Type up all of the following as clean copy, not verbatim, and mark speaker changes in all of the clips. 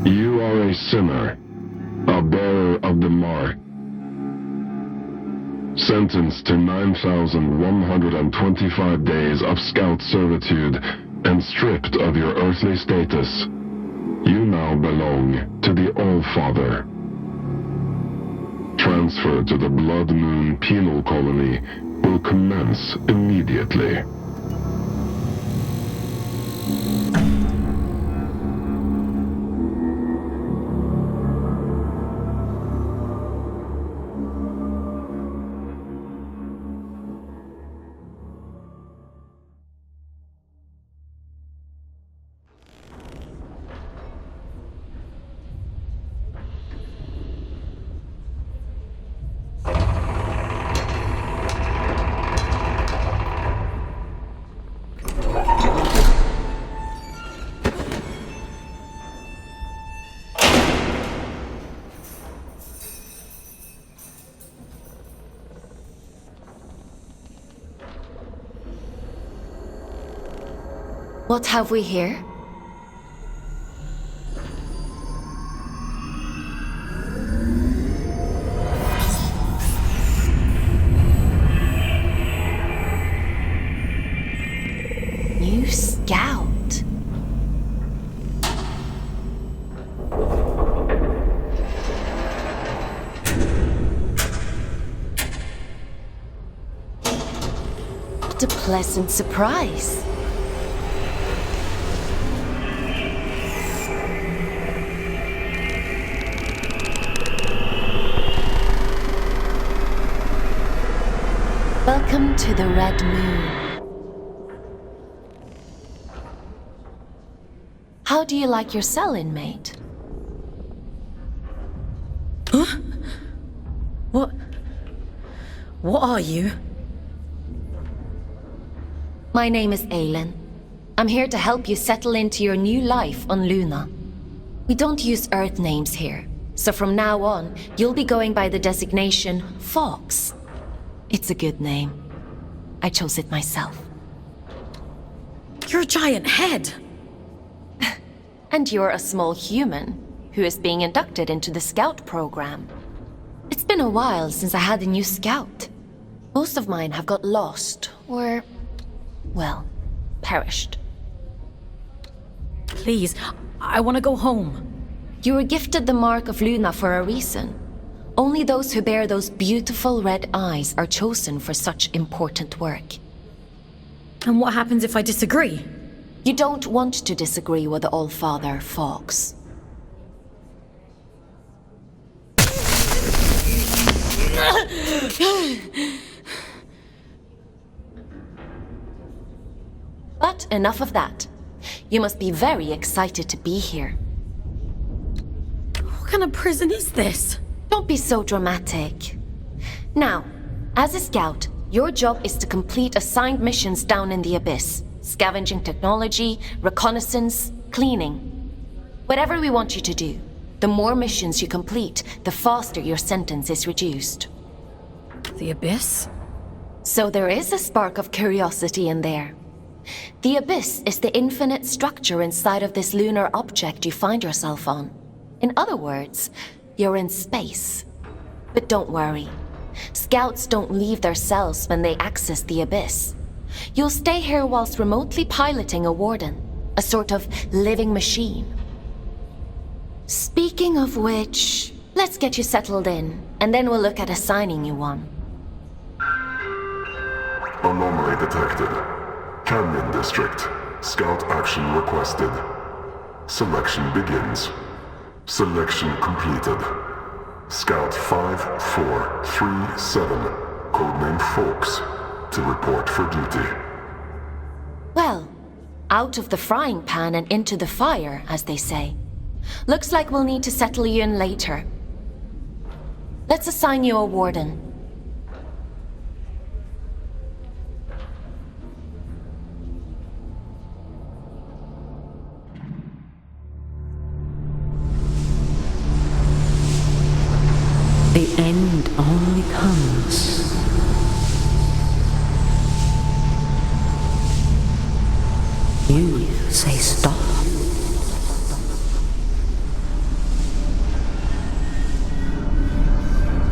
Speaker 1: You are a sinner, a bearer of the mark, sentenced to 9,125 days of scout servitude and stripped of your earthly status. You now belong to the All-Father. Transfer to the Blood Moon Penal Colony will commence immediately.
Speaker 2: What have we here? New scout. What a pleasant surprise. Welcome to the Red Moon. How do you like your cell, inmate?
Speaker 3: Huh? What are you?
Speaker 2: My name is Aylin. I'm here to help you settle into your new life on Luna. We don't use Earth names here, so from now on, you'll be going by the designation Fox. It's a good name. I chose it myself.
Speaker 3: You're a giant head!
Speaker 2: And you're a small human who is being inducted into the Scout program. It's been a while since I had a new Scout. Most of mine have got lost, or, well, perished.
Speaker 3: Please, I want to go home.
Speaker 2: You were gifted the Mark of Luna for a reason. Only those who bear those beautiful red eyes are chosen for such important work.
Speaker 3: And what happens if I disagree?
Speaker 2: You don't want to disagree with the All-Father, Fox. But enough of that. You must be very excited to be here.
Speaker 3: What kind of prison is this?
Speaker 2: Don't be so dramatic. Now, as a scout, your job is to complete assigned missions down in the Abyss. Scavenging technology, reconnaissance, cleaning. Whatever we want you to do, the more missions you complete, the faster your sentence is reduced.
Speaker 3: The Abyss?
Speaker 2: So there is a spark of curiosity in there. The Abyss is the infinite structure inside of this lunar object you find yourself on. In other words, you're in space. But don't worry. Scouts don't leave their cells when they access the Abyss. You'll stay here whilst remotely piloting a warden, a sort of living machine. Speaking of which, let's get you settled in, and then we'll look at assigning you one.
Speaker 1: Anomaly detected. Canyon District. Scout action requested. Selection begins. Selection completed. Scout 5437, codename Fox, to report for duty.
Speaker 2: Well, out of the frying pan and into the fire, as they say. Looks like we'll need to settle you in later. Let's assign you a warden.
Speaker 4: The end only comes you say stop.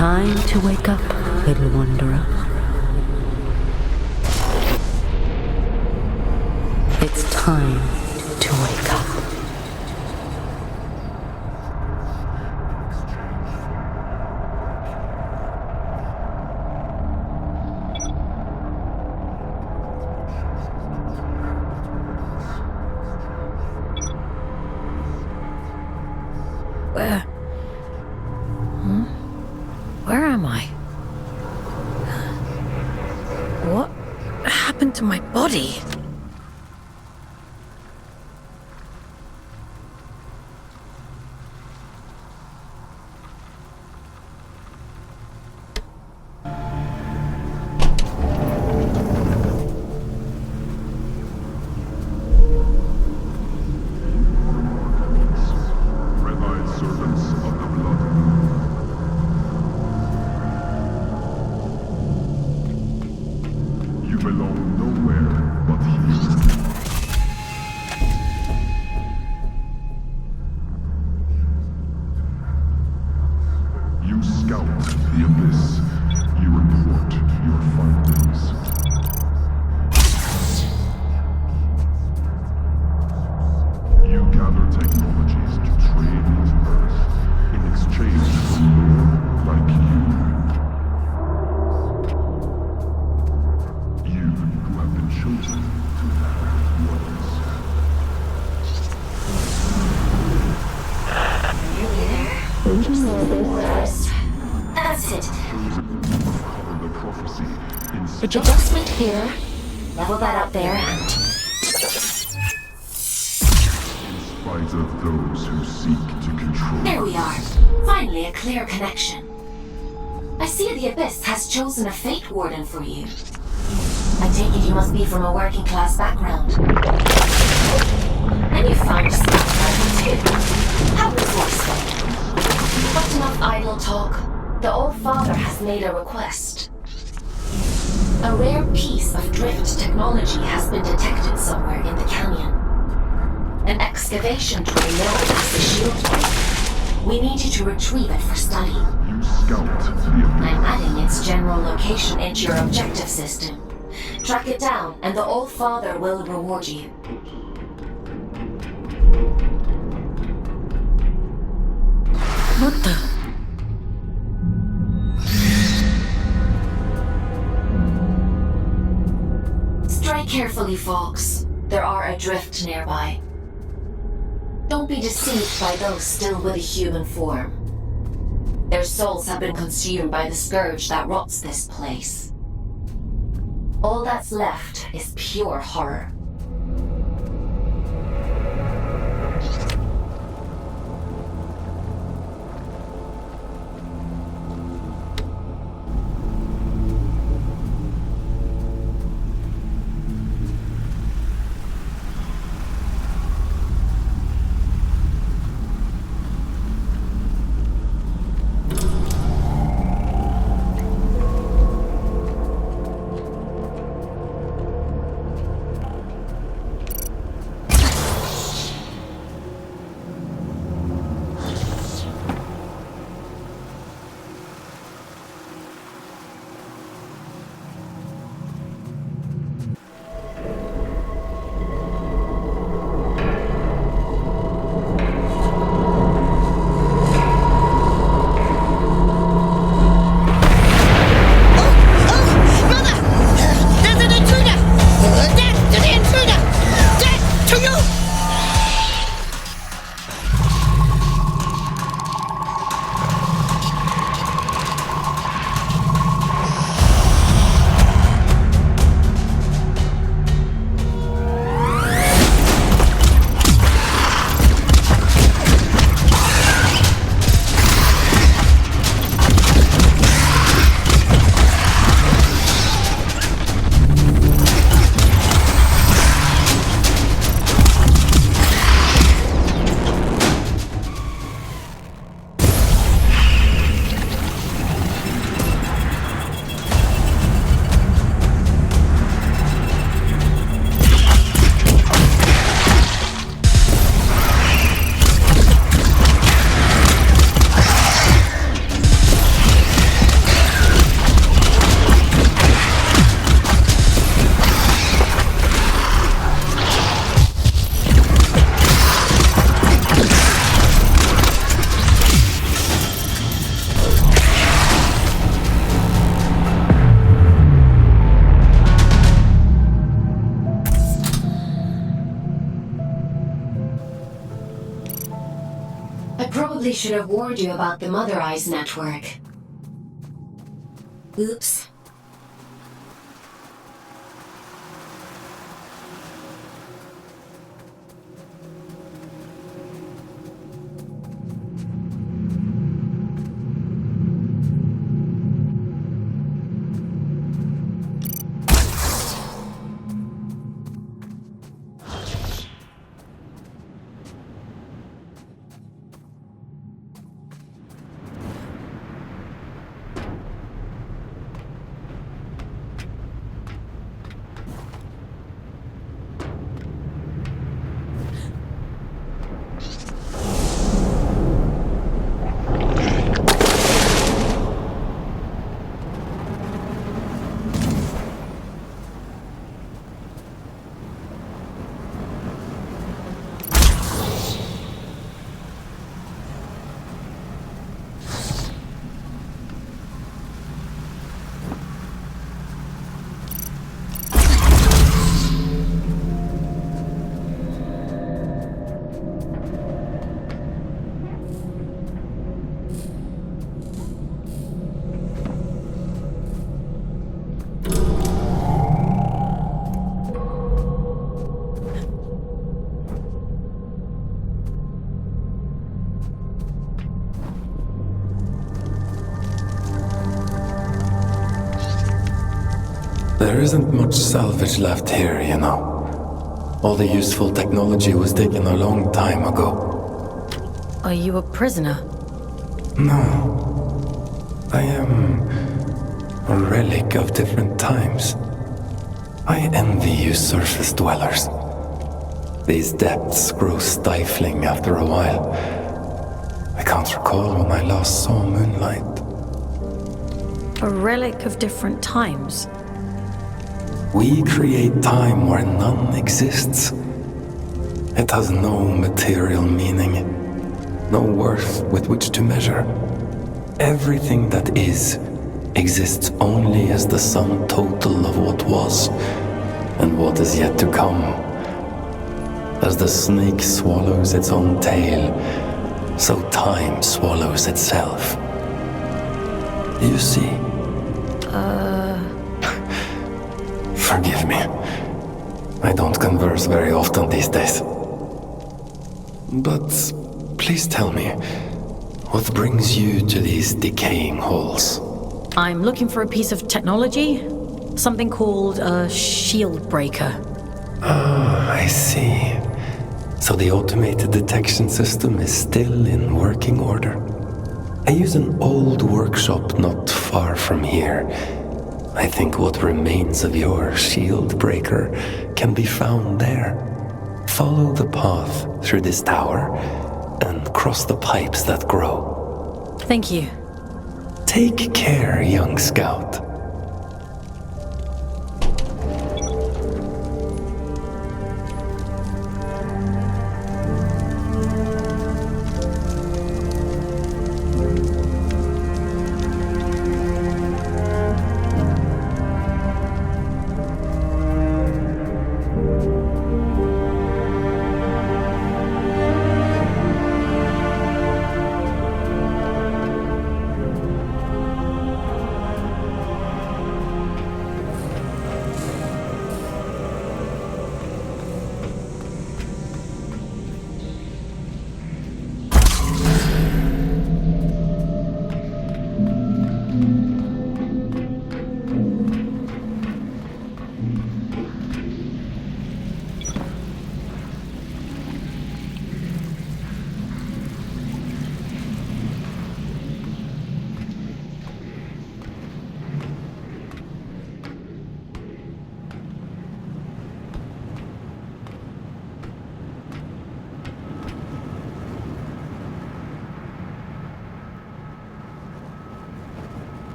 Speaker 4: time to wake up, little wanderer. It's time to wake up.
Speaker 3: Where am I? What happened to my body?
Speaker 1: Red-eyed servants of the blood. You belong nowhere but here. You scout the abyss. You report your findings. You gather technologies to trade with Earth in exchange for more like you. You who have been chosen to have ones.
Speaker 2: That's it.
Speaker 1: Chosen to uncover the prophecy in
Speaker 2: Adjustment here. Level that up there and...
Speaker 1: spite of those who seek to control.
Speaker 2: There we are. Finally, a clear connection. I see the Abyss has chosen a Fate Warden for you. I take it you must be from a working class background. And you found stuff too. How resourceful. But enough idle talk. The Old Father has made a request. A rare piece of drift technology has been detected somewhere in the canyon. An excavation tool known as the Shield Break. We need you to retrieve it for study.
Speaker 1: You scout the abyss.
Speaker 2: I'm adding its general location into your objective system. Track it down, and the Old Father will reward you.
Speaker 3: What the?
Speaker 2: Strike carefully, Fox. There are adrift nearby. Don't be deceived by those still with a human form. Their souls have been consumed by the scourge that rots this place. All that's left is pure horror. probably should have warned you about the Mother Eyes network. Oops.
Speaker 5: There isn't much salvage left here, you know. All the useful technology was taken a long time ago.
Speaker 3: Are you a prisoner?
Speaker 5: No. I am a relic of different times. I envy you surface dwellers. These depths grow stifling after a while. I can't recall when I last saw moonlight.
Speaker 3: A relic of different times?
Speaker 5: We create time where none exists. It has no material meaning, no worth with which to measure. Everything that is exists only as the sum total of what was and what is yet to come. As the snake swallows its own tail, so time swallows itself. You see? Forgive me. I don't converse very often these days. But please tell me, what brings you to these decaying halls?
Speaker 3: I'm looking for a piece of technology. Something called a shield breaker.
Speaker 5: Ah, I see. So the automated detection system is still in working order. I use an old workshop not far from here. I think what remains of your shield breaker can be found there. Follow the path through this tower and cross the pipes that grow.
Speaker 3: Thank you.
Speaker 5: Take care, young scout.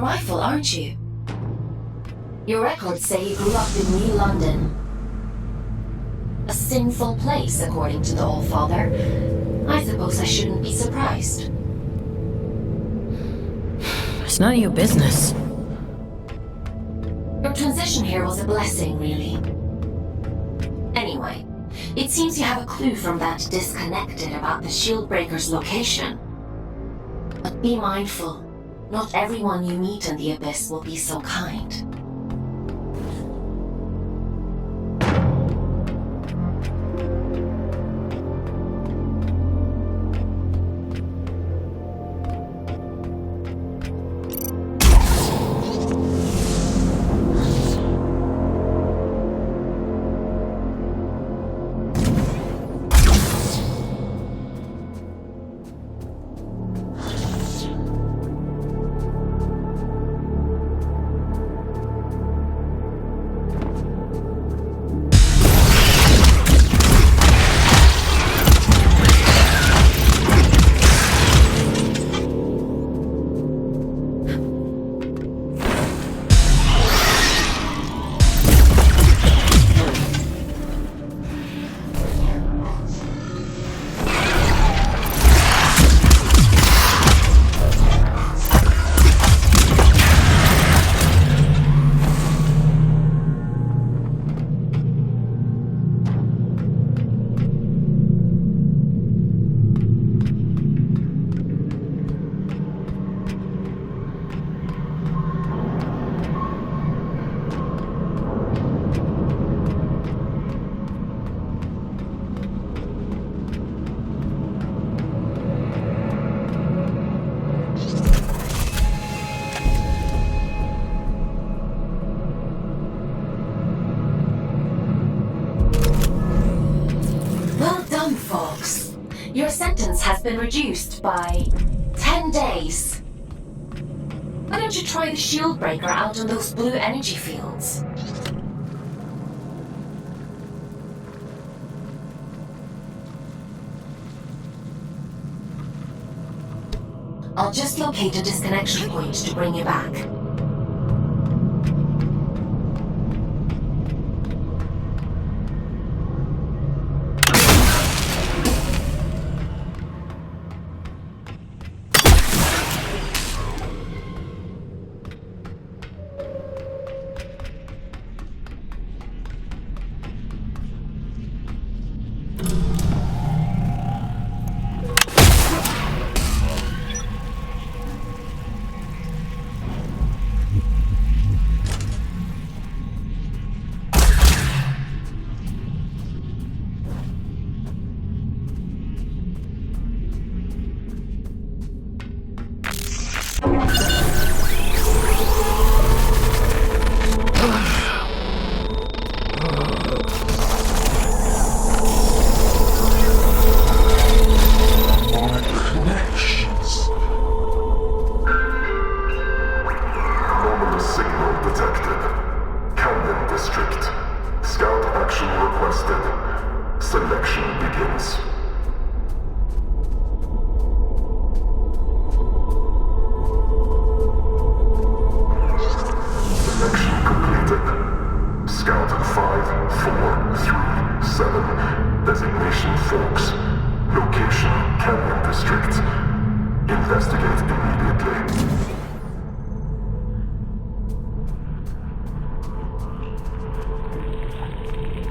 Speaker 2: rifle, aren't you? Your records say you grew up in New London. A sinful place, according to the All-Father. I suppose I shouldn't be surprised.
Speaker 3: It's none of your business.
Speaker 2: Your transition here was a blessing, really. Anyway, it seems you have a clue from that disconnected about the Shieldbreaker's location. But be mindful. Not everyone you meet in the Abyss will be so kind. Your sentence has been reduced by 10 days. Why don't you try the shield breaker out on those blue energy fields? I'll just locate a disconnection point to bring you back.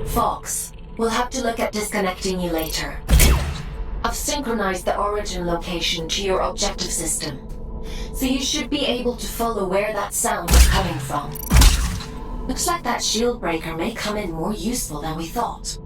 Speaker 2: Fox, we'll have to look at disconnecting you later. I've synchronized the origin location to your objective system, so you should be able to follow where that sound is coming from. Looks like that shield breaker may come in more useful than we thought.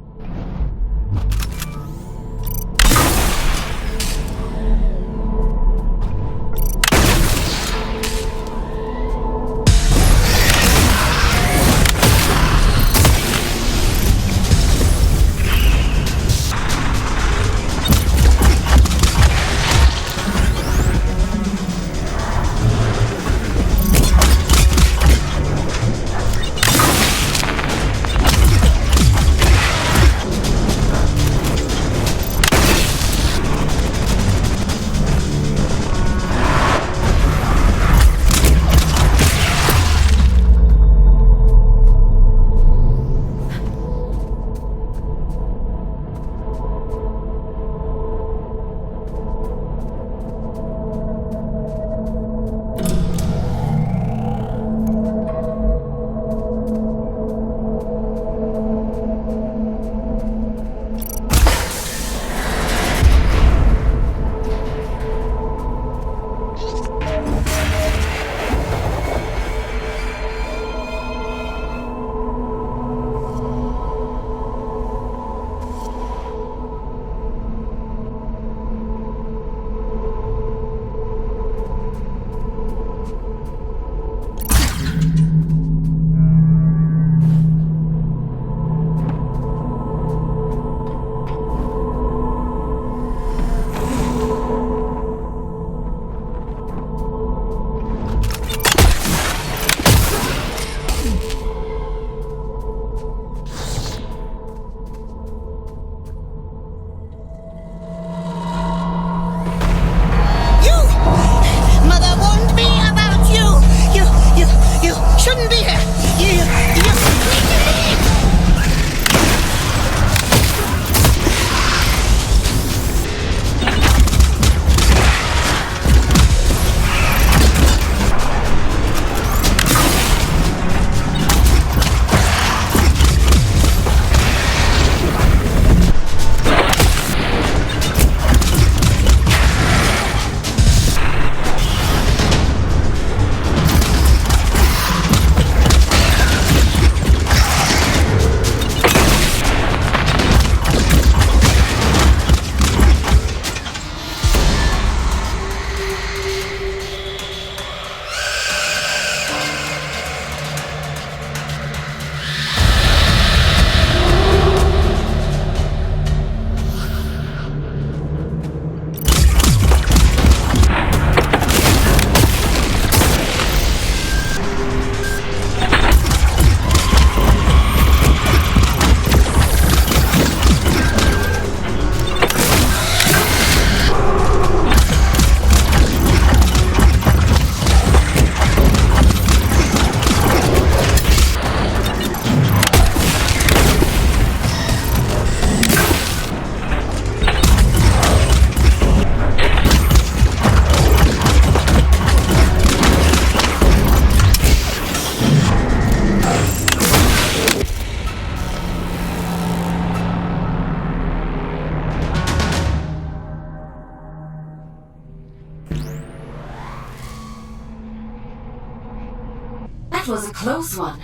Speaker 2: was a close one.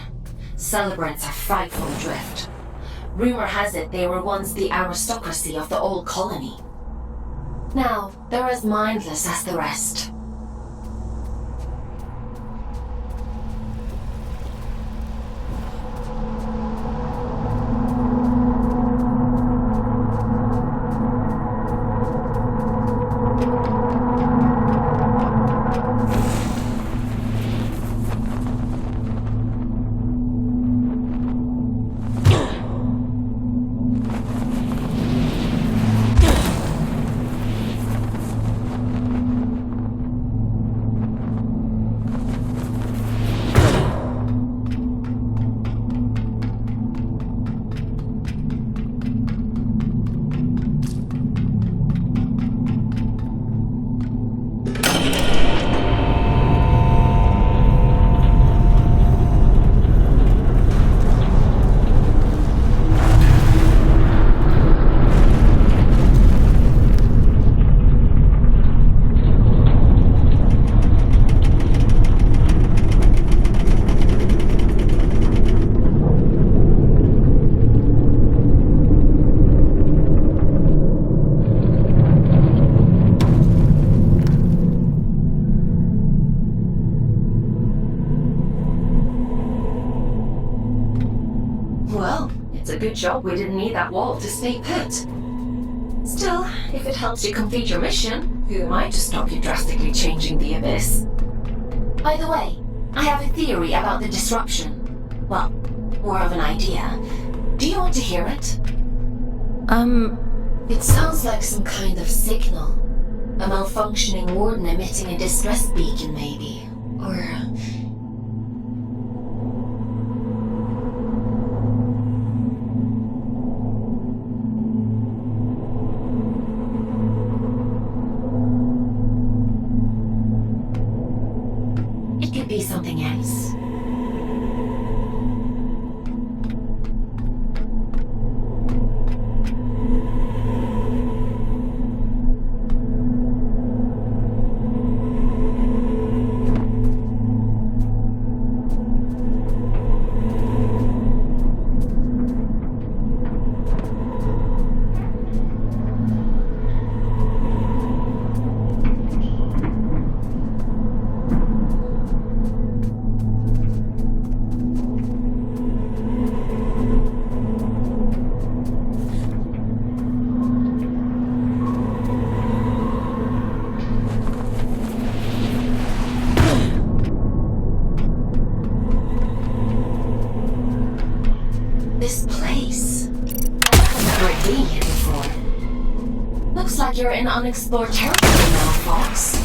Speaker 2: Celebrants are frightful adrift. Rumor has it they were once the aristocracy of the old colony. Now, they're as mindless as the rest. Well, it's a good job we didn't need that wall to stay put. Still, if it helps you complete your mission, who am I to stop you drastically changing the Abyss? By the way, I have a theory about the disruption. Well, more of an idea. Do you want to hear it? It sounds like some kind of signal. A malfunctioning warden emitting a distress beacon, maybe. Or... it could be something else. This place. I've never been here before. Looks like you're in unexplored territory now, Fox.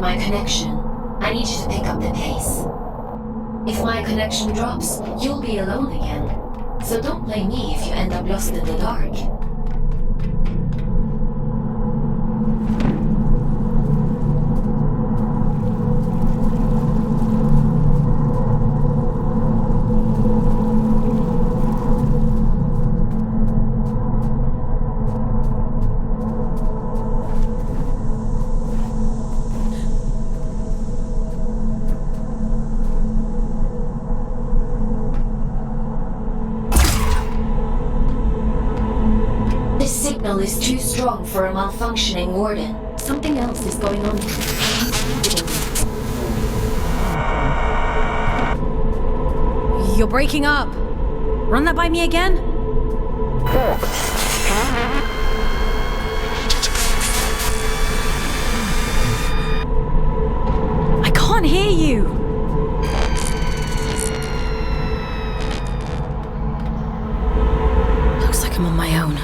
Speaker 2: my connection. I need you to pick up the pace. If my connection drops, you'll be alone again. So don't blame me if you end up lost in the dark. Is too strong for a malfunctioning warden. Something else is going on.
Speaker 3: You're breaking up. Run that by me again? I can't hear you. Looks like I'm on my own.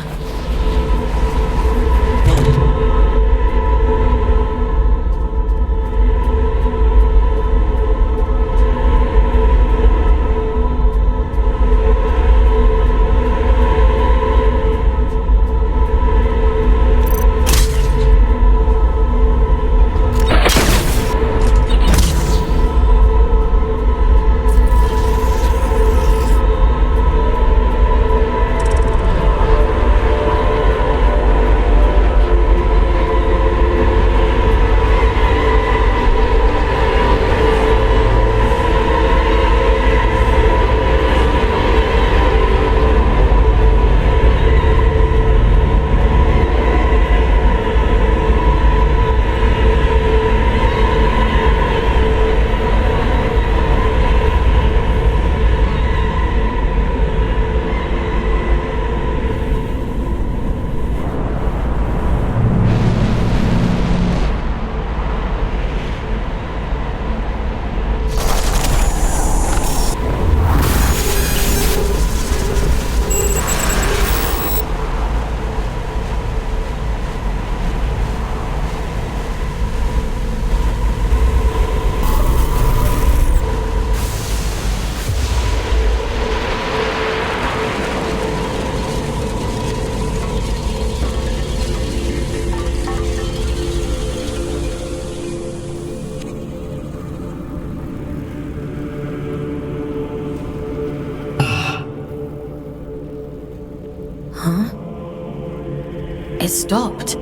Speaker 3: It stopped.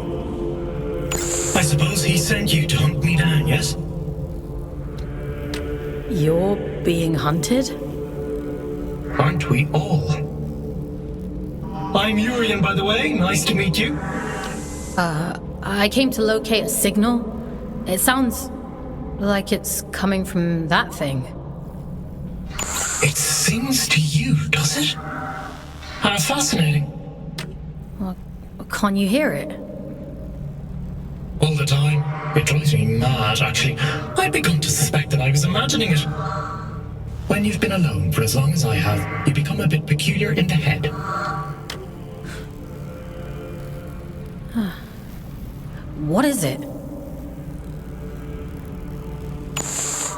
Speaker 6: I suppose he sent you to hunt me down, yes?
Speaker 3: You're being hunted?
Speaker 6: Aren't we all? I'm Urian, by the way. Nice to meet you.
Speaker 3: I came to locate a signal. It sounds like it's coming from that thing.
Speaker 6: It sings to you, does it? How fascinating.
Speaker 3: Well, can't you hear it?
Speaker 6: All the time. It drives me mad, actually. I'd begun to suspect that I was imagining it. When you've been alone for as long as I have, you become a bit peculiar in the head.
Speaker 3: What is it?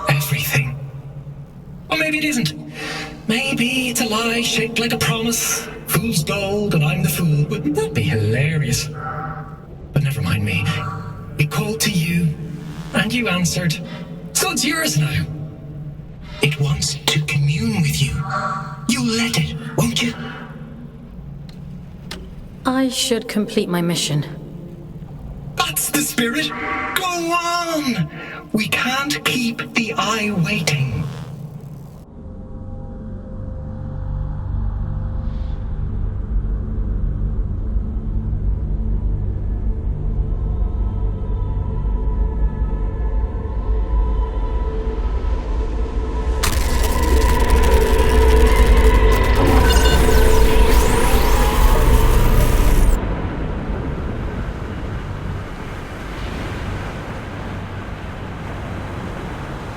Speaker 6: Everything. Or maybe it isn't. Maybe it's a lie shaped like a promise. Fool's gold and I'm the fool. Wouldn't that be hilarious? But never mind me. It called to you, and you answered. So it's yours now. It wants to commune with you. You'll let it, won't you?
Speaker 3: I should complete my mission.
Speaker 6: That's the spirit. Go on. We can't keep the eye waiting.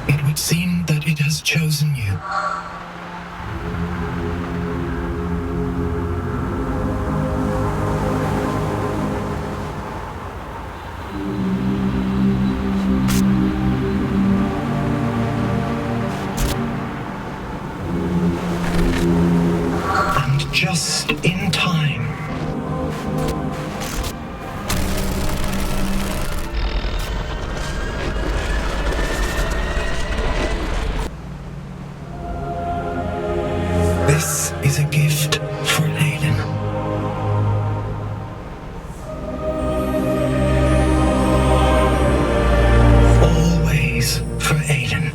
Speaker 6: It would seem that it just in time. This is a gift for Aiden. Always for Aiden.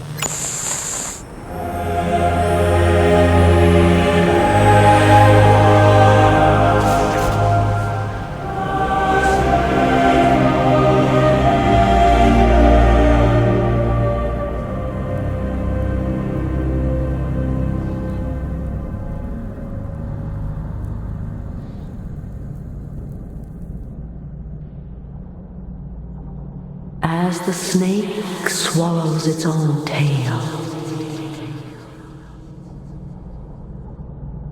Speaker 4: As the snake swallows its own tail,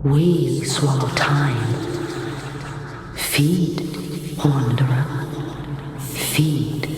Speaker 4: we swallow time. Feed, wanderer, feed.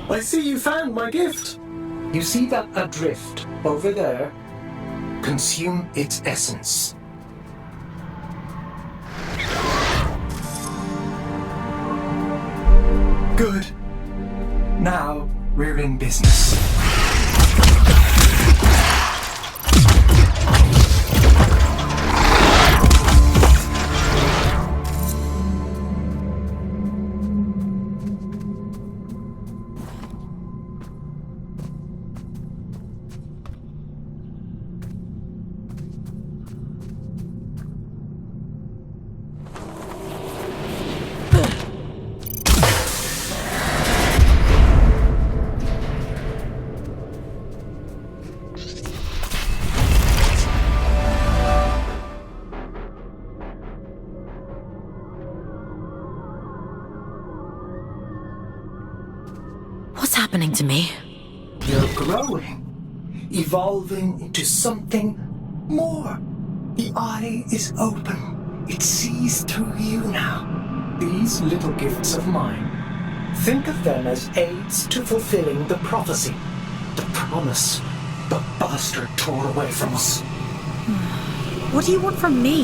Speaker 7: I see you found my gift. You see that adrift over there? Consume its essence. Good. Now we're in business.
Speaker 3: What's happening to me?
Speaker 7: You're growing, evolving into something more. The eye is open. It sees through you now. These little gifts of mine, think of them as aids to fulfilling the prophecy, the promise the bastard tore away from us.
Speaker 3: What do you want from me?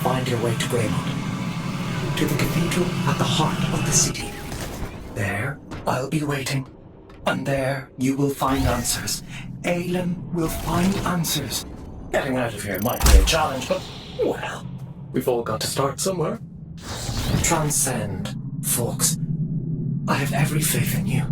Speaker 7: Find your way to Greymont, to the cathedral at the heart of the city. There, I'll be waiting. And there, you will find answers. Aelin will find answers. Getting out of here might be a challenge, but, well, we've all got to start somewhere. Transcend, folks. I have every faith in you.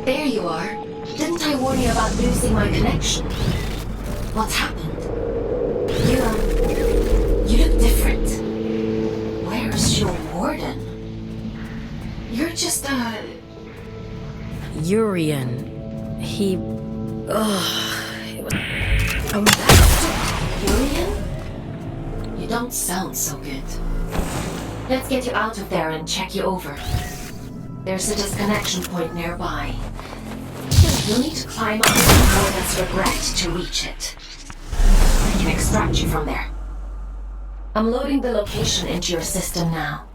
Speaker 2: There you are. Didn't I warn you about losing my connection? What's happened? You look different. Where's your warden? You're just
Speaker 3: Urian. He...
Speaker 2: Urian? You don't sound so good. Let's get you out of there and check you over. There's a disconnection point nearby. You'll need to climb up the Warden's regret to reach it. I can extract you from there. I'm loading the location into your system now.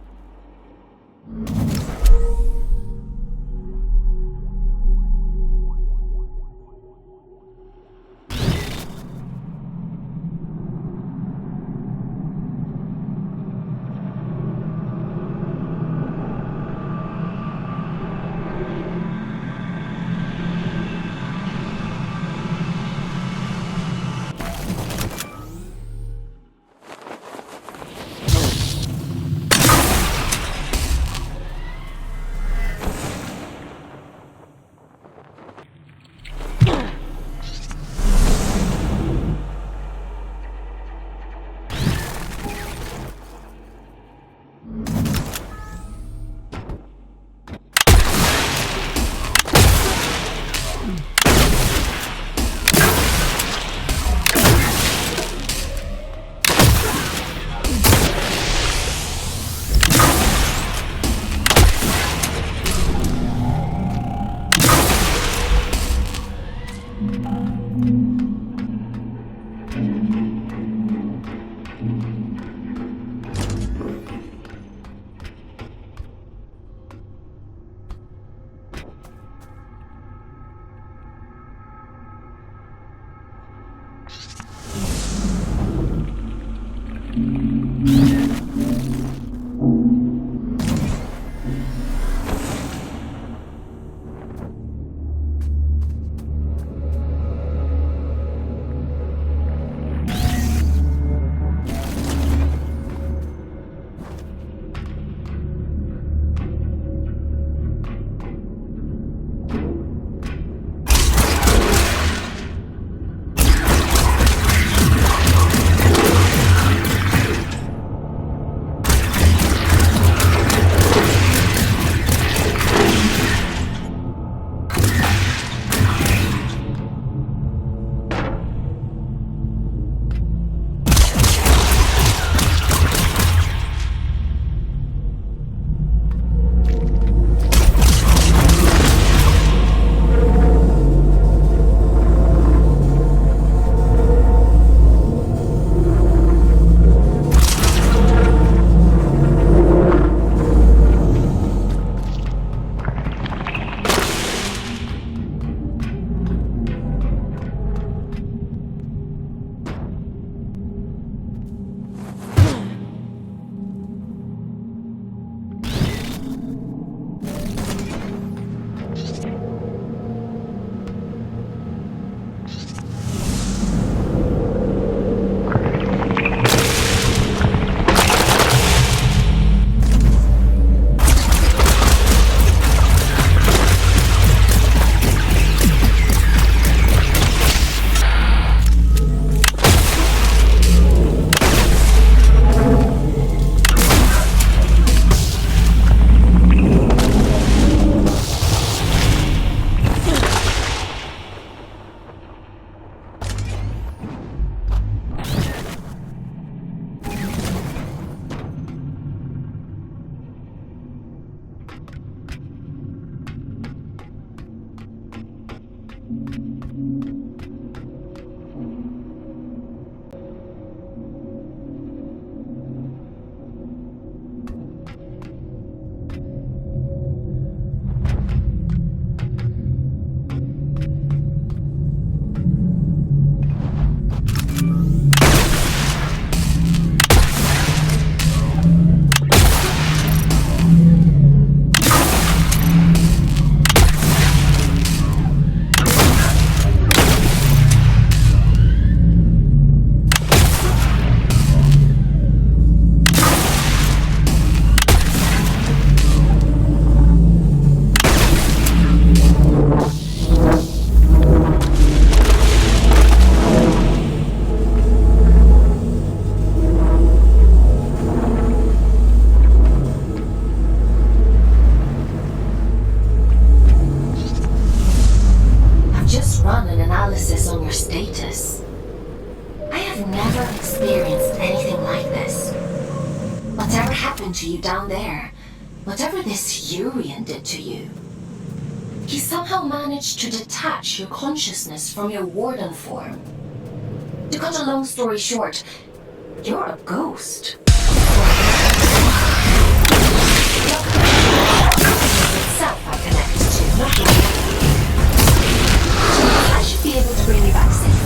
Speaker 2: down there, whatever this Urian did to you, he somehow managed to detach your consciousness from your warden form. To cut a long story short, you're a ghost. Itself I connect to, not you. I should be able to bring you back safely.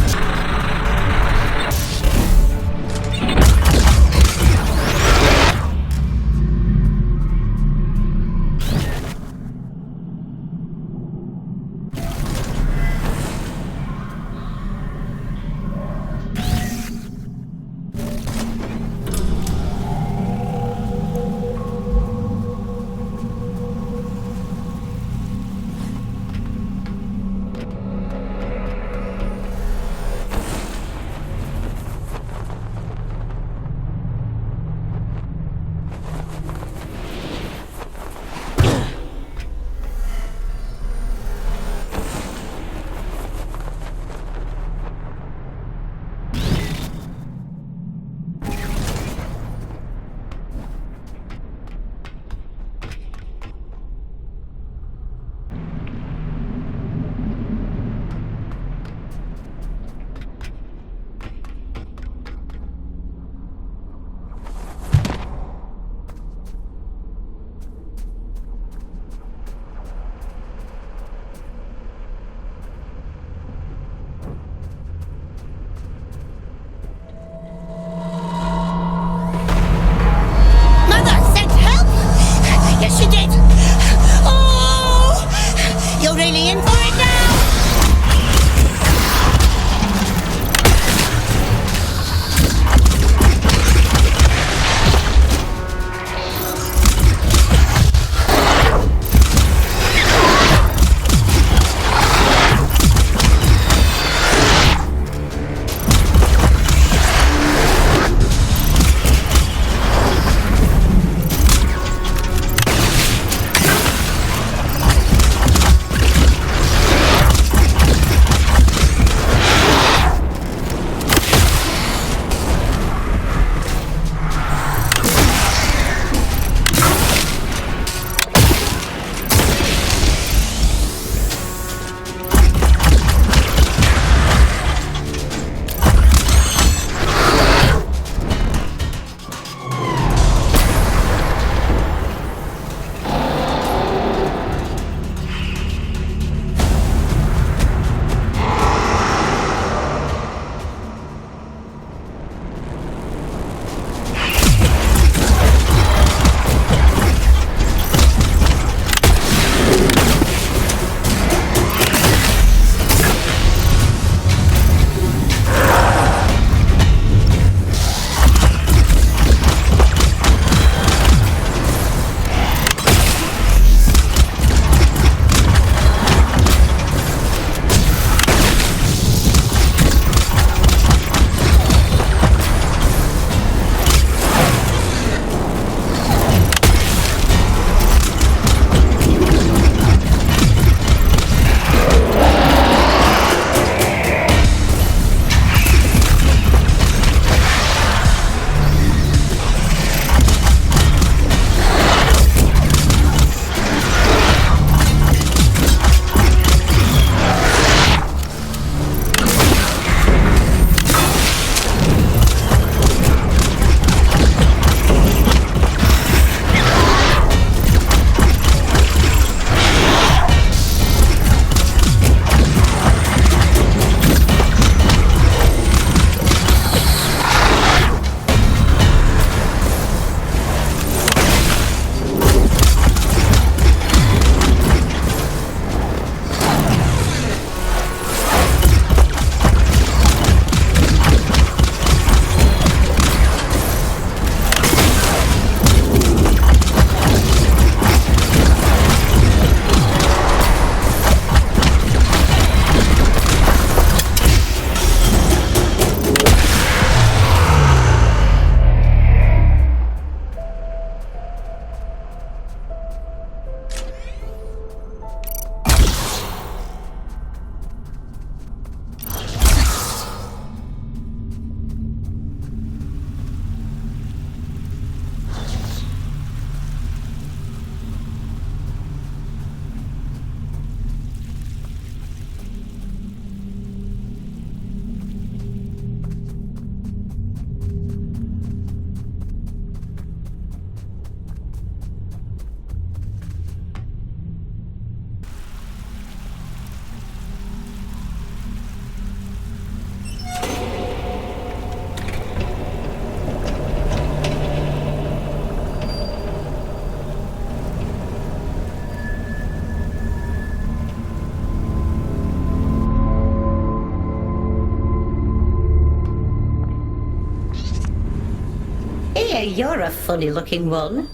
Speaker 8: you're a funny-looking one.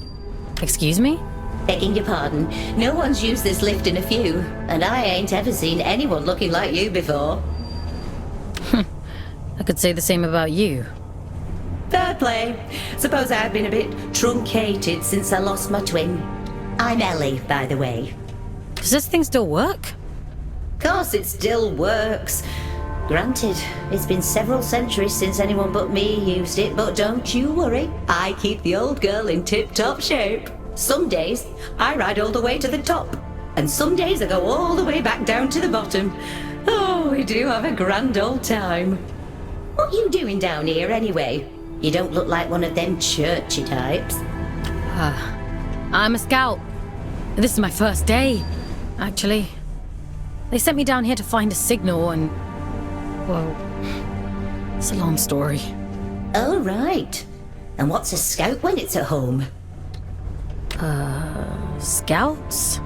Speaker 3: Excuse me?
Speaker 8: Begging your pardon, no one's used this lift in a few, and I ain't ever seen anyone looking like you before.
Speaker 3: I could say the same about you.
Speaker 8: Fair play. Suppose I've been a bit truncated since I lost my twin. I'm Ellie, by the way.
Speaker 3: Does this thing still work?
Speaker 8: Course it still works. Granted, it's been several centuries since anyone but me used it, but don't you worry. I keep the old girl in tip-top shape. Some days, I ride all the way to the top, and some days I go all the way back down to the bottom. Oh, we do have a grand old time. What you doing down here, anyway? You don't look like one of them churchy types.
Speaker 3: I'm a scout. This is my first day, actually. They sent me down here to find a signal and... well, it's a long story.
Speaker 8: Oh, right. And what's a scout when it's at home?
Speaker 3: Scouts?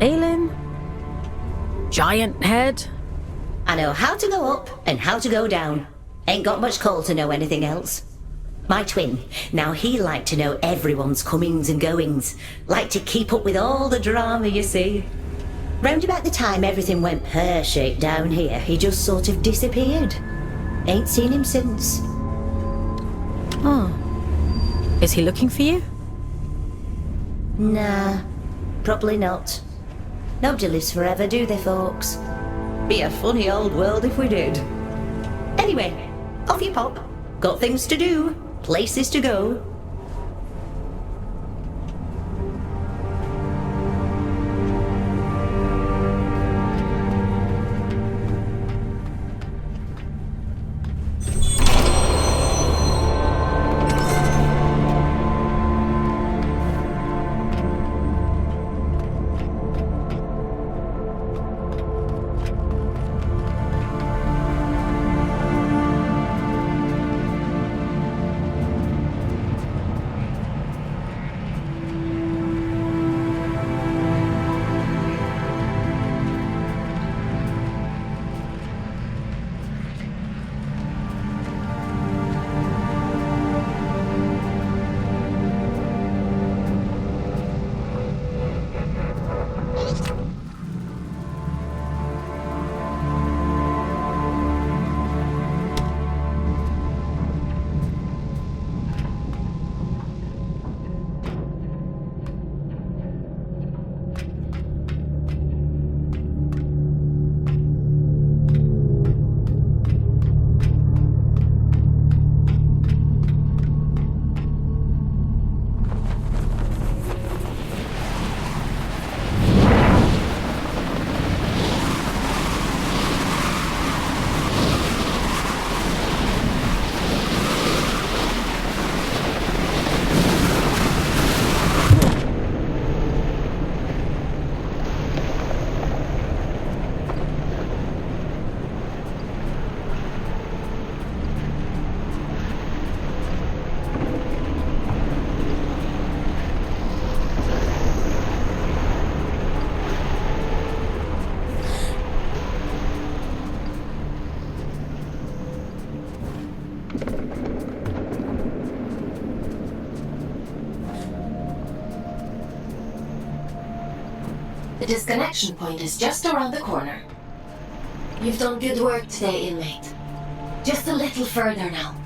Speaker 3: Alien? Giant head?
Speaker 8: I know how to go up and how to go down. Ain't got much call to know anything else. My twin, now he liked to know everyone's comings and goings. Liked to keep up with all the drama, you see. Round about the time everything went pear-shaped down here, he just sort of disappeared. Ain't seen him since.
Speaker 3: Oh. Is he looking for you?
Speaker 8: Nah, probably not. Nobody lives forever, do they, folks? Be a funny old world if we did. Anyway, off you pop. Got things to do, places to go.
Speaker 2: The disconnection point is just around the corner. You've done good work today, inmate. Just a little further now.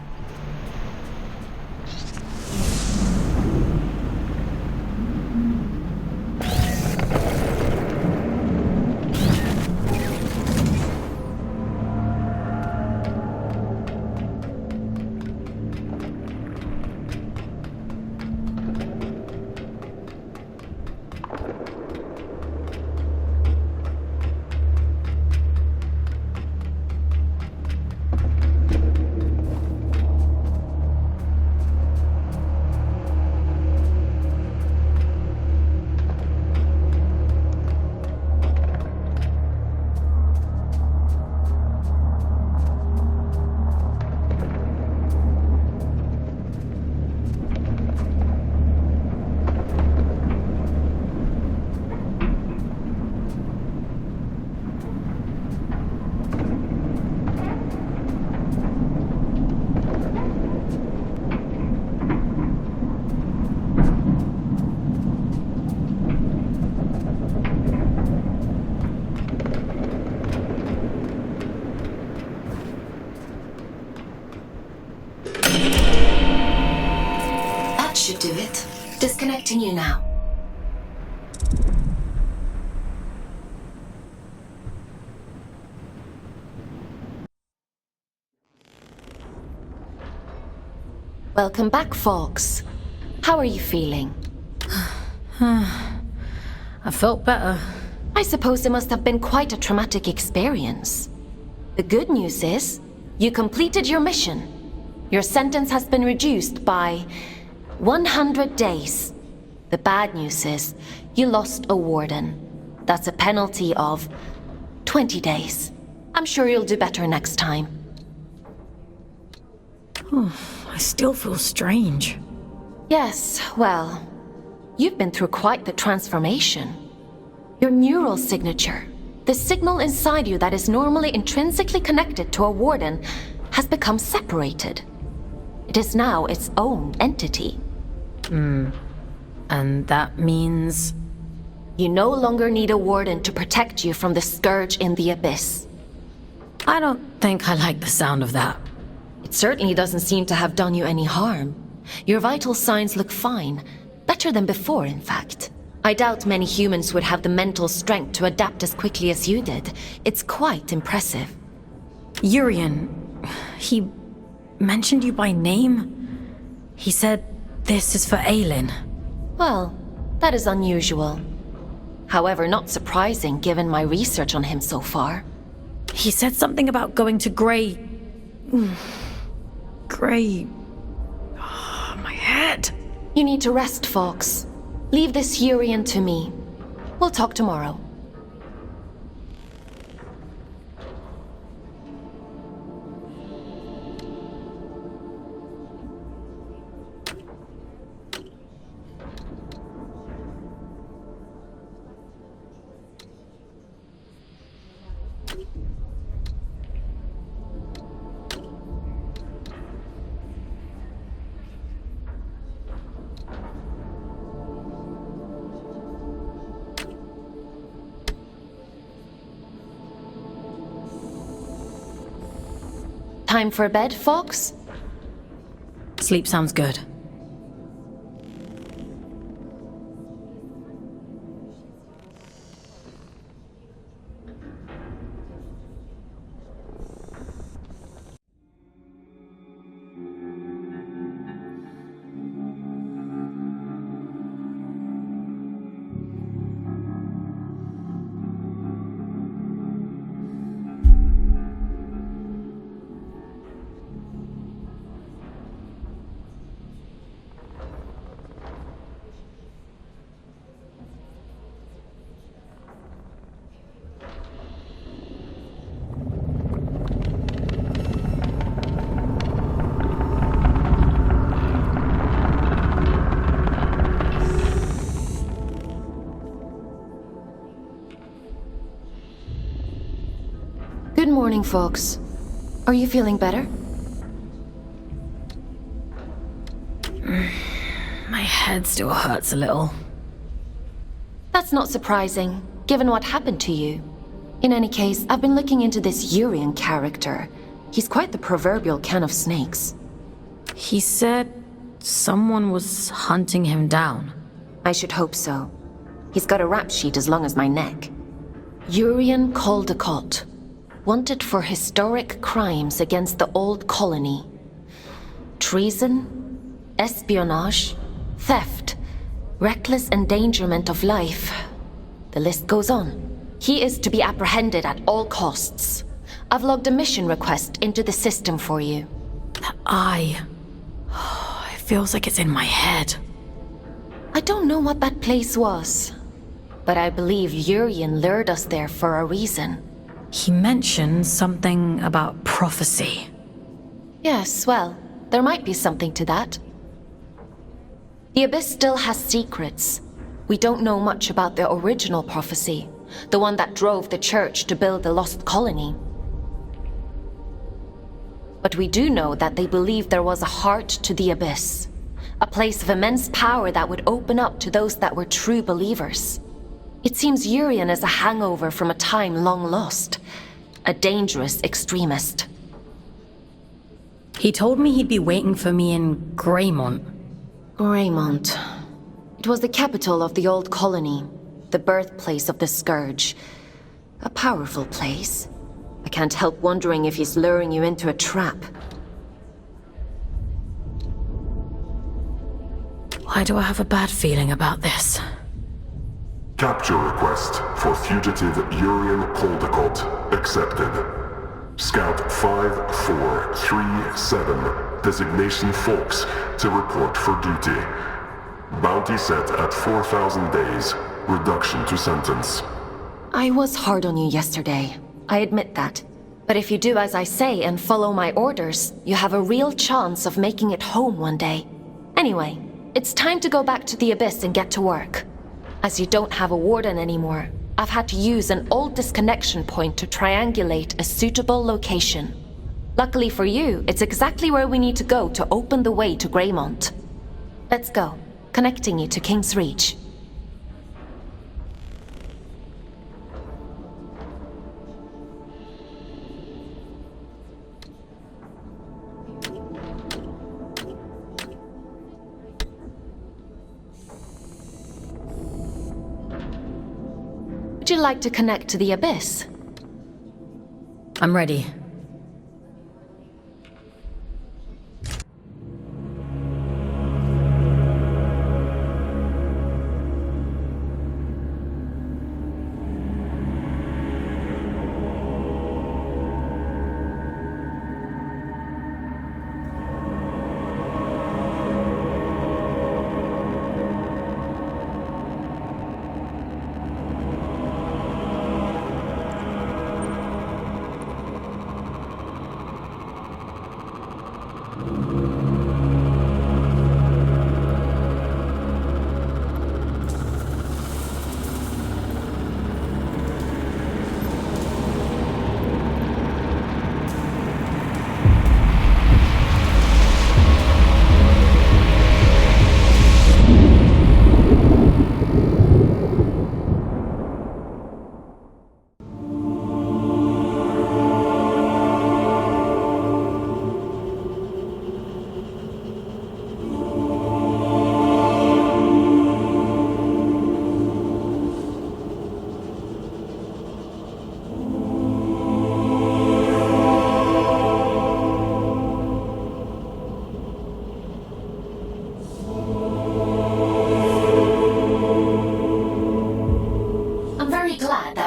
Speaker 2: Connecting you now. Welcome back, Fox. How are you feeling?
Speaker 3: I felt better.
Speaker 2: I suppose it must have been quite a traumatic experience. The good news is, you completed your mission. Your sentence has been reduced by 100 days. The bad news is, you lost a warden. That's a penalty of 20 days. I'm sure you'll do better next time.
Speaker 3: I still feel strange.
Speaker 2: Yes, well, you've been through quite the transformation. Your neural signature, the signal inside you that is normally intrinsically connected to a warden, has become separated. It is now its own entity.
Speaker 3: And that means...
Speaker 2: You no longer need a warden to protect you from the scourge in the abyss.
Speaker 3: I don't think I like the sound of that.
Speaker 2: It certainly doesn't seem to have done you any harm. Your vital signs look fine. Better than before, in fact. I doubt many humans would have the mental strength to adapt as quickly as you did. It's quite impressive.
Speaker 3: Urian, he mentioned you by name? He said this is for Aelin.
Speaker 2: Well, that is unusual. However, not surprising given my research on him so far.
Speaker 3: He said something about going to Grey... Grey... my head.
Speaker 2: You need to rest, Fox. Leave this Urian to me. We'll talk tomorrow. Time for bed, Fox?
Speaker 3: Sleep sounds good.
Speaker 2: Good morning, folks. Are you feeling better?
Speaker 3: My head still hurts a little.
Speaker 2: That's not surprising, given what happened to you. In any case, I've been looking into this Urian character. He's quite the proverbial can of snakes.
Speaker 3: He said someone was hunting him down.
Speaker 2: I should hope so. He's got a rap sheet as long as my neck. Urian Caldecott. Wanted for historic crimes against the old colony. Treason, espionage, theft, reckless endangerment of life. The list goes on. He is to be apprehended at all costs. I've logged a mission request into the system for you.
Speaker 3: That eye... it feels like it's in my head.
Speaker 2: I don't know what that place was, but I believe Urian lured us there for a reason.
Speaker 3: He mentioned something about prophecy.
Speaker 2: Yes, well, there might be something to that. The Abyss still has secrets. We don't know much about the original prophecy, the one that drove the Church to build the lost colony. But we do know that they believed there was a heart to the Abyss, a place of immense power that would open up to those that were true believers. It seems Urian is a hangover from a time long lost, a dangerous extremist.
Speaker 3: He told me he'd be waiting for me in Greymont.
Speaker 2: Greymont. It was the capital of the old colony, the birthplace of the Scourge. A powerful place. I can't help wondering if he's luring you into a trap.
Speaker 3: Why do I have a bad feeling about this?
Speaker 1: Capture request for fugitive Urian Caldecott accepted. Scout 5437, designation Fox, to report for duty. Bounty set at 4,000 days, reduction to sentence.
Speaker 2: I was hard on you yesterday. I admit that. But if you do as I say and follow my orders, you have a real chance of making it home one day. Anyway, it's time to go back to the Abyss and get to work. As you don't have a warden anymore, I've had to use an old disconnection point to triangulate a suitable location. Luckily for you, it's exactly where we need to go to open the way to Greymont. Let's go, connecting you to King's Reach. Would you like to connect to the Abyss?
Speaker 3: I'm ready.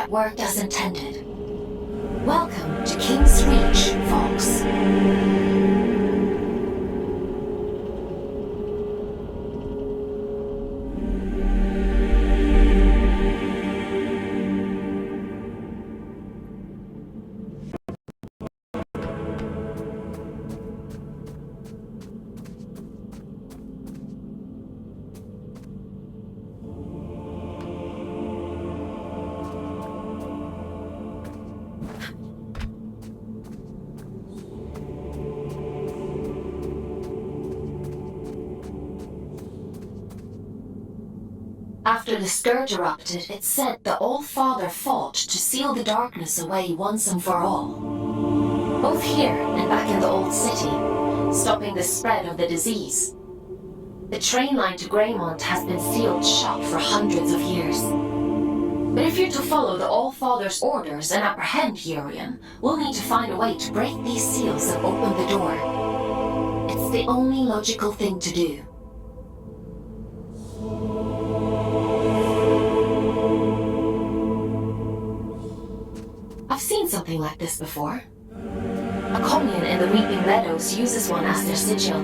Speaker 2: Worked as intended. Welcome to King's Reach, Fox. After the Scourge erupted, it's said the All-Father fought to seal the darkness away once and for all. Both here and back in the Old City, stopping the spread of the disease. The train line to Greymont has been sealed shut for hundreds of years. But if you're to follow the All-Father's orders and apprehend Urian, we'll need to find a way to break these seals and open the door. It's the only logical thing to do. I've seen something like this before. A commune in the Weeping Meadows uses one as their sigil.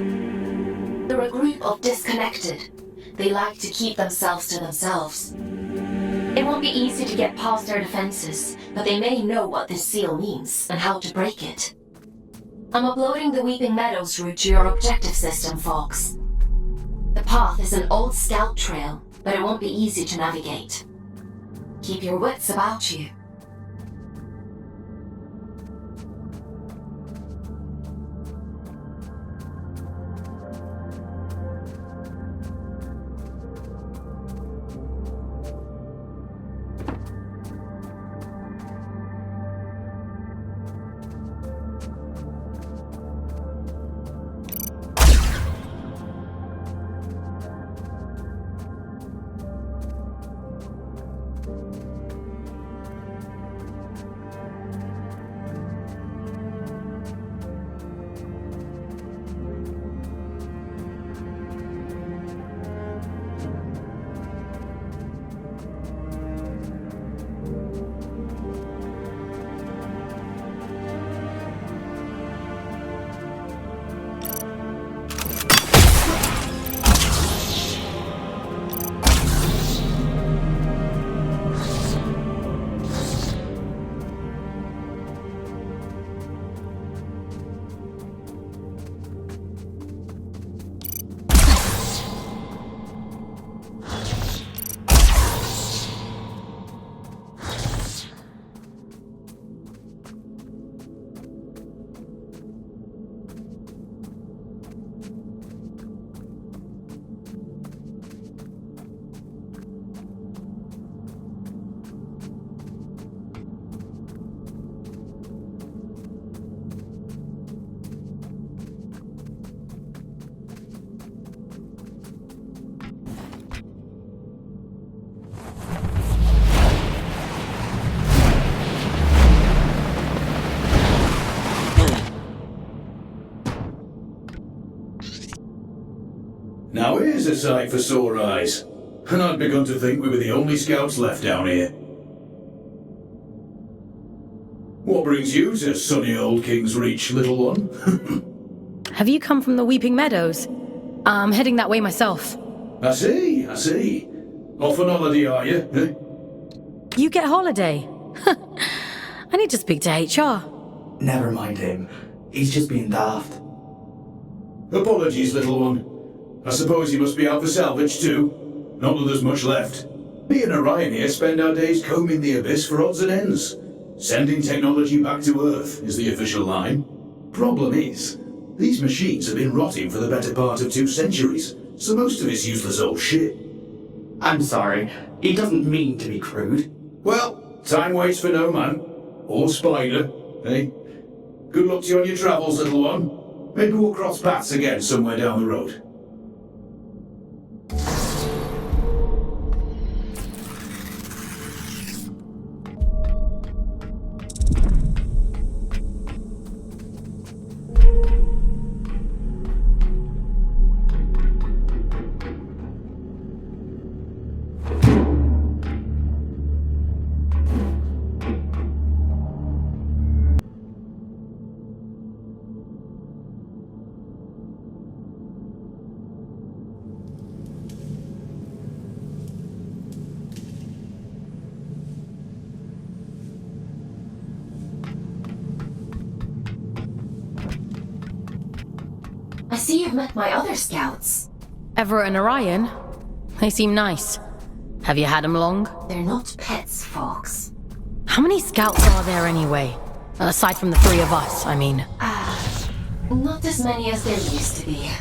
Speaker 2: They're a group of disconnected. They like to keep themselves to themselves. It won't be easy to get past their defenses, but they may know what this seal means and how to break it. I'm uploading the Weeping Meadows route to your objective system, Fox. The path is an old scout trail, but it won't be easy to navigate. Keep your wits about you.
Speaker 9: Now here's a sight for sore eyes. And I'd begun to think we were the only scouts left down here. What brings you to sunny old King's Reach, little one?
Speaker 3: Have you come from the Weeping Meadows? I'm heading that way myself.
Speaker 9: I see. Off on holiday, are you? Eh?
Speaker 3: You get holiday? I need to speak to HR.
Speaker 7: Never mind him. He's just being daft.
Speaker 9: Apologies, little one. I suppose you must be out for salvage too. Not that there's much left. Me and Orion here spend our days combing the abyss for odds and ends. Sending technology back to Earth is the official line. Problem is, these machines have been rotting for the better part of 2 centuries, so most of it's useless old shit.
Speaker 7: I'm sorry. He doesn't mean to be crude.
Speaker 9: Well, time waits for no man. Or spider, eh? Good luck to you on your travels, little one. Maybe we'll cross paths again somewhere down the road.
Speaker 2: I see you've met my other scouts.
Speaker 3: Everett and Orion? They seem nice. Have you had them long?
Speaker 2: They're not pets, Fox.
Speaker 3: How many scouts are there anyway? Aside from the 3 of us, I mean.
Speaker 2: Not as many as there used to be.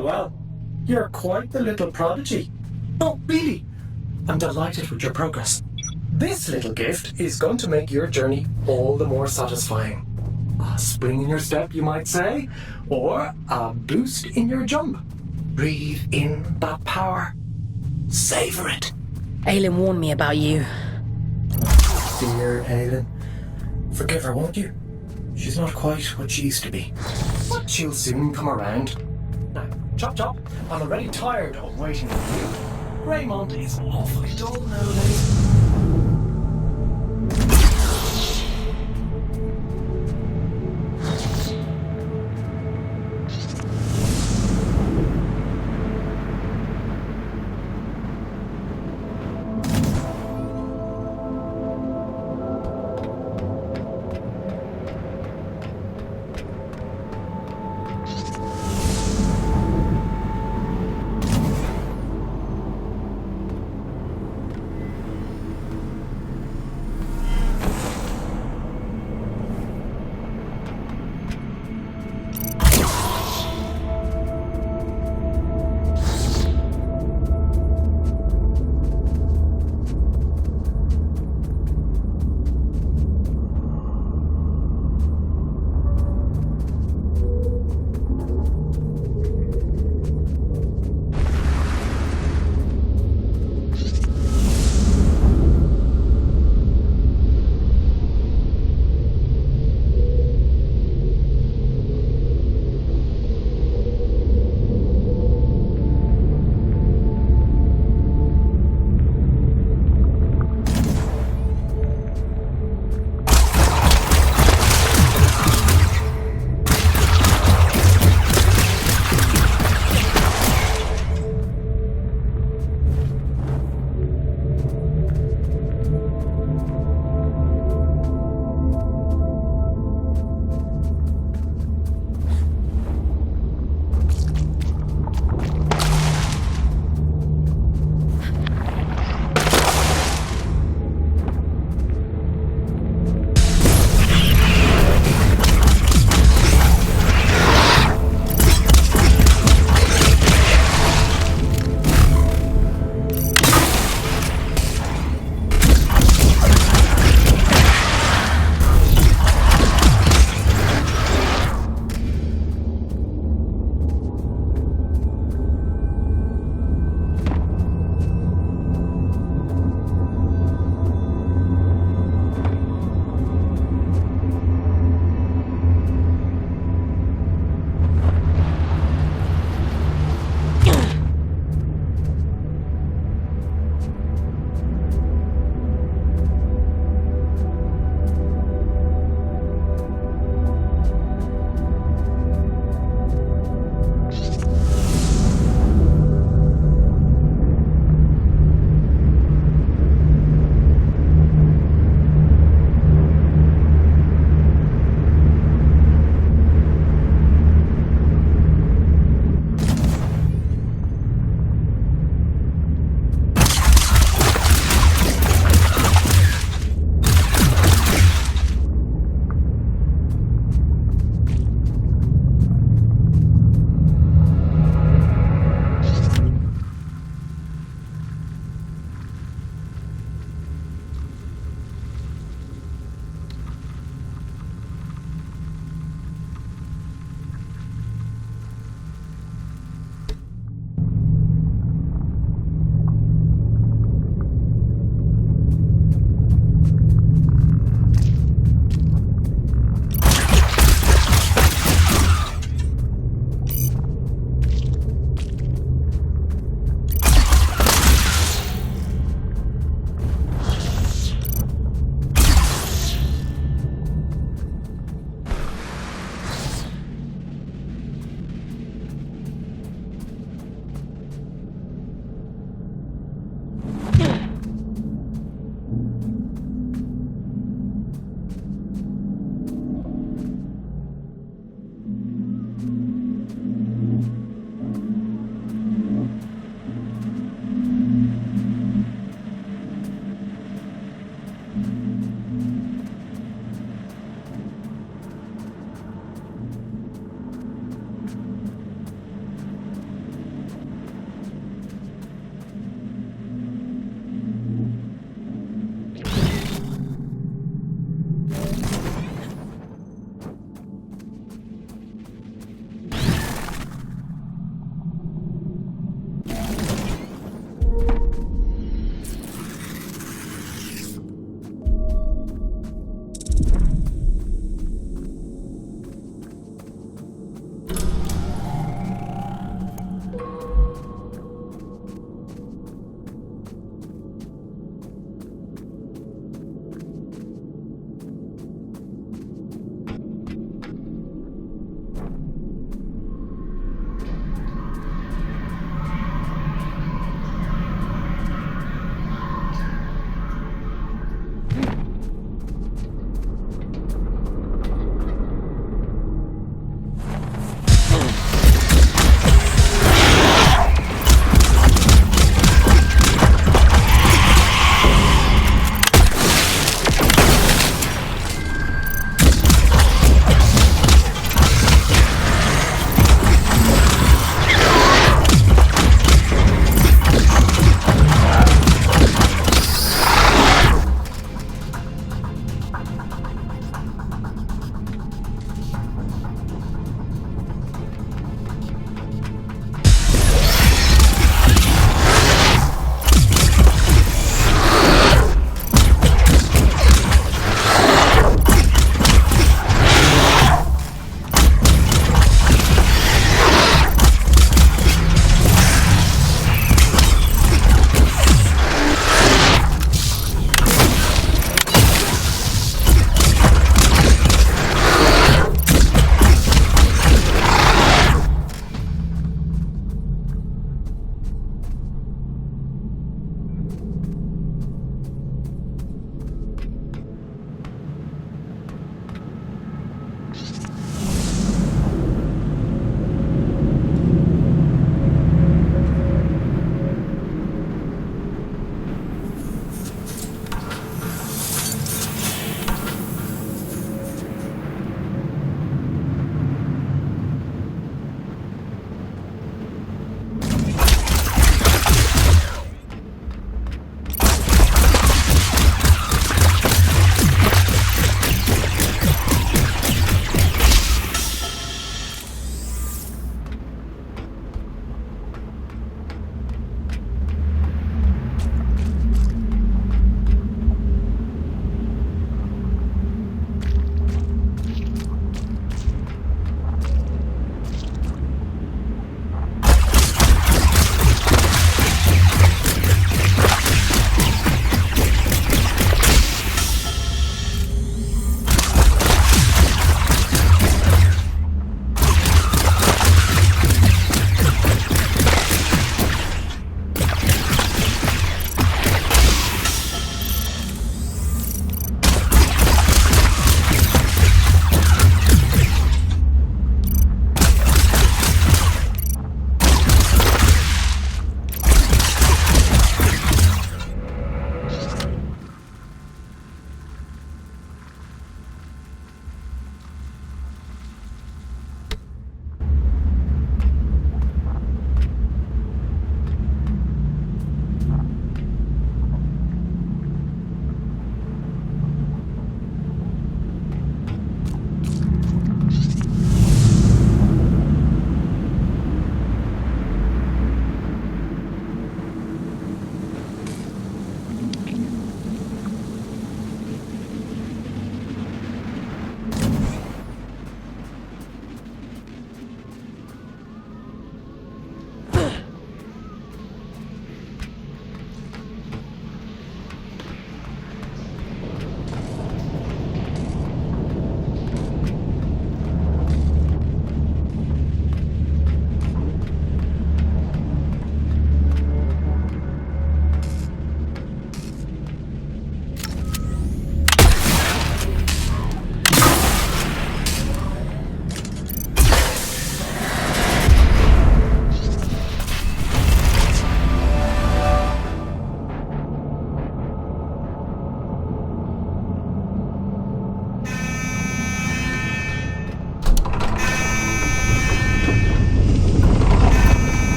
Speaker 7: Well, you're quite the little prodigy. Oh, really? I'm delighted with your progress. This little gift is going to make your journey all the more satisfying. A spring in your step, you might say, or a boost in your jump. Breathe in that power. Savor it.
Speaker 3: Aylin warned me about you.
Speaker 7: Dear Aylin. Forgive her, won't you? She's not quite what she used to be. But she'll soon come around. Now, chop chop, I'm already tired of waiting for you. Greymont is awfully dull nowadays.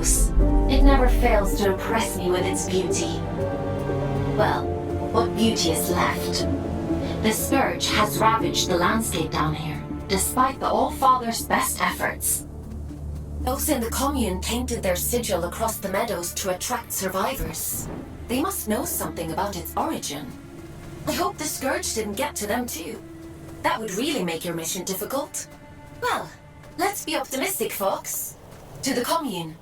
Speaker 2: meadows. It never fails to impress me with its beauty. Well, what beauty is left? The scourge has ravaged the landscape down here, despite the All-Father's best efforts. Those in the commune painted their sigil across the meadows to attract survivors. They must know something about its origin. I hope the scourge didn't get to them too. That would really make your mission difficult. Well, let's be optimistic, folks. To the commune.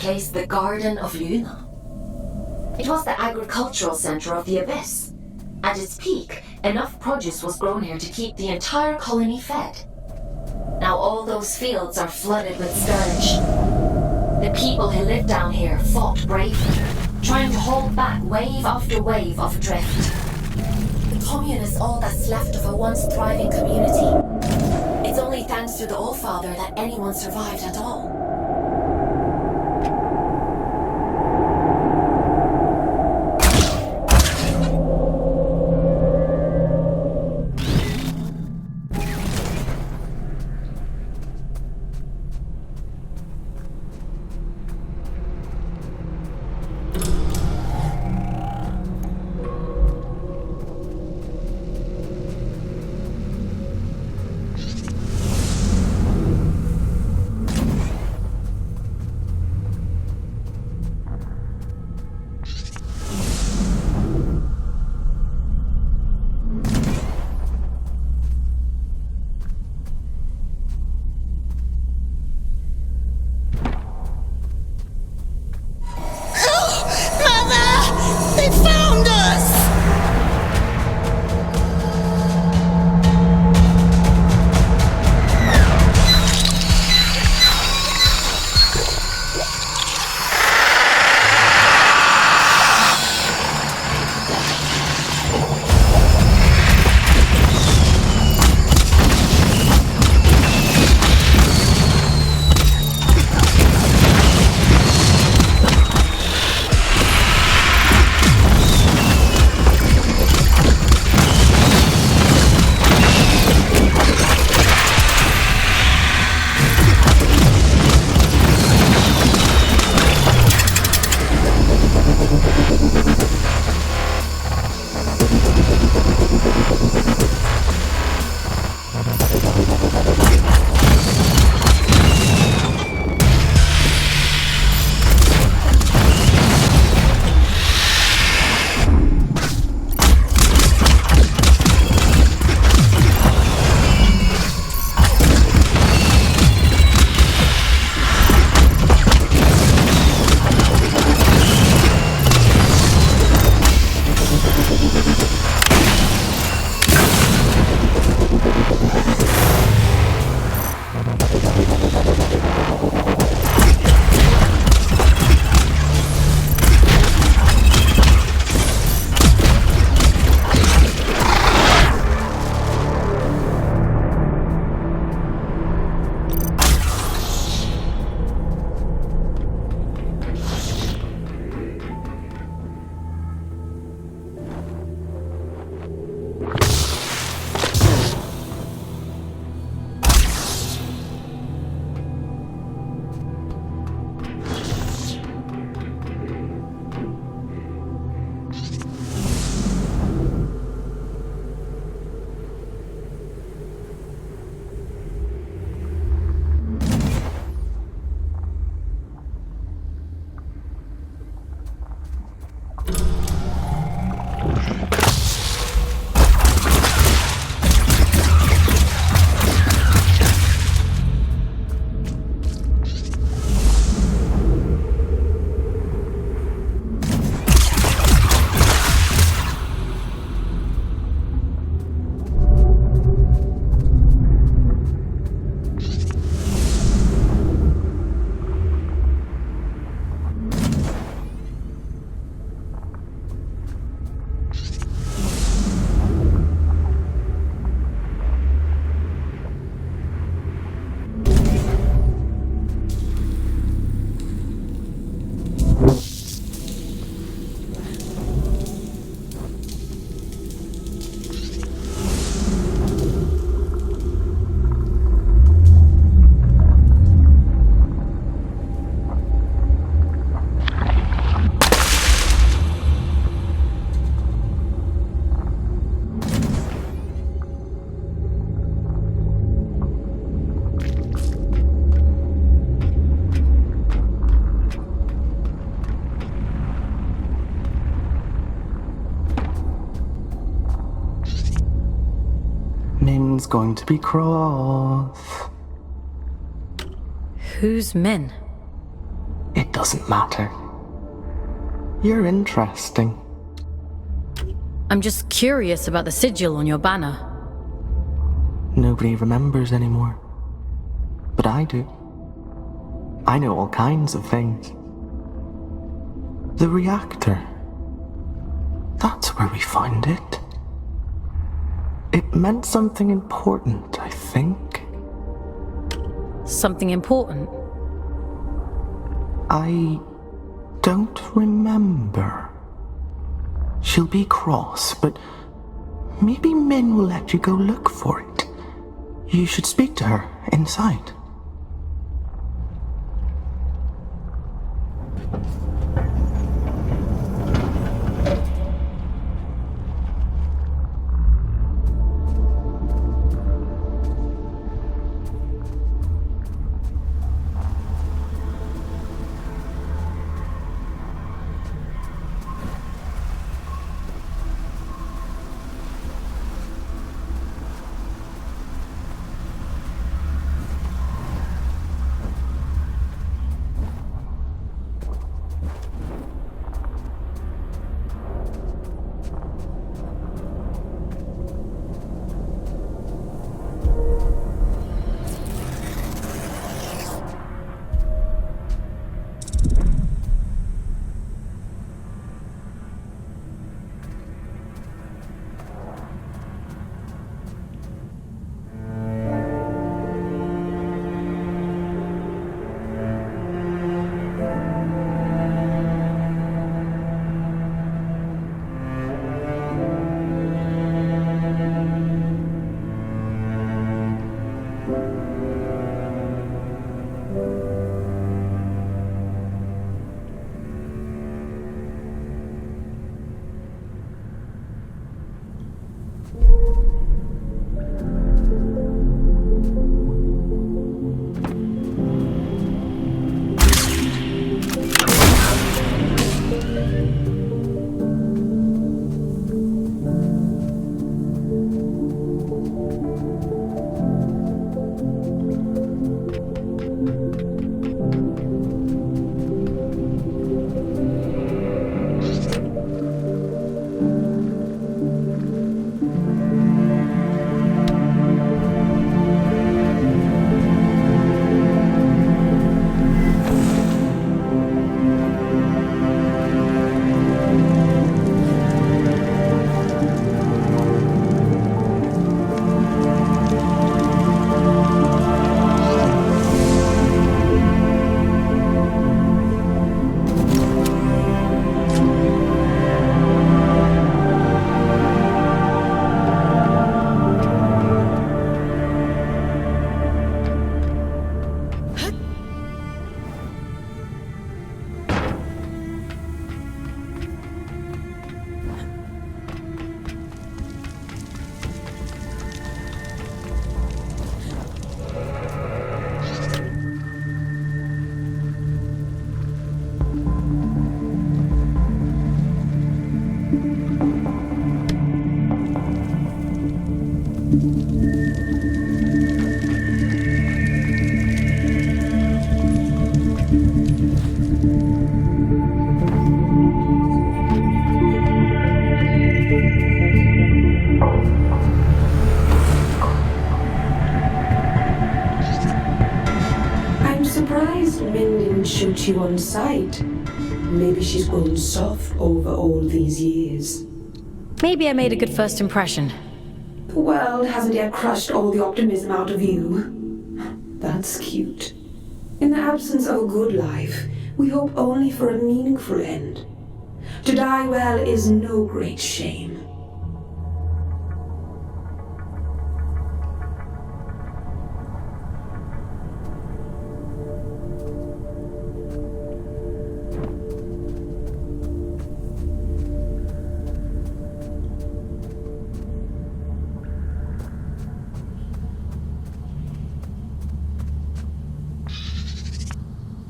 Speaker 2: place the Garden of Luna. It was the agricultural center of the Abyss. At its peak, enough produce was grown here to keep the entire colony fed. Now all those fields are flooded with scourge. The people who lived down here fought bravely, trying to hold back wave after wave of drift. The commune is all that's left of a once thriving community. It's only thanks to the Allfather that anyone survived at all.
Speaker 7: Min's going to be cross.
Speaker 3: Who's Min?
Speaker 7: It
Speaker 10: doesn't matter. You're interesting.
Speaker 3: I'm just curious about the sigil on your banner.
Speaker 10: Nobody remembers anymore. But I do. I know all kinds of things. The reactor. That's where we found it. It meant something important, I think.
Speaker 3: Something important?
Speaker 10: I don't remember. She'll be cross, but maybe Min will let you go look for it. You should speak to her inside.
Speaker 11: Shoot you on sight. Maybe she's grown soft over all these years.
Speaker 3: Maybe I made a good first impression.
Speaker 11: Well, hasn't yet crushed all the optimism out of you. That's cute. In the absence of a good life, we hope only for a meaningful end. To die well is no great shame.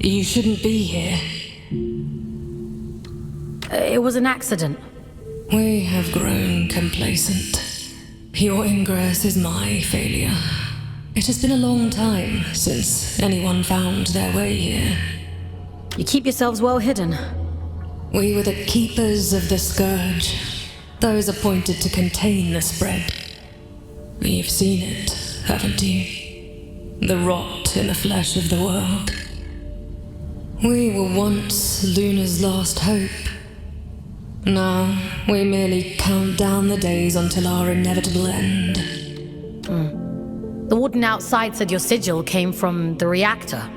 Speaker 12: You shouldn't be here.
Speaker 3: It was an accident.
Speaker 12: We have grown complacent. Your ingress is my failure. It has been a long time since anyone found their way here.
Speaker 3: You keep yourselves well hidden.
Speaker 12: We were the keepers of the scourge, those appointed to contain the spread. You've seen it, haven't you? The rot in the flesh of the world. We were once Luna's last hope. Now, we merely count down the days until our inevitable end.
Speaker 3: The warden outside said your sigil came from the reactor.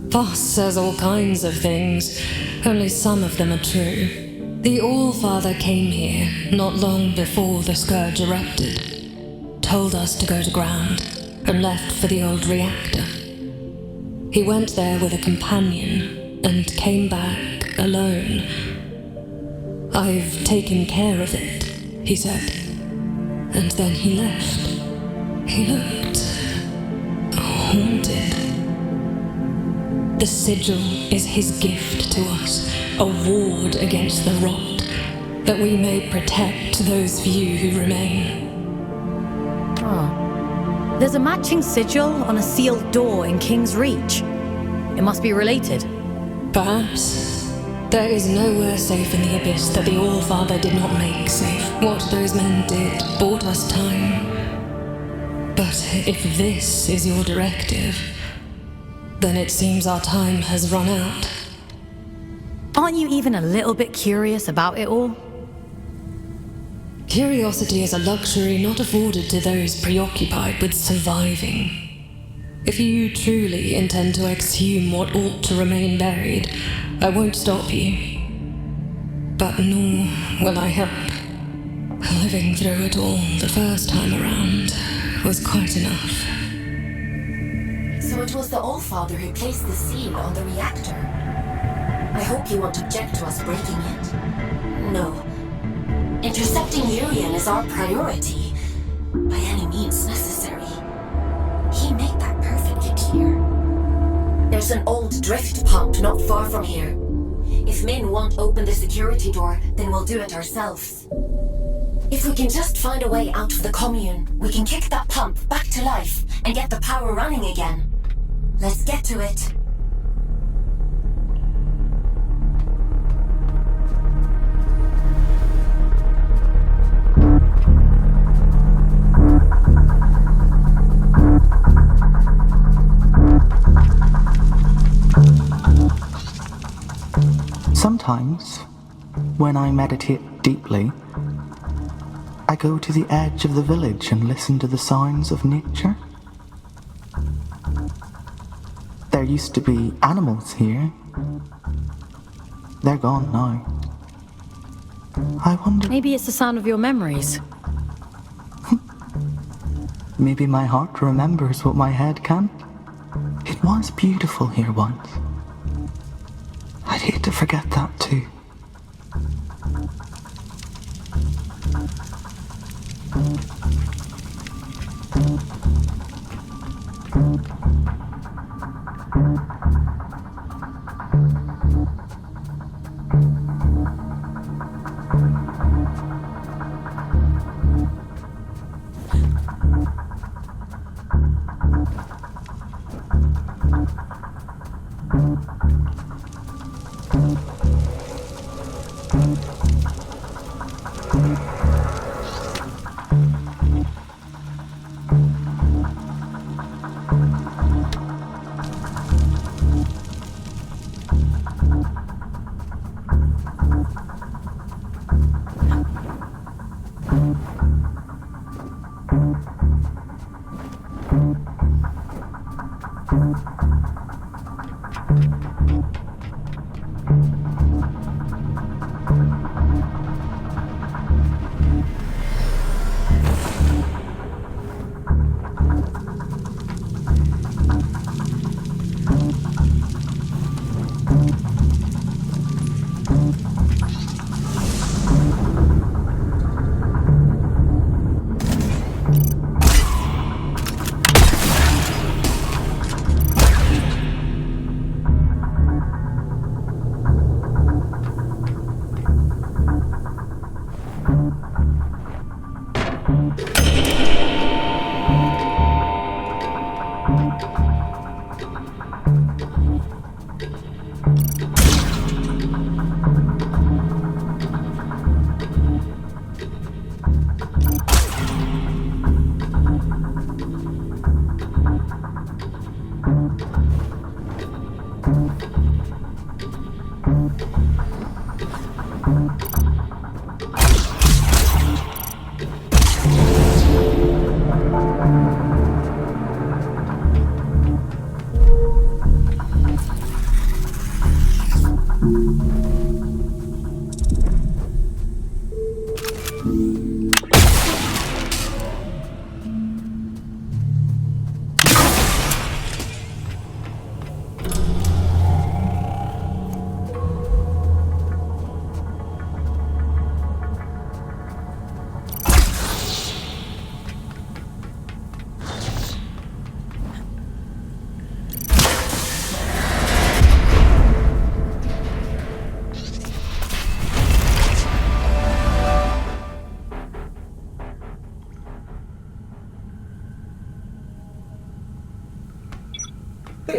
Speaker 12: Voss says all kinds of things, only some of them are true. The All-Father came here not long before the scourge erupted, told us to go to ground, and left for the old reactor. He went there with a companion, and came back alone. "I've taken care of it," he said. And then he left. He looked haunted. The sigil is his gift to us, a ward against the rot, that we may protect those few who remain.
Speaker 3: There's a matching sigil on a sealed door in King's Reach. It must be related.
Speaker 12: Perhaps. There is nowhere safe in the abyss that the All-Father did not make safe. What those men did bought us time. But if this is your directive, then it seems our time has run out.
Speaker 3: Aren't you even a little bit curious about it all?
Speaker 12: Curiosity is a luxury not afforded to those preoccupied with surviving. If you truly intend to exhume what ought to remain buried, I won't stop you. But nor will I help. Living through it all the first time around was quite enough.
Speaker 2: So it was the All-Father who placed the seal on the reactor. I hope you won't object to us breaking it. No. Intercepting Urian is our priority, by any means necessary. He made that perfectly clear. There's an old drift pump not far from here. If Min won't open the security door, then we'll do it ourselves. If we can just find a way out of the commune, we can kick that pump back to life and get the power running again. Let's get to it.
Speaker 10: Sometimes, when I meditate deeply, I go to the edge of the village and listen to the sounds of nature. There used to be animals here. They're gone now. I wonder...
Speaker 3: Maybe it's the sound of your memories.
Speaker 10: Maybe my heart remembers what my head can't. It was beautiful here once. I'd hate to forget that too.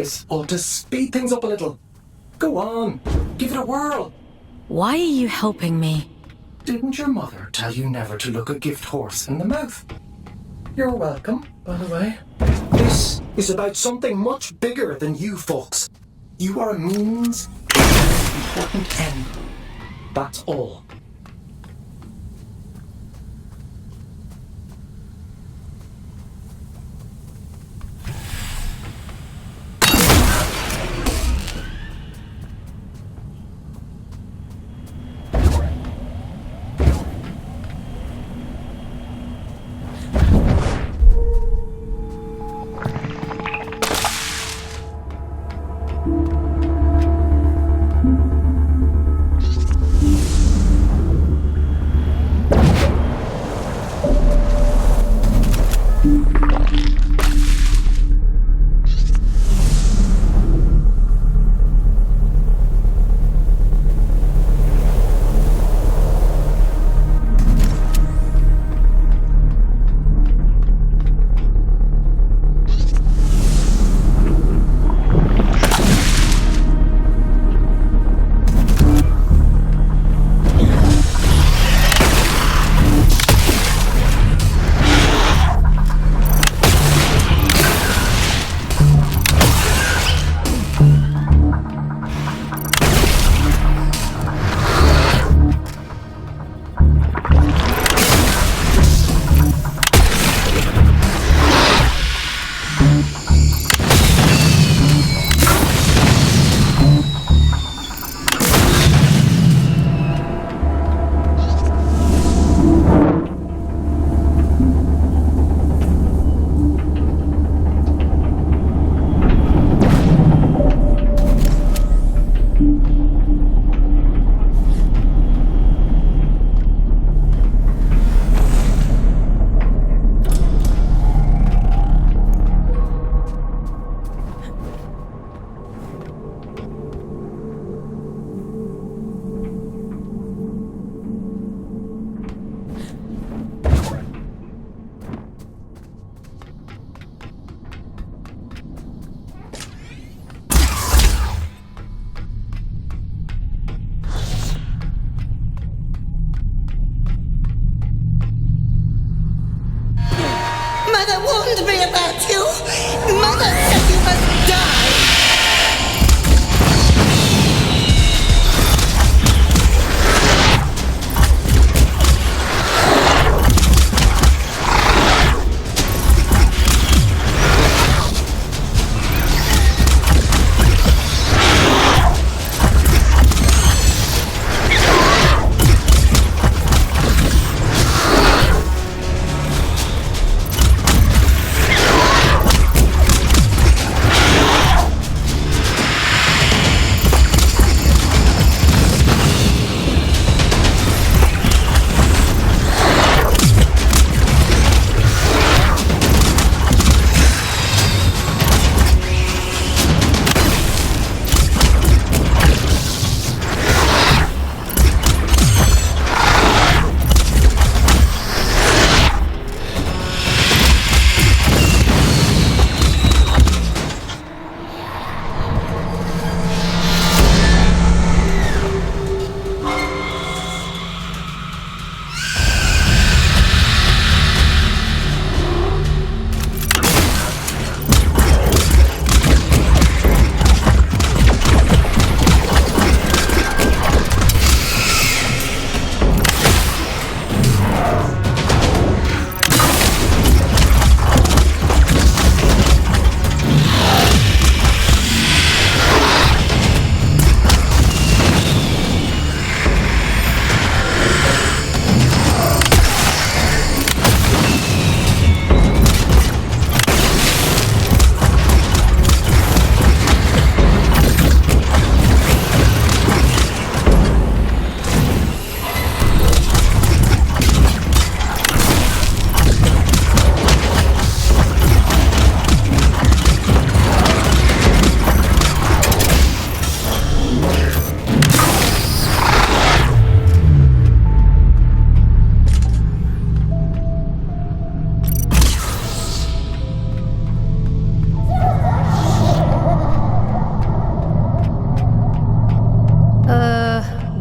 Speaker 7: This ought to speed things up a little. Go on, give it a whirl.
Speaker 3: Why are you helping me?
Speaker 7: Didn't your mother tell you never to look a gift horse in the mouth? You're welcome, by the way. This is about something much bigger than you folks. You are a means to an important end. That's all.
Speaker 13: Mother warned me about you. Mother said you must die.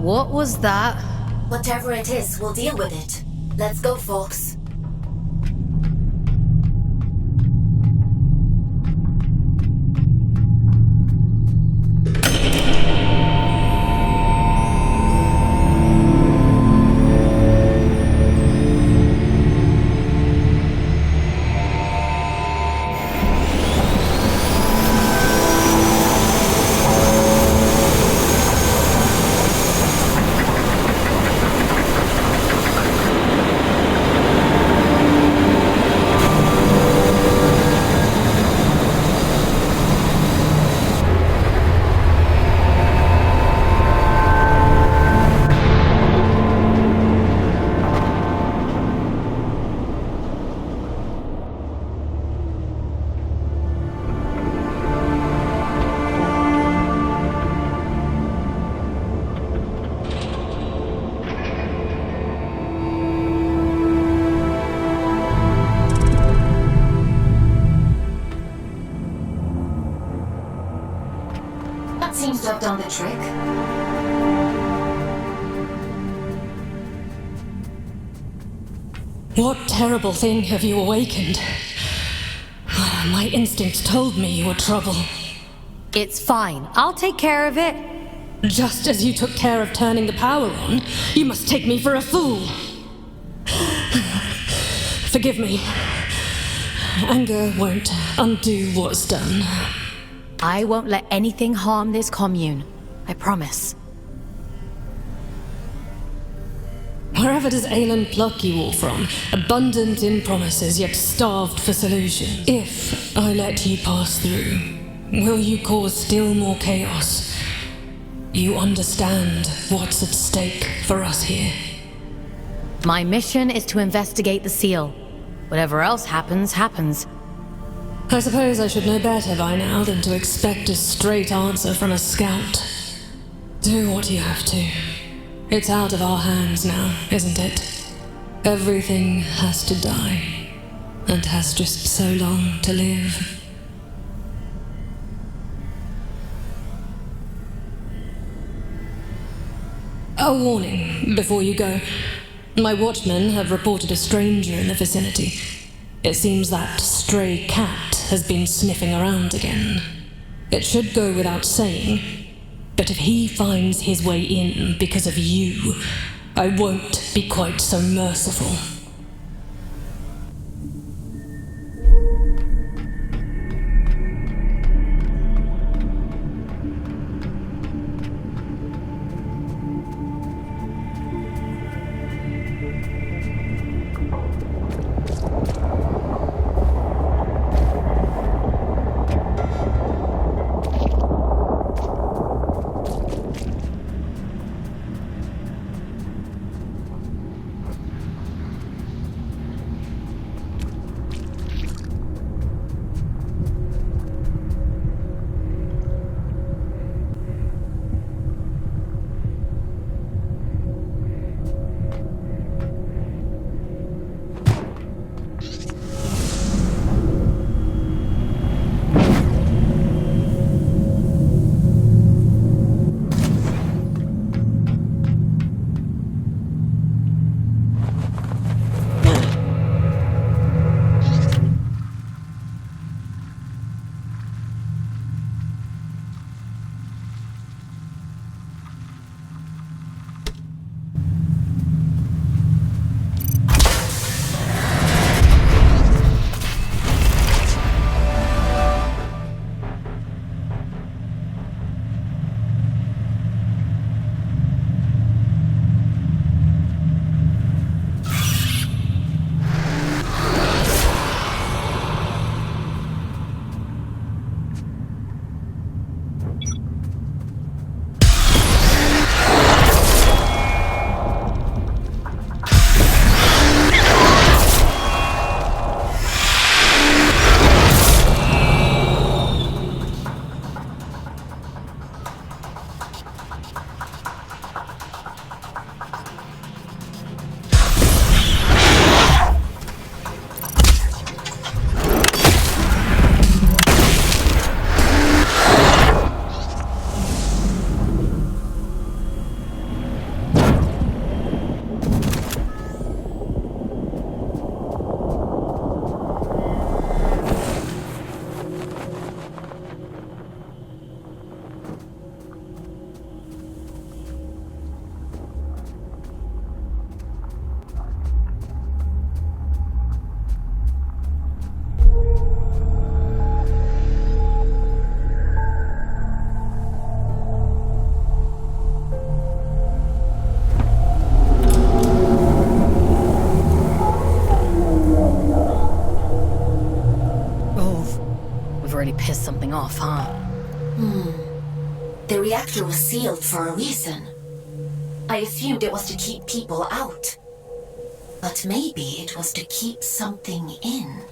Speaker 3: What was that?
Speaker 2: Whatever it is, we'll deal with it. Let's go, folks. Seems to have done the trick.
Speaker 12: What terrible thing have you awakened? My instincts told me you were trouble.
Speaker 3: It's fine. I'll take care of it.
Speaker 12: Just as you took care of turning the power on, you must take me for a fool. Forgive me. Anger won't undo what's done.
Speaker 3: I won't let anything harm this commune. I promise.
Speaker 12: Wherever does Aelin pluck you all from? Abundant in promises, yet starved for solution. If I let you pass through, will you cause still more chaos? You understand what's at stake for us here.
Speaker 3: My mission is to investigate the seal. Whatever else happens, happens.
Speaker 12: I suppose I should know better by now than to expect a straight answer from a scout. Do what you have to. It's out of our hands now, isn't it? Everything has to die, and has just so long to live. A warning before you go. My watchmen have reported a stranger in the vicinity. It seems that stray cat has been sniffing around again. It should go without saying, but if he finds his way in because of you, I won't be quite so merciful.
Speaker 2: structure was sealed for a reason. I assumed it was to keep people out. But maybe it was to keep something in.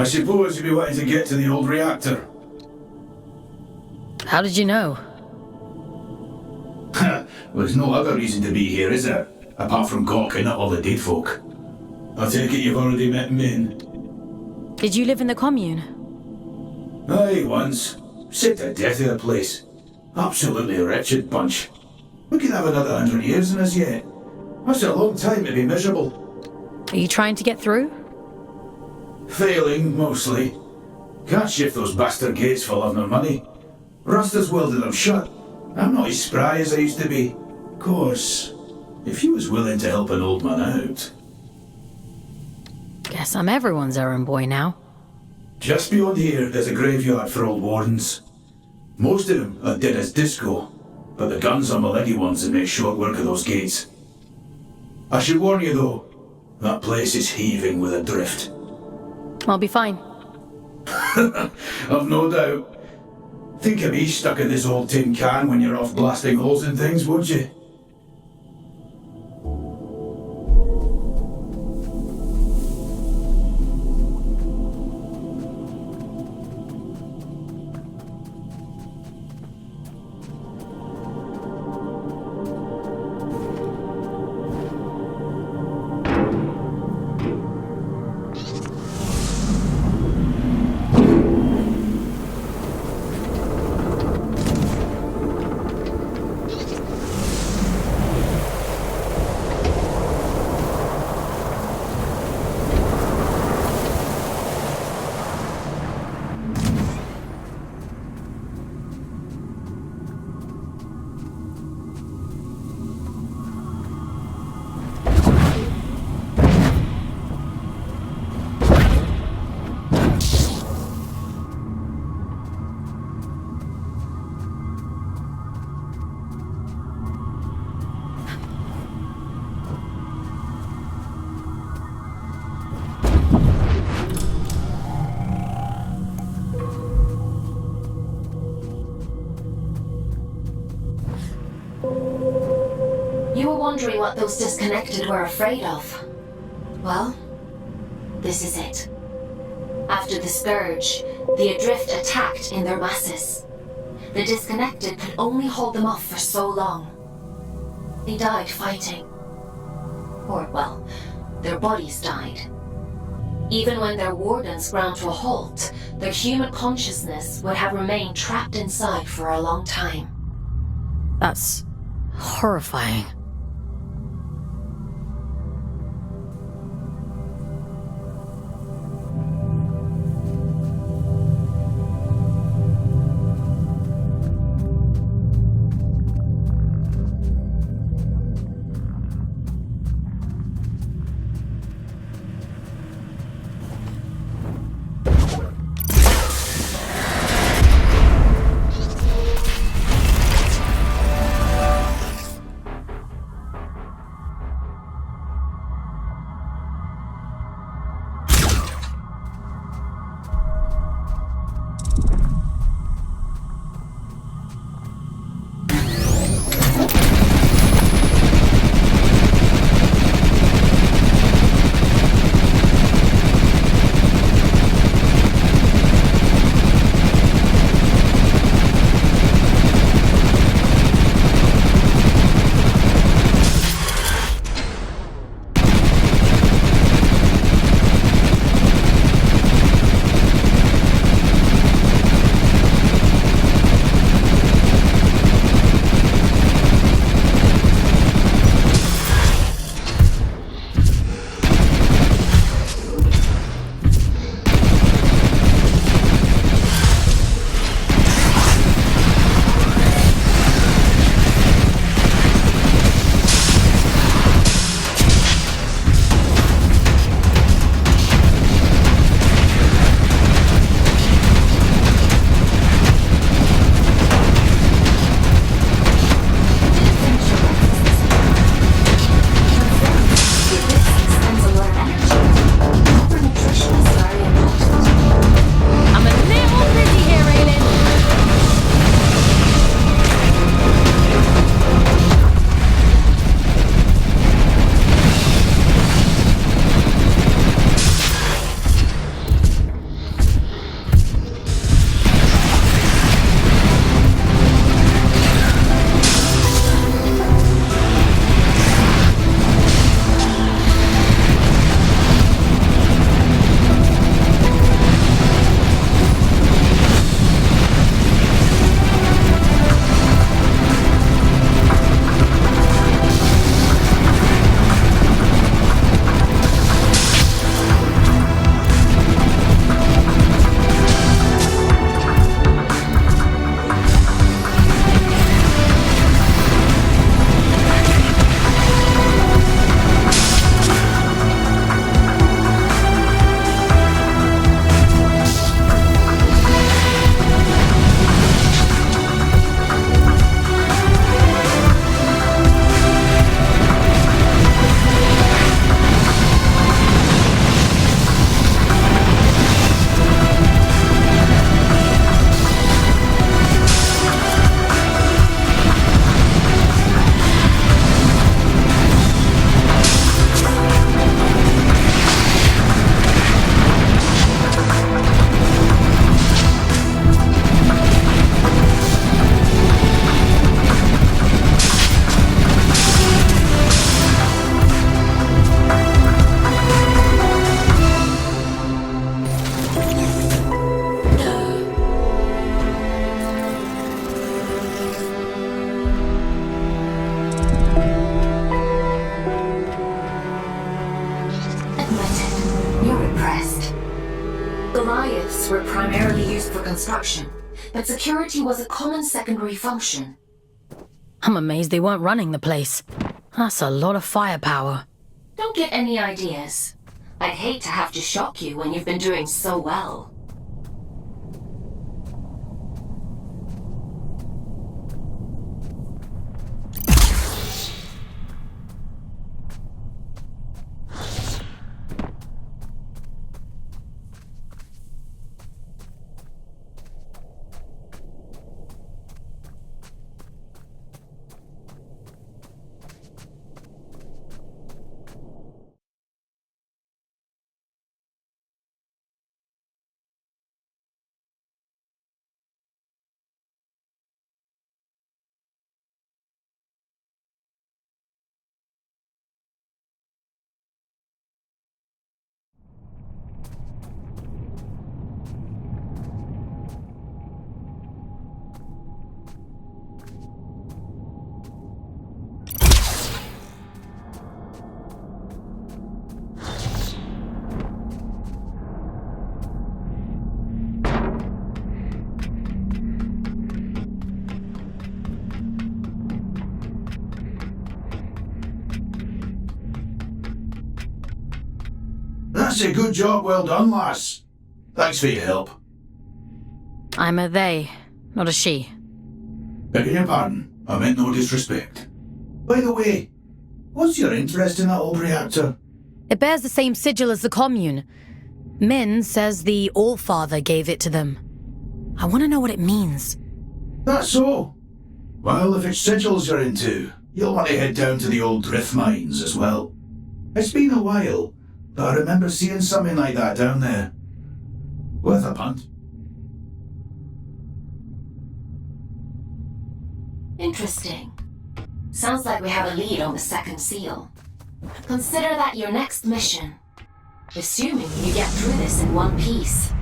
Speaker 9: I suppose you'd be wanting to get to the old reactor.
Speaker 3: How did you know?
Speaker 9: Well, there's no other reason to be here, is there? Apart from gawking at all the dead folk. I take it you've already met Min.
Speaker 3: Did you live in the commune?
Speaker 9: Aye, once. Sick to death of the place. Absolutely wretched bunch. We could have another 100 years in us yet. That's a long time to be miserable.
Speaker 3: Are you trying to get through?
Speaker 9: Failing, mostly. Can't shift those bastard gates for love nor money. Rust has welded them shut. I'm not as spry as I used to be. Of course, if you was willing to help an old man out.
Speaker 3: Guess I'm everyone's errand boy now.
Speaker 9: Just beyond here, there's a graveyard for old wardens. Most of them are dead as disco, but the guns are my leggy ones that make short work of those gates. I should warn you though, that place is heaving with a drift.
Speaker 3: I'll be fine.
Speaker 9: I've no doubt. Think of me stuck in this old tin can when you're off blasting holes in things, won't you?
Speaker 2: You were wondering what those disconnected were afraid of. Well, this is it. After the Scourge, the Adrift attacked in their masses. The disconnected could only hold them off for so long. They died fighting. Or, well, their bodies died. Even when their wardens ground to a halt, their human consciousness would have remained trapped inside for a long time.
Speaker 3: That's horrifying.
Speaker 2: were primarily used for construction, but security was a common secondary function.
Speaker 3: I'm amazed they weren't running the place. That's a lot of firepower.
Speaker 2: Don't get any ideas. I'd hate to have to shock you when you've been doing so well.
Speaker 9: That's a good job well done, lass. Thanks for your help.
Speaker 3: I'm a they, not a she.
Speaker 9: Begging your pardon, I meant no disrespect. By the way, what's your interest in that old reactor?
Speaker 3: It bears the same sigil as the commune. Min says the Allfather gave it to them. I want to know what it means.
Speaker 9: That's so. Well, if it's sigils you're into, you'll want to head down to the old drift mines as well. It's been a while, but I remember seeing something like that down there. Worth a punt.
Speaker 2: Interesting. Sounds like we have a lead on the second seal. Consider that your next mission. Assuming you get through this in one piece.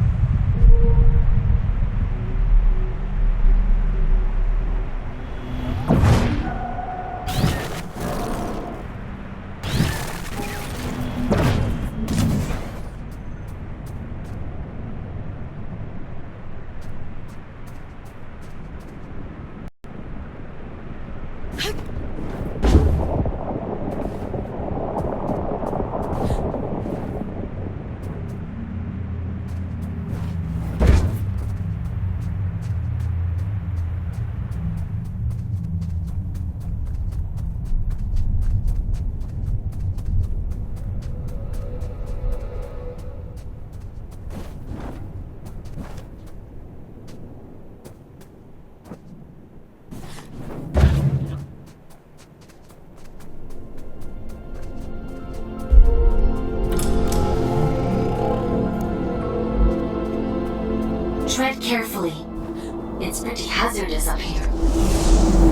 Speaker 2: Tread carefully. It's pretty hazardous up here.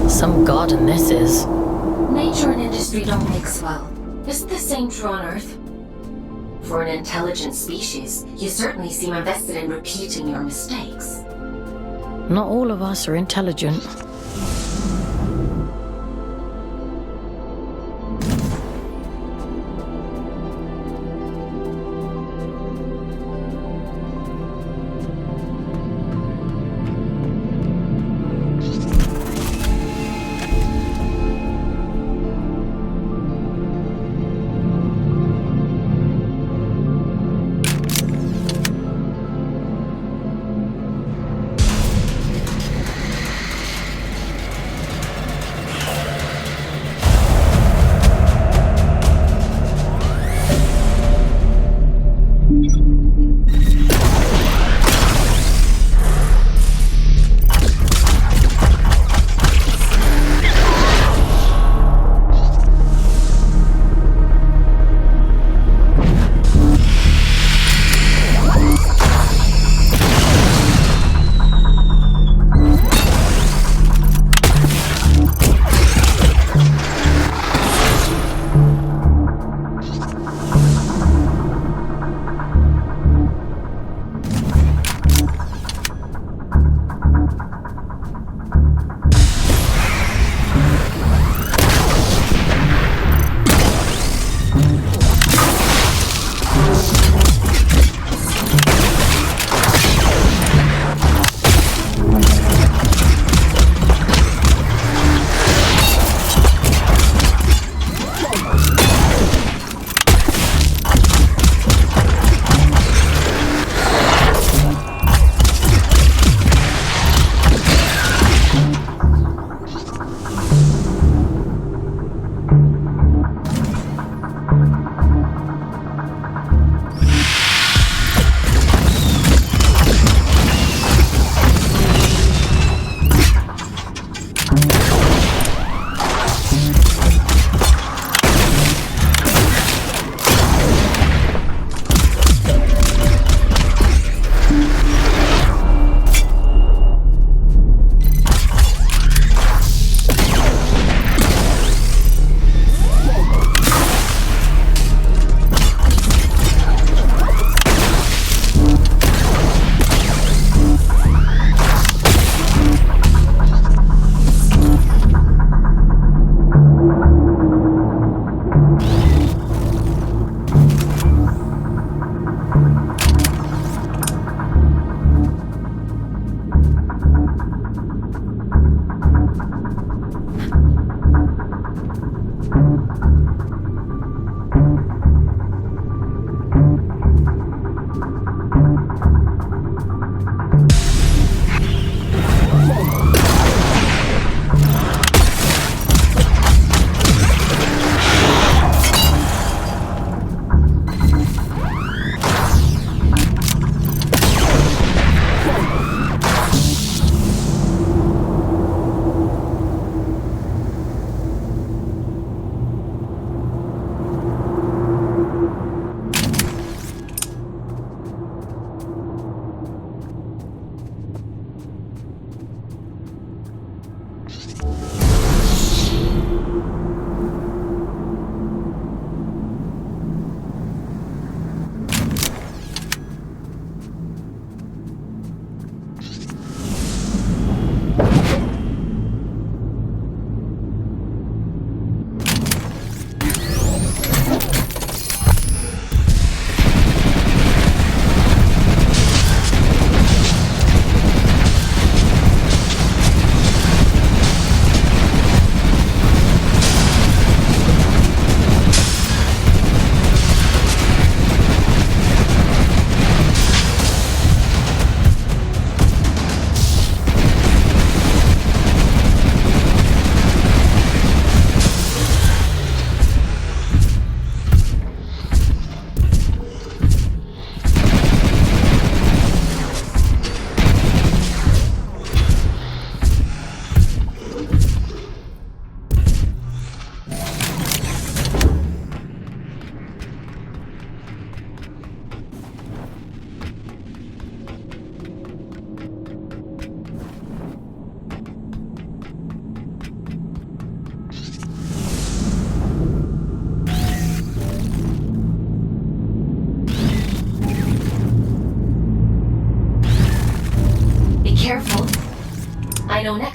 Speaker 3: Some garden this is.
Speaker 2: Nature and industry don't mix well. Isn't the same true on Earth? For an intelligent species, you certainly seem invested in repeating your mistakes.
Speaker 3: Not all of us are intelligent.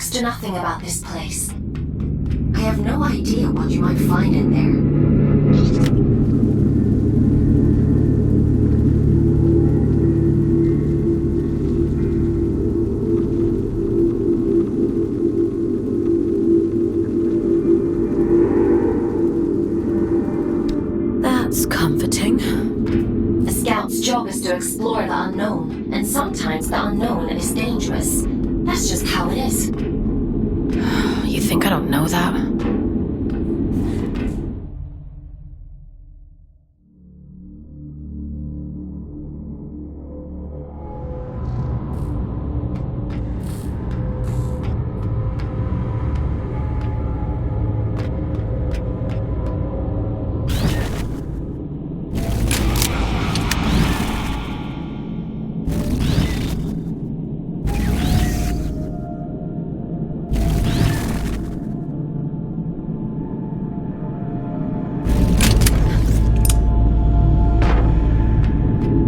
Speaker 2: next to nothing about this place. I have no idea what you might find in there.
Speaker 3: That's comforting.
Speaker 2: A scout's job is to explore the unknown, and sometimes the unknown is dangerous. That's just how it is.
Speaker 3: You think I don't know that?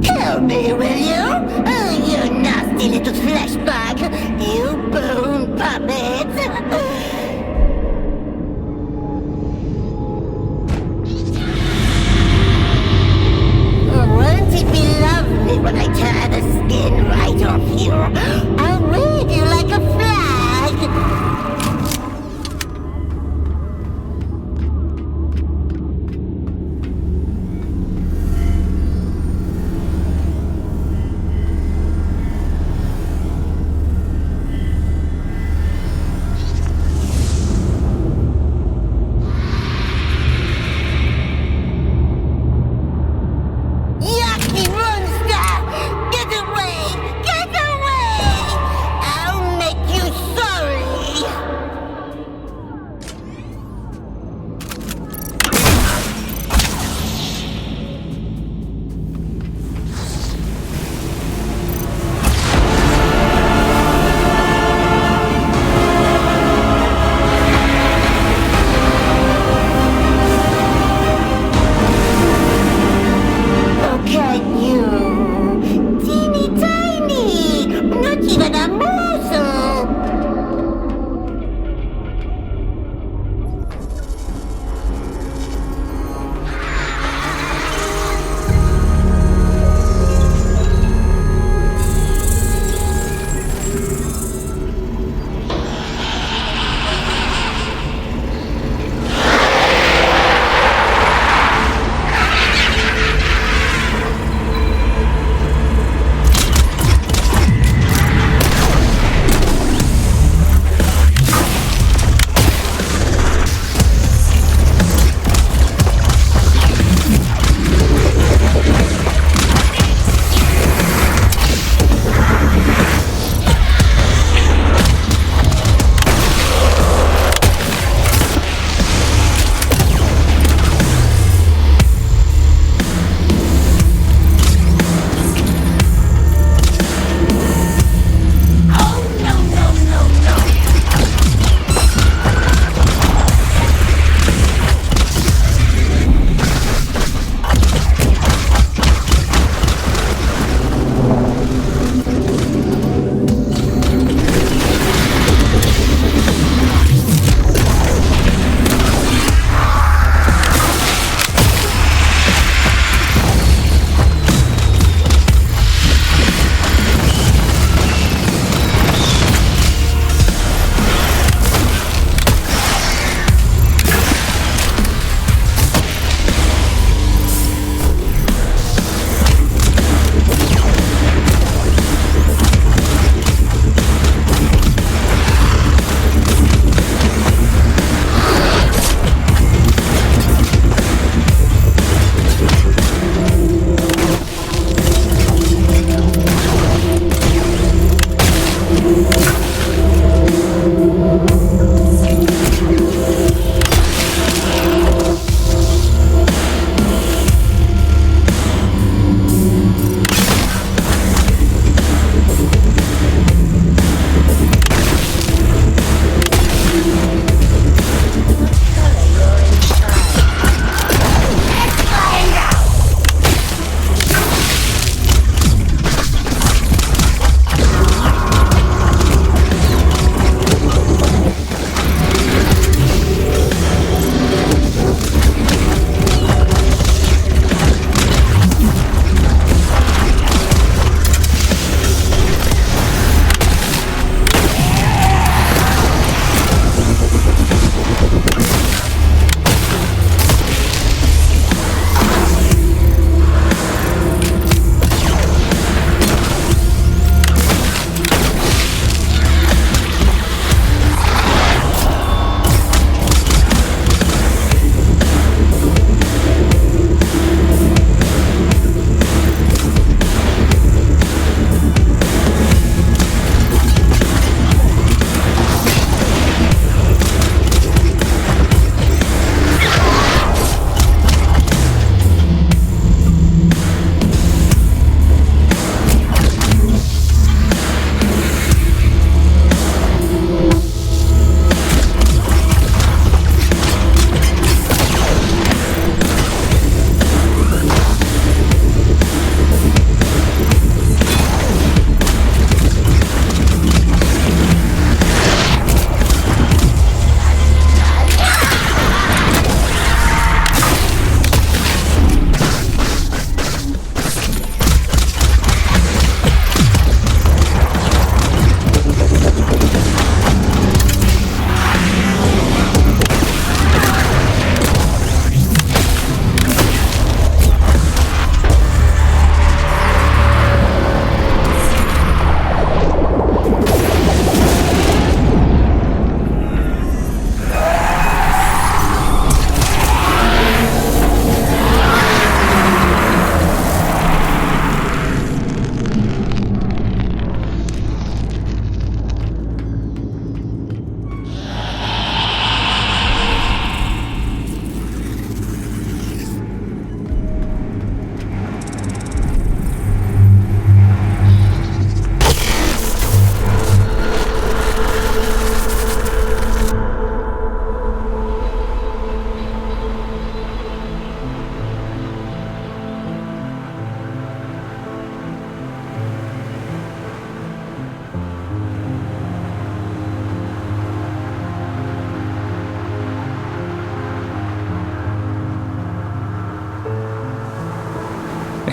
Speaker 13: Help me, will you? Oh, you nasty little flesh bag. You bone puppet. Won't it be lovely when I tear the skin right off you? I'll wave you like a flag.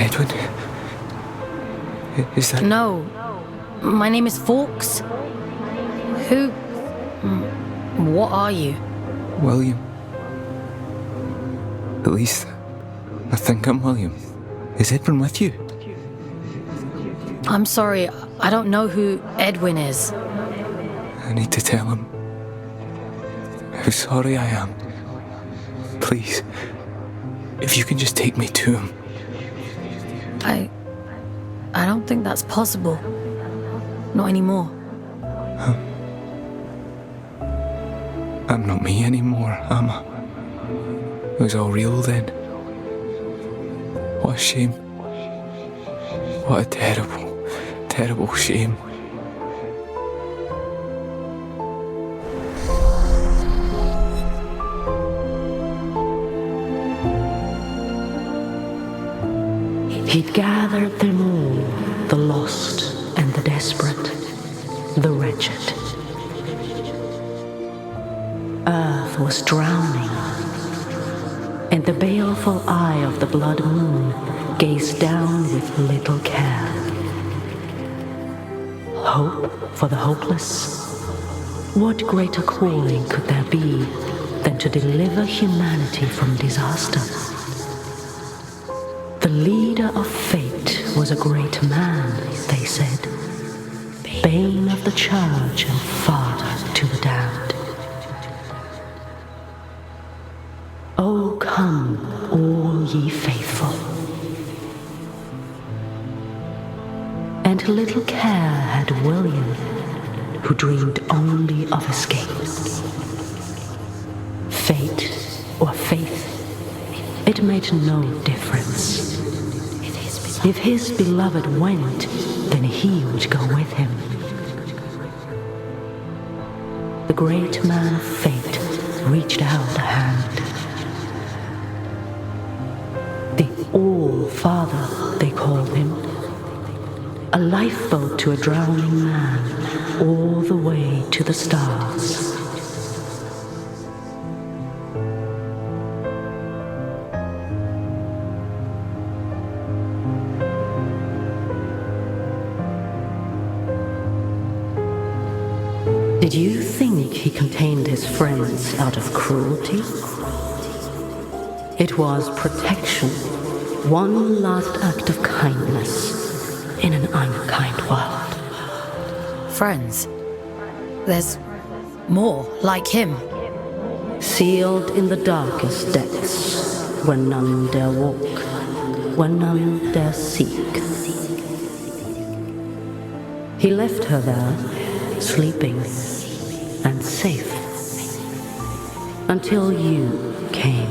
Speaker 10: Edwin? Is that...
Speaker 3: No. My name is Fawkes. Who... What are you?
Speaker 10: William. At least, I think I'm William. Is Edwin with you?
Speaker 3: I'm sorry, I don't know who Edwin is.
Speaker 10: I need to tell him how sorry I am. Please, if you can just take me to him.
Speaker 3: I don't think that's possible. Not anymore.
Speaker 10: Huh? I'm not me anymore, am I? It was all real then. What a shame. What a terrible, terrible shame.
Speaker 4: He'd gathered them all, the lost and the desperate, the wretched. Earth was drowning, and the baleful eye of the blood moon gazed down with little care. Hope for the hopeless? What greater calling could there be than to deliver humanity from disaster? The leader of fate was a great man, they said, bane of the church and father to the damned. Oh, come, all ye faithful. And little care had William, who dreamed only of escape. Fate or faith, it made no difference. If his beloved went, then he would go with him. The great man of fate reached out a hand. The All-Father, they called him. A lifeboat to a drowning man, all the way to the stars. Did you think he contained his friends out of cruelty? It was protection, one last act of kindness in an unkind world.
Speaker 3: Friends? There's more like him.
Speaker 4: Sealed in the darkest depths, where none dare walk, where none dare seek. He left her there, sleeping and safe, until you came.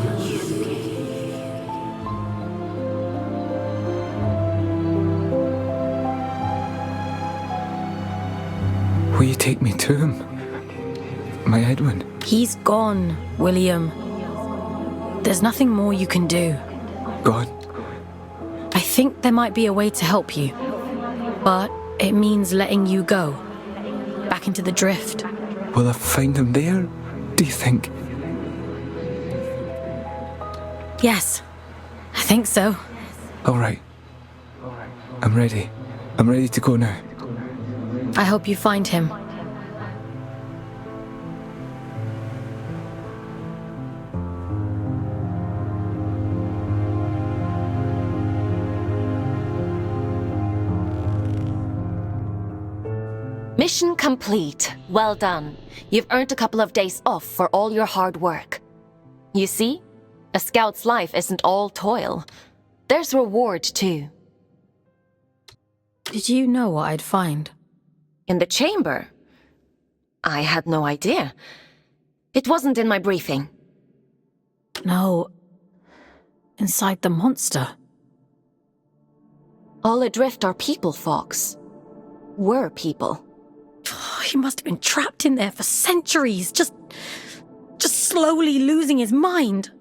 Speaker 10: Will you take me to him? My Edwin?
Speaker 3: He's gone, William. There's nothing more you can do.
Speaker 10: God?
Speaker 3: I think there might be a way to help you, but it means letting you go. Back into the drift.
Speaker 10: Will I find him there, do you think?
Speaker 3: Yes, I think so.
Speaker 10: All right. I'm ready. I'm ready to go now.
Speaker 3: I hope you find him.
Speaker 2: Mission complete. Well done. You've earned a couple of days off for all your hard work. You see, a scout's life isn't all toil. There's reward too.
Speaker 3: Did you know what I'd find?
Speaker 2: In the chamber? I had no idea. It wasn't in my briefing.
Speaker 3: No. Inside the monster.
Speaker 2: All adrift are people, Fox. Were people.
Speaker 3: He must have been trapped in there for centuries, just slowly losing his mind.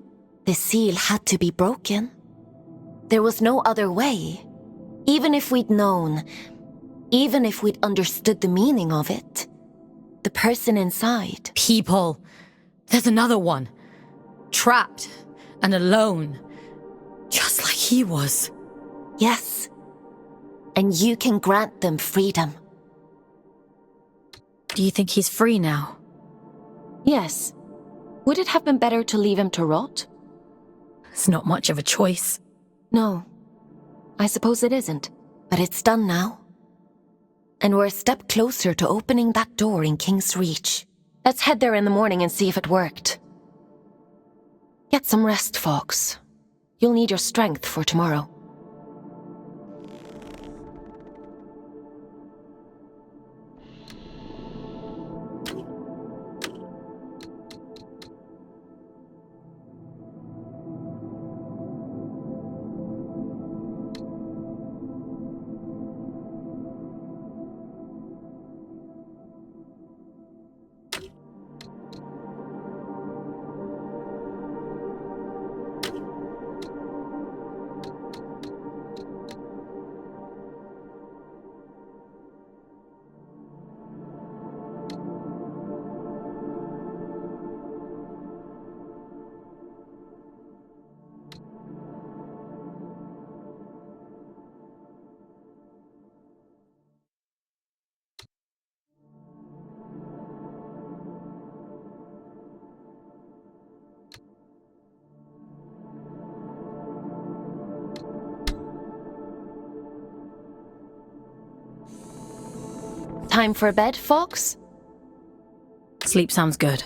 Speaker 2: The seal had to be broken. There was no other way. Even if we'd known, even if we'd understood the meaning of it, the person inside...
Speaker 3: People. There's another one. Trapped and alone. Just like he was.
Speaker 2: Yes. And you can grant them freedom.
Speaker 3: Do you think he's free now?
Speaker 2: Yes. Would it have been better to leave him to rot?
Speaker 3: It's not much of a choice.
Speaker 2: No. I suppose it isn't. But it's done now. And we're a step closer to opening that door in King's Reach. Let's head there in the morning and see if it worked. Get some rest, Fox. You'll need your strength for tomorrow. Time for bed, Fox?
Speaker 3: Sleep sounds good.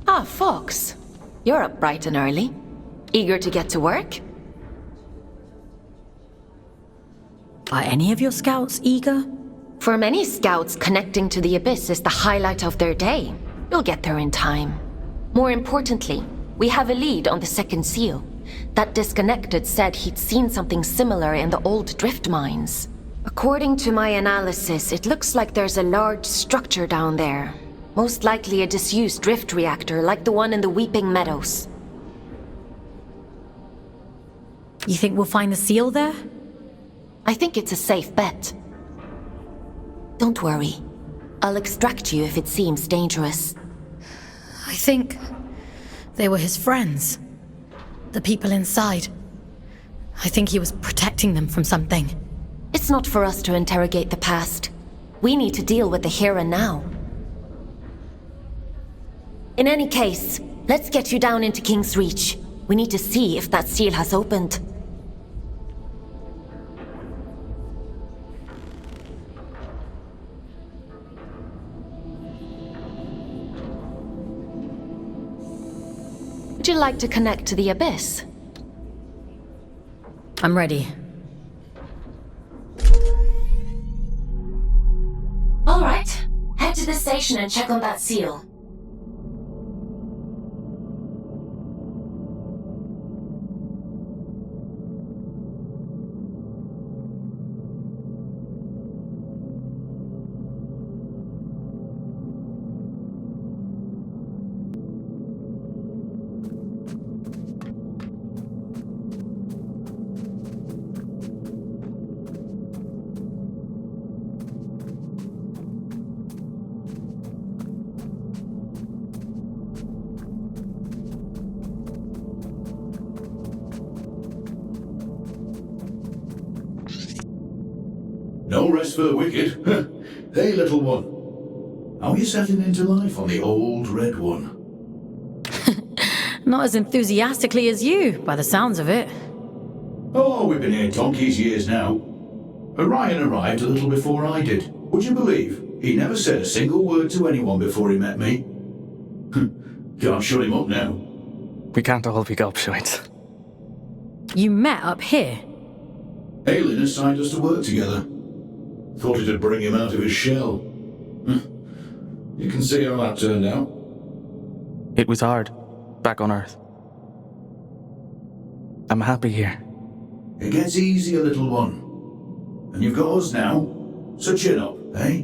Speaker 2: Ah, Fox. You're up bright and early. Eager to get to work?
Speaker 3: Are any of your scouts eager?
Speaker 2: For many scouts, connecting to the Abyss is the highlight of their day. You'll get there in time. More importantly, we have a lead on the second seal. That disconnected said he'd seen something similar in the old drift mines. According to my analysis, it looks like there's a large structure down there. Most likely a disused drift reactor like the one in the Weeping Meadows.
Speaker 3: You think we'll find the seal there?
Speaker 2: I think it's a safe bet. Don't worry. I'll extract you if it seems dangerous.
Speaker 3: I think they were his friends. The people inside. I think he was protecting them from something.
Speaker 2: It's not for us to interrogate the past. We need to deal with the here and now. In any case, let's get you down into King's Reach. We need to see if that seal has opened. Would you like to connect to the Abyss?
Speaker 3: I'm ready.
Speaker 2: All right. Head to the station and check on that seal.
Speaker 9: No rest for the wicked. Hey, little one. How are you settling into life on the old red one?
Speaker 3: Not as enthusiastically as you, by the sounds of it.
Speaker 9: Oh, we've been here donkey's years now. Orion arrived a little before I did. Would you believe? He never said a single word to anyone before he met me. Can't shut him up now.
Speaker 14: We can't all be gobshites.
Speaker 3: You met up here?
Speaker 9: Aelin assigned us to work together. Thought it'd bring him out of his shell. You can see how that turned out.
Speaker 14: It was hard, back on Earth. I'm happy here.
Speaker 9: It gets easier, little one. And you've got us now, so chin up, eh?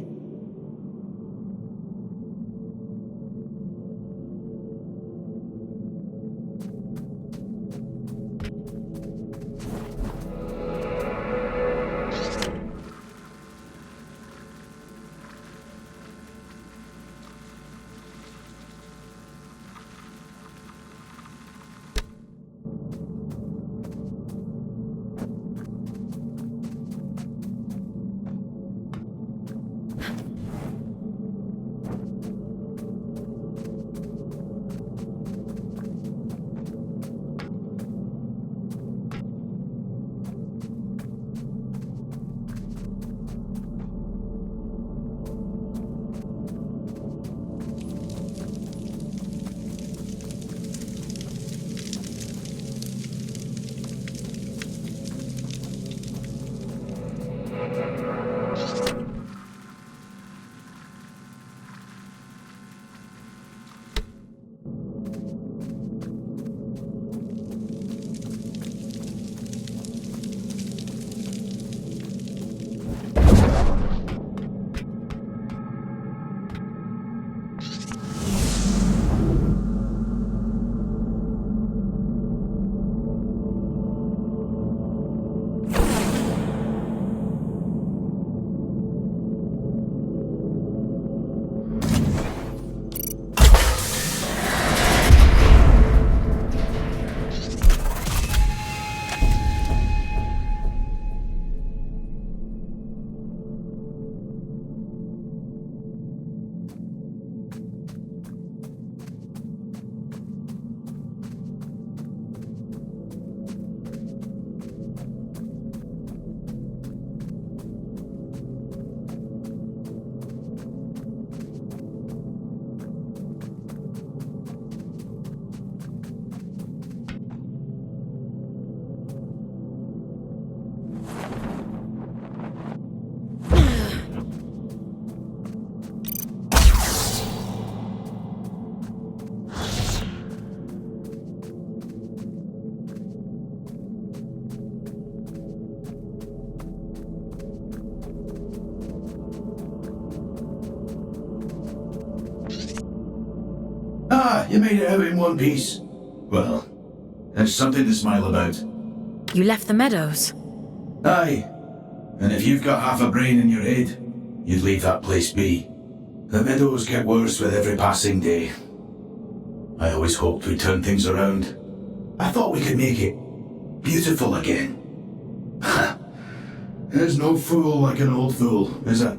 Speaker 9: Ah, you made it out in one piece. Well, that's something to smile about.
Speaker 3: You left the meadows?
Speaker 9: Aye. And if you've got half a brain in your head, you'd leave that place be. The meadows get worse with every passing day. I always hoped we'd turn things around. I thought we could make it beautiful again. There's no fool like an old fool, is there?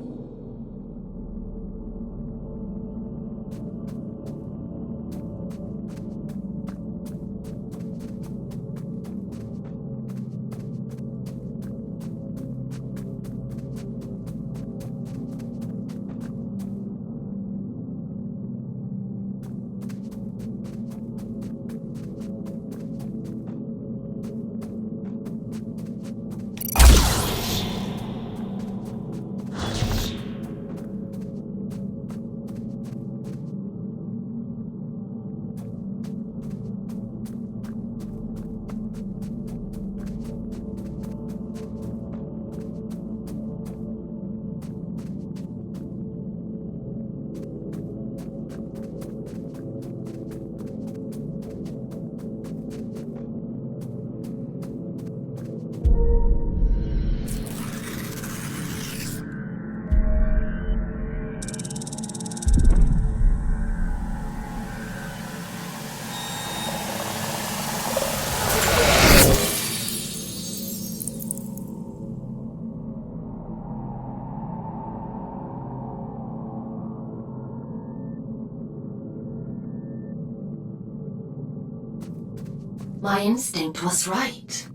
Speaker 2: My instinct was right.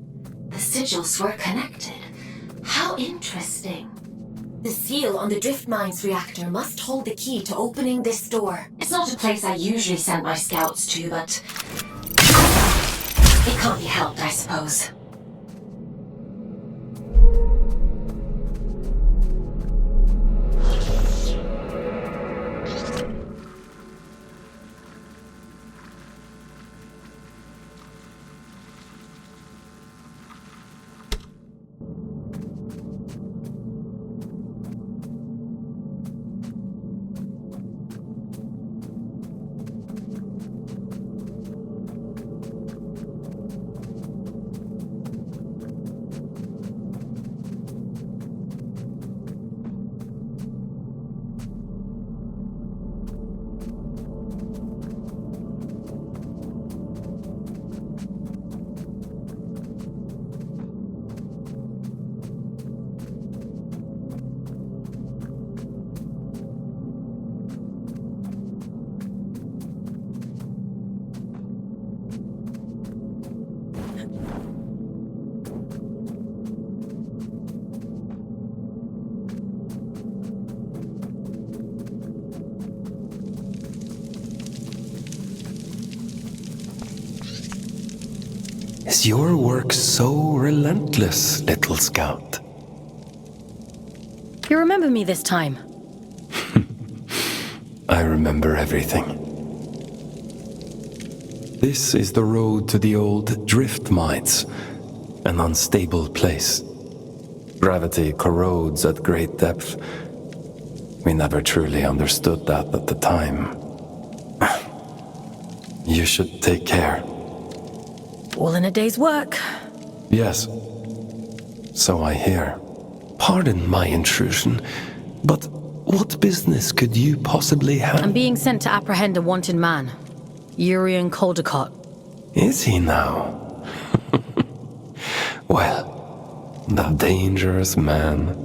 Speaker 2: The sigils were connected. How interesting. The seal on the drift mines reactor must hold the key to opening this door. It's not a place I usually send my scouts to, but it can't be helped, I suppose.
Speaker 5: Is your work so relentless, little scout?
Speaker 3: You remember me this time?
Speaker 5: I remember everything. This is the road to the old drift mines, an unstable place. Gravity corrodes at great depth. We never truly understood that at the time. You should take care.
Speaker 3: All in a day's work.
Speaker 5: Yes. So I hear. Pardon my intrusion, but what business could you possibly have?
Speaker 3: I'm being sent to apprehend a wanted man. Urian Caldecott.
Speaker 5: Is he now? Well, the dangerous man.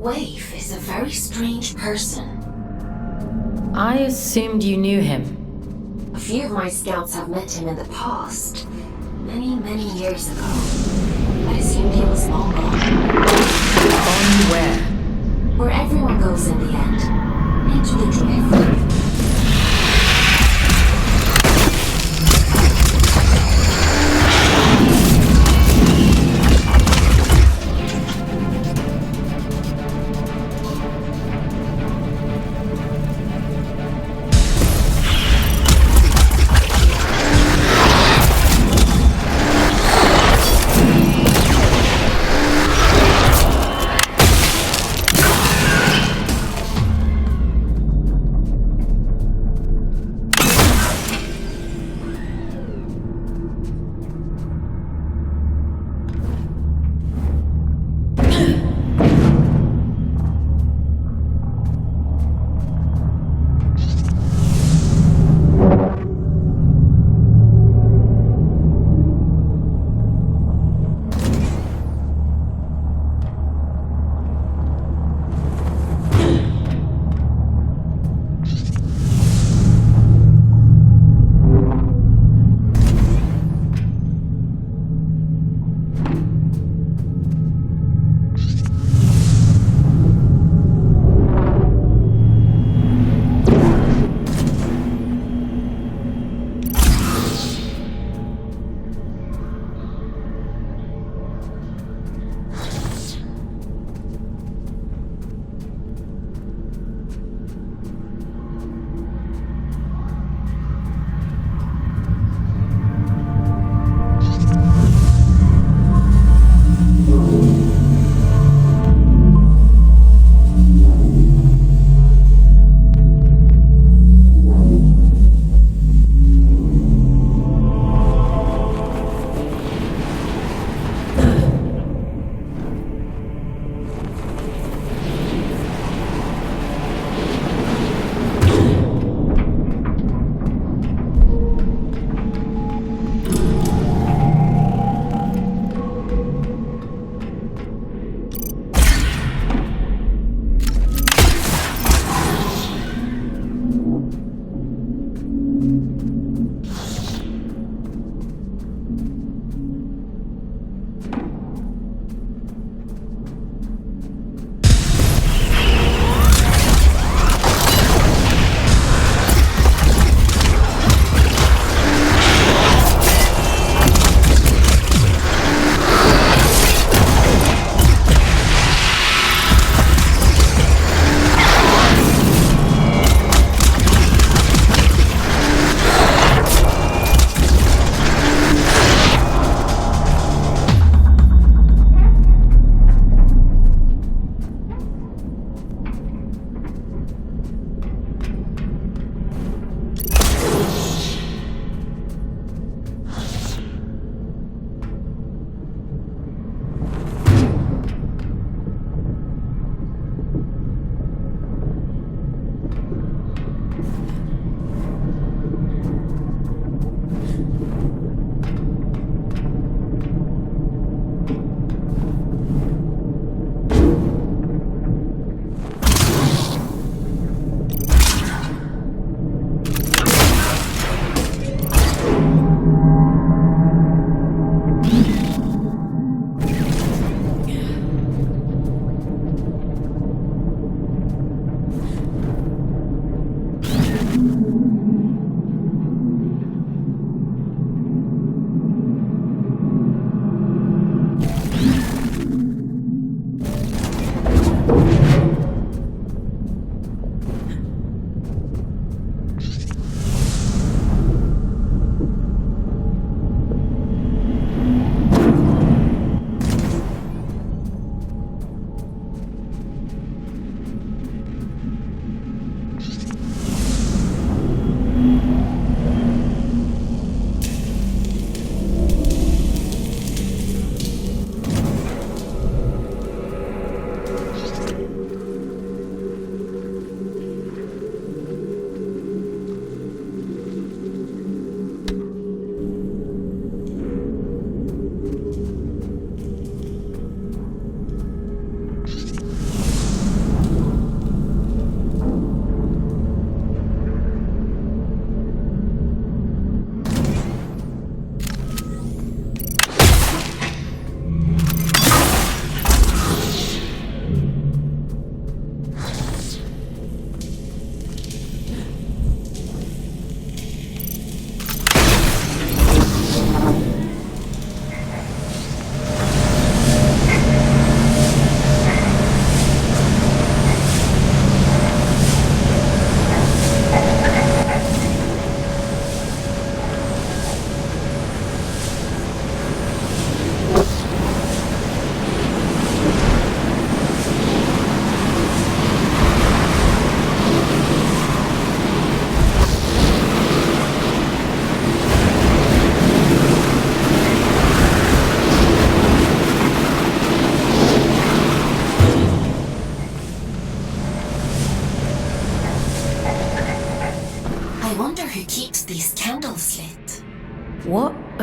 Speaker 2: waif is a very strange person.
Speaker 3: I assumed you knew him.
Speaker 2: A few of my scouts have met him in the past. Many years ago. I assumed he was long gone.
Speaker 3: Gone where?
Speaker 2: Where everyone goes in the end. Into the drift.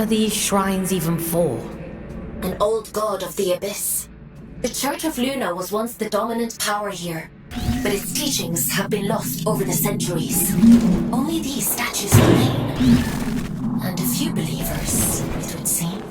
Speaker 3: are these shrines even for?
Speaker 2: An old god of the Abyss. The Church of Luna was once the dominant power here, but its teachings have been lost over the centuries. Only these statues remain. And a few believers, it would seem.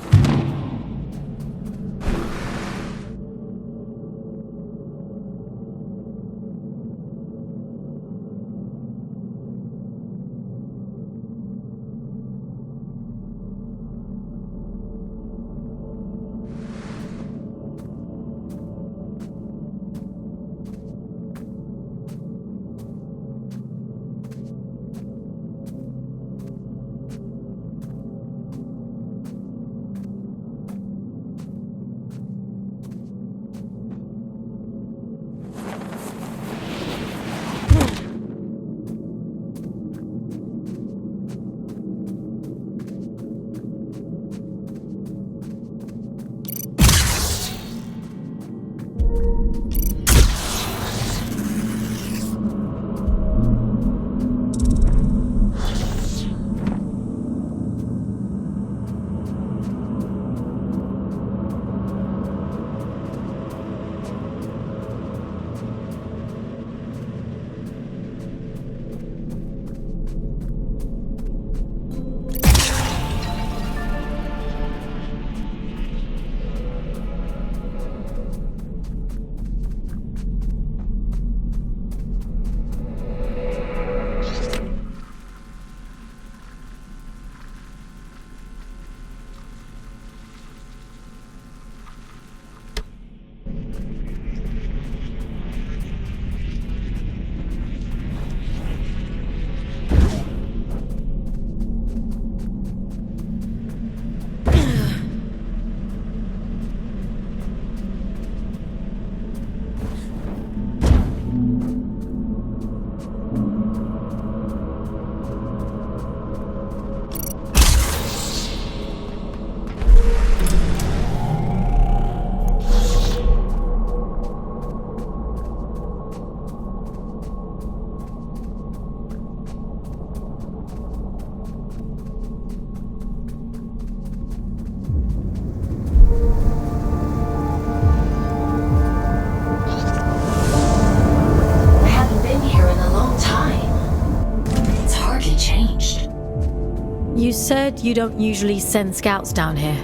Speaker 3: You said you don't usually send scouts down here.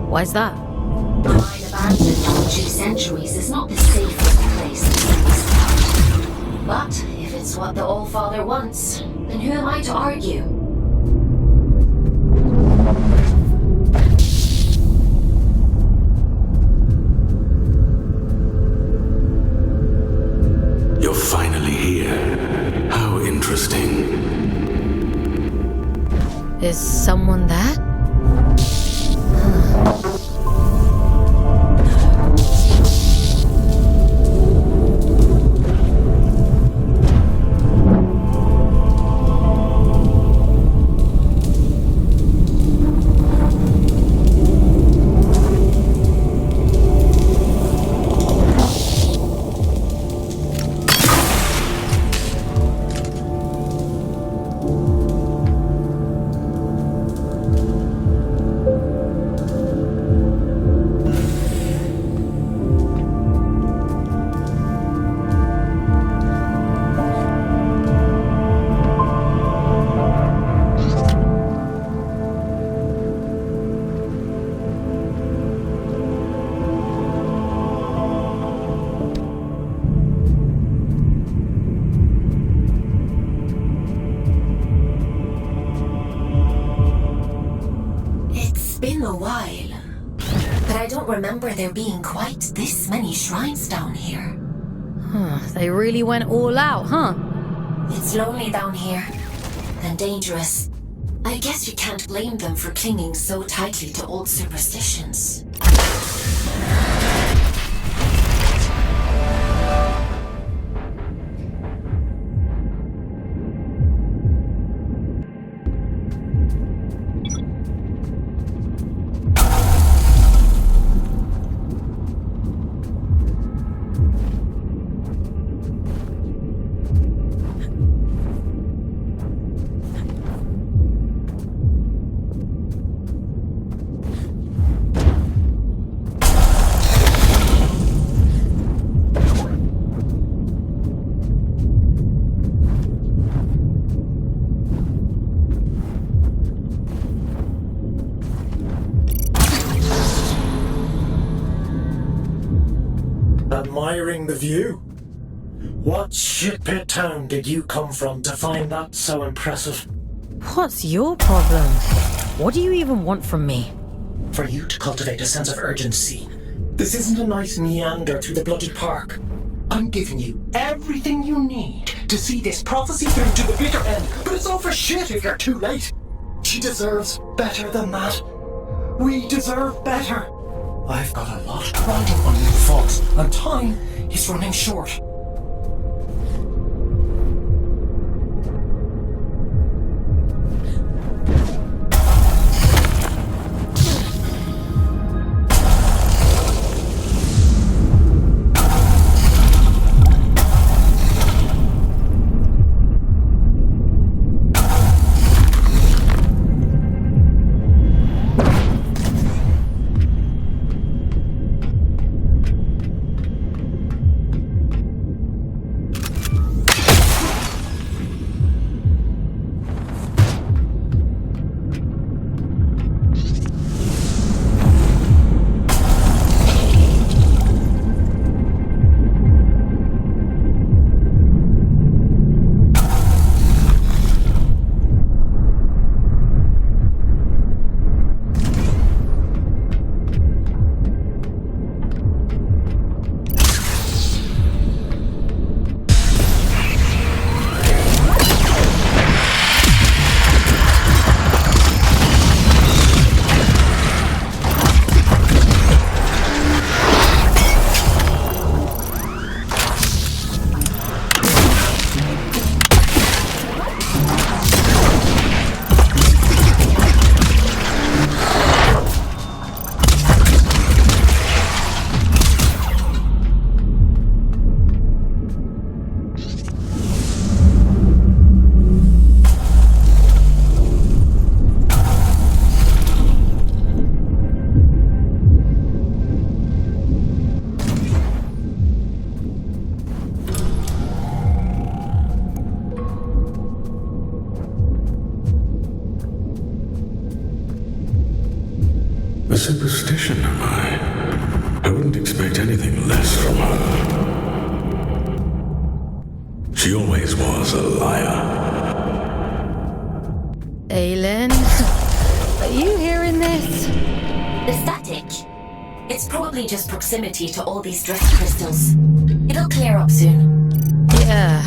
Speaker 3: Why's that?
Speaker 2: A mine abandoned for 2 centuries is not the safest place to send a scout. But if it's what the All-Father wants, then who am I to argue?
Speaker 15: You're finally here. How interesting.
Speaker 3: Is someone there?
Speaker 2: Been a while, but I don't remember there being quite this many shrines down here.
Speaker 3: They really went all out, huh?
Speaker 2: It's lonely down here, and dangerous. I guess you can't blame them for clinging so tightly to old superstitions.
Speaker 7: admiring the view. What shitpit town did you come from to find that so impressive?
Speaker 3: What's your problem? What do you even want from me?
Speaker 7: For you to cultivate a sense of urgency. This isn't a nice meander through the blooded park. I'm giving you everything you need to see this prophecy through to the bitter end, but it's all for shit if you're too late. She deserves better than that. We deserve better. I've got a lot riding on you folks, and time is running short.
Speaker 15: A superstition, am I? I wouldn't expect anything less from her. She always was a liar.
Speaker 3: Aelin, are you hearing this?
Speaker 2: The static. It's probably just proximity to all these drift crystals. It'll clear up soon.
Speaker 3: Yeah.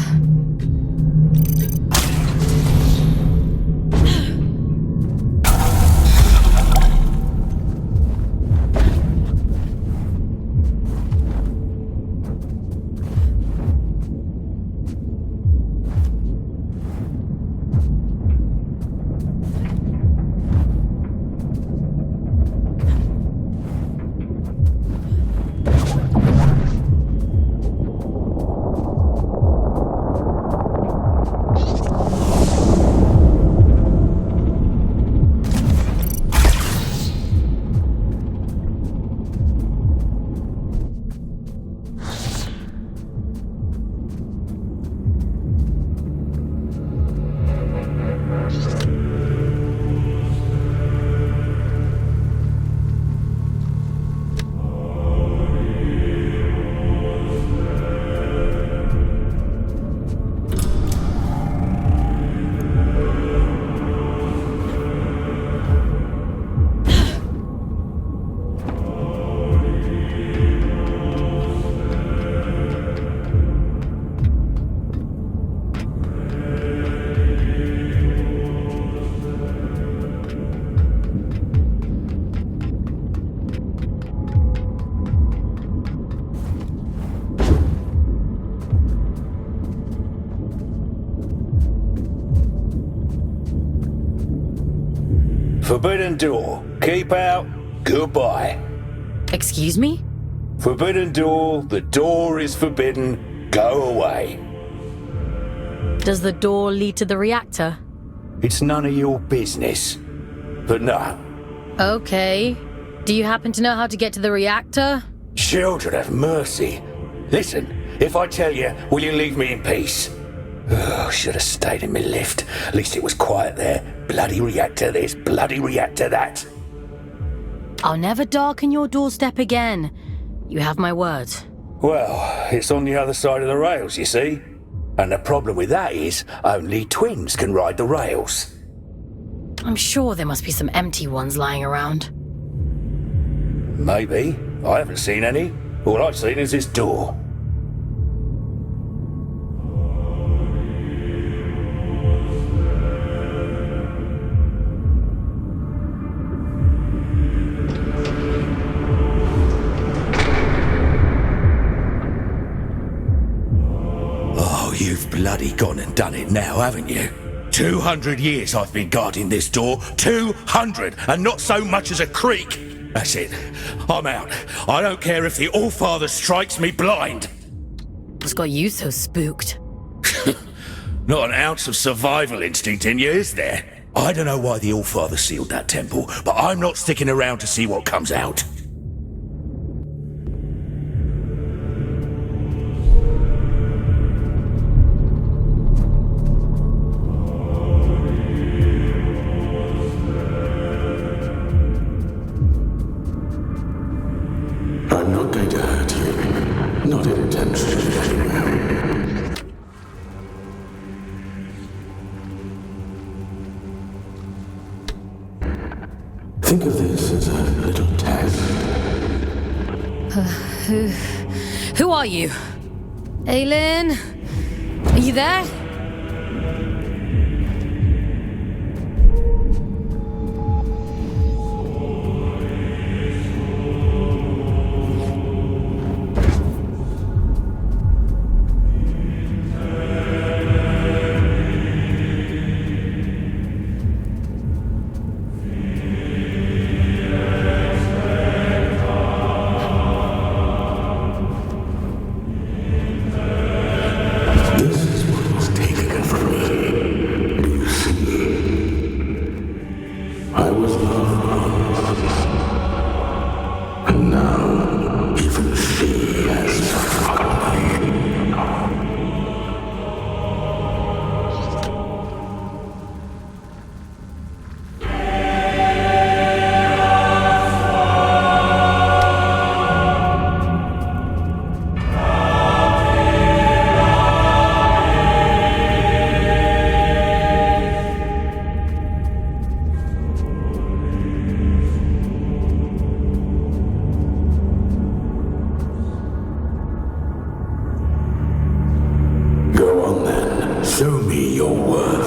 Speaker 16: Forbidden door. Keep out. Goodbye.
Speaker 3: Excuse me?
Speaker 16: Forbidden door. The door is forbidden. Go away.
Speaker 3: Does the door lead to the reactor?
Speaker 16: It's none of your business. But no.
Speaker 3: Okay. Do you happen to know how to get to the reactor?
Speaker 16: Children have mercy. Listen, if I tell you, will you leave me in peace? Oh, should have stayed in my lift. At least it was quiet there. Bloody reactor this, bloody reactor that.
Speaker 3: I'll never darken your doorstep again. You have my word.
Speaker 16: Well, it's on the other side of the rails, you see. And the problem with that is, only twins can ride the rails.
Speaker 3: I'm sure there must be some empty ones lying around.
Speaker 16: Maybe. I haven't seen any. All I've seen is this door. You've bloody gone and done it now, haven't you? 200 years I've been guarding this door. 200! And not so much as a creak! That's it. I'm out. I don't care if the Allfather strikes me blind.
Speaker 3: What's got you so spooked?
Speaker 16: Not an ounce of survival instinct in you, is there? I don't know why the Allfather sealed that temple, but I'm not sticking around to see what comes out.
Speaker 15: I'm not going to hurt you. Not intentionally, anyway. Think of this as a little test.
Speaker 3: Who are you? Aylin? Are you there?
Speaker 15: Show me your worth.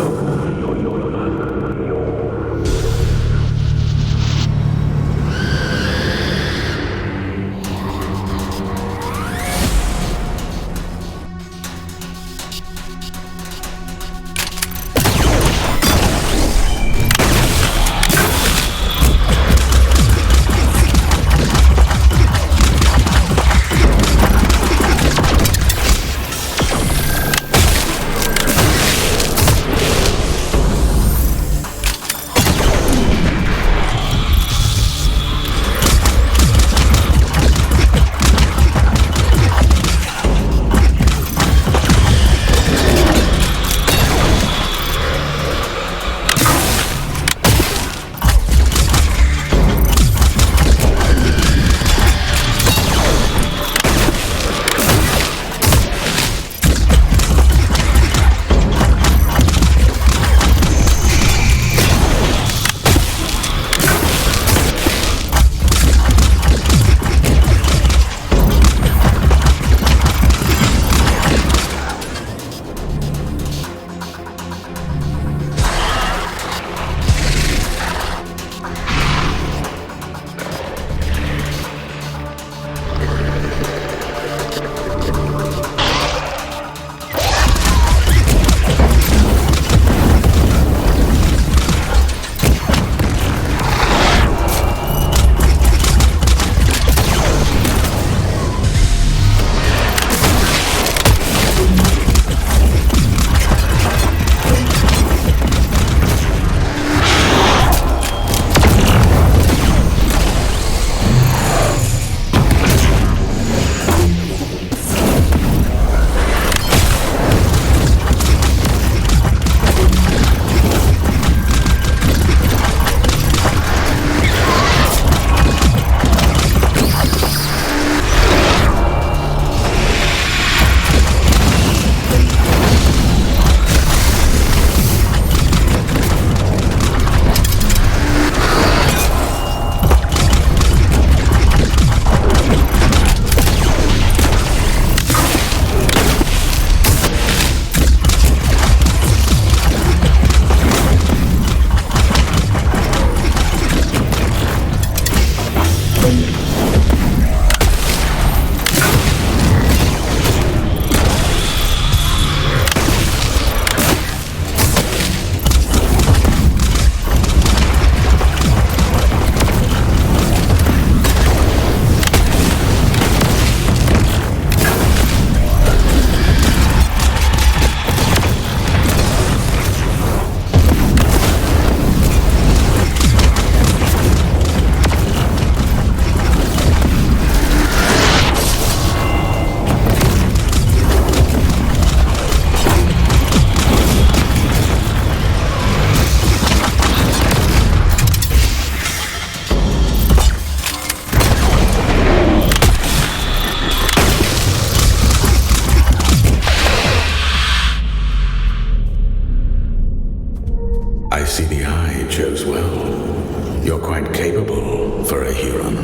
Speaker 15: see the eye chose well. You're quite capable for a Huron.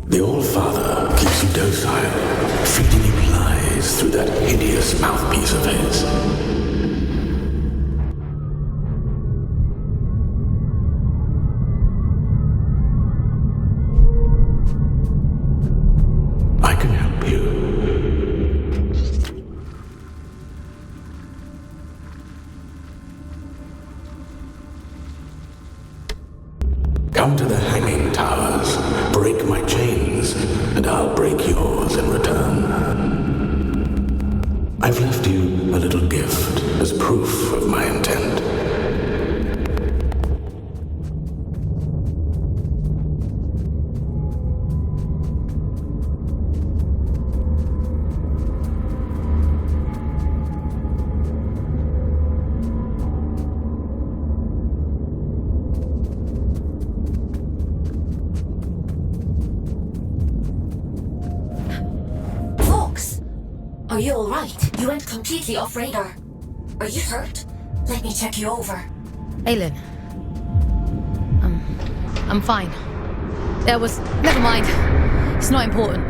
Speaker 15: The All-Father keeps you docile, feeding you lies through that hideous mouthpiece of his. I can help you. Come to the hanging towers, break my chains, and I'll break yours in return. I've left you a little gift as proof of my intent.
Speaker 2: Are you alright? You went completely off radar. Are you hurt? Let me check you over.
Speaker 3: Aylin. I'm fine. Never mind. It's not important.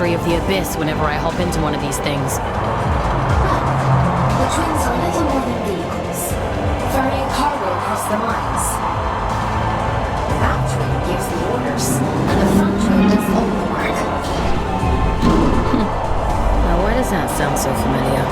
Speaker 3: Of the abyss whenever I hop into one of these things.
Speaker 2: The twins are little more than vehicles, ferrying cargo across the mines. The back twin gives the orders, and the front twin does all the work.
Speaker 3: Now why does that sound so familiar?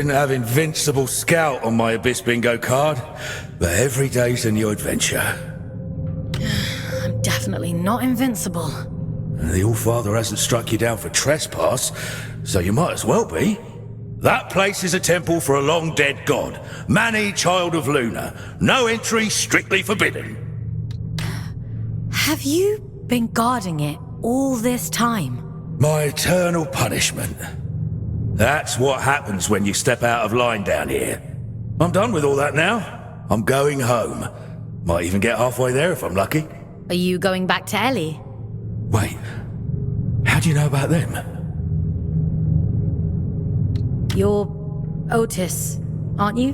Speaker 16: didn't have Invincible Scout on my Abyss bingo card, but every day's a new adventure.
Speaker 3: I'm definitely not invincible.
Speaker 16: The Allfather hasn't struck you down for trespass, so you might as well be. That place is a temple for a long-dead god, Mani, child of Luna. No entry, strictly forbidden.
Speaker 3: Have you been guarding it all this time?
Speaker 16: My eternal punishment. That's what happens when you step out of line down here. I'm done with all that now. I'm going home. Might even get halfway there if I'm lucky.
Speaker 3: Are you going back to Ellie?
Speaker 16: Wait, how do you know about them?
Speaker 3: You're Otis, aren't you?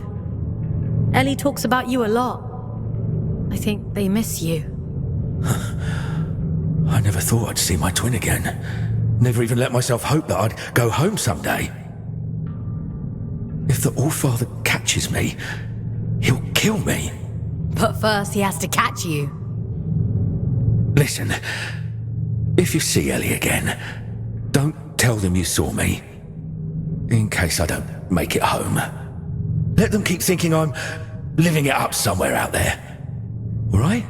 Speaker 3: Ellie talks about you a lot. I think they miss you.
Speaker 16: I never thought I'd see my twin again. Never even let myself hope that I'd go home someday. If the Allfather catches me, he'll kill me.
Speaker 3: But first he has to catch you.
Speaker 16: Listen, if you see Ellie again, don't tell them you saw me. In case I don't make it home. Let them keep thinking I'm living it up somewhere out there. All right?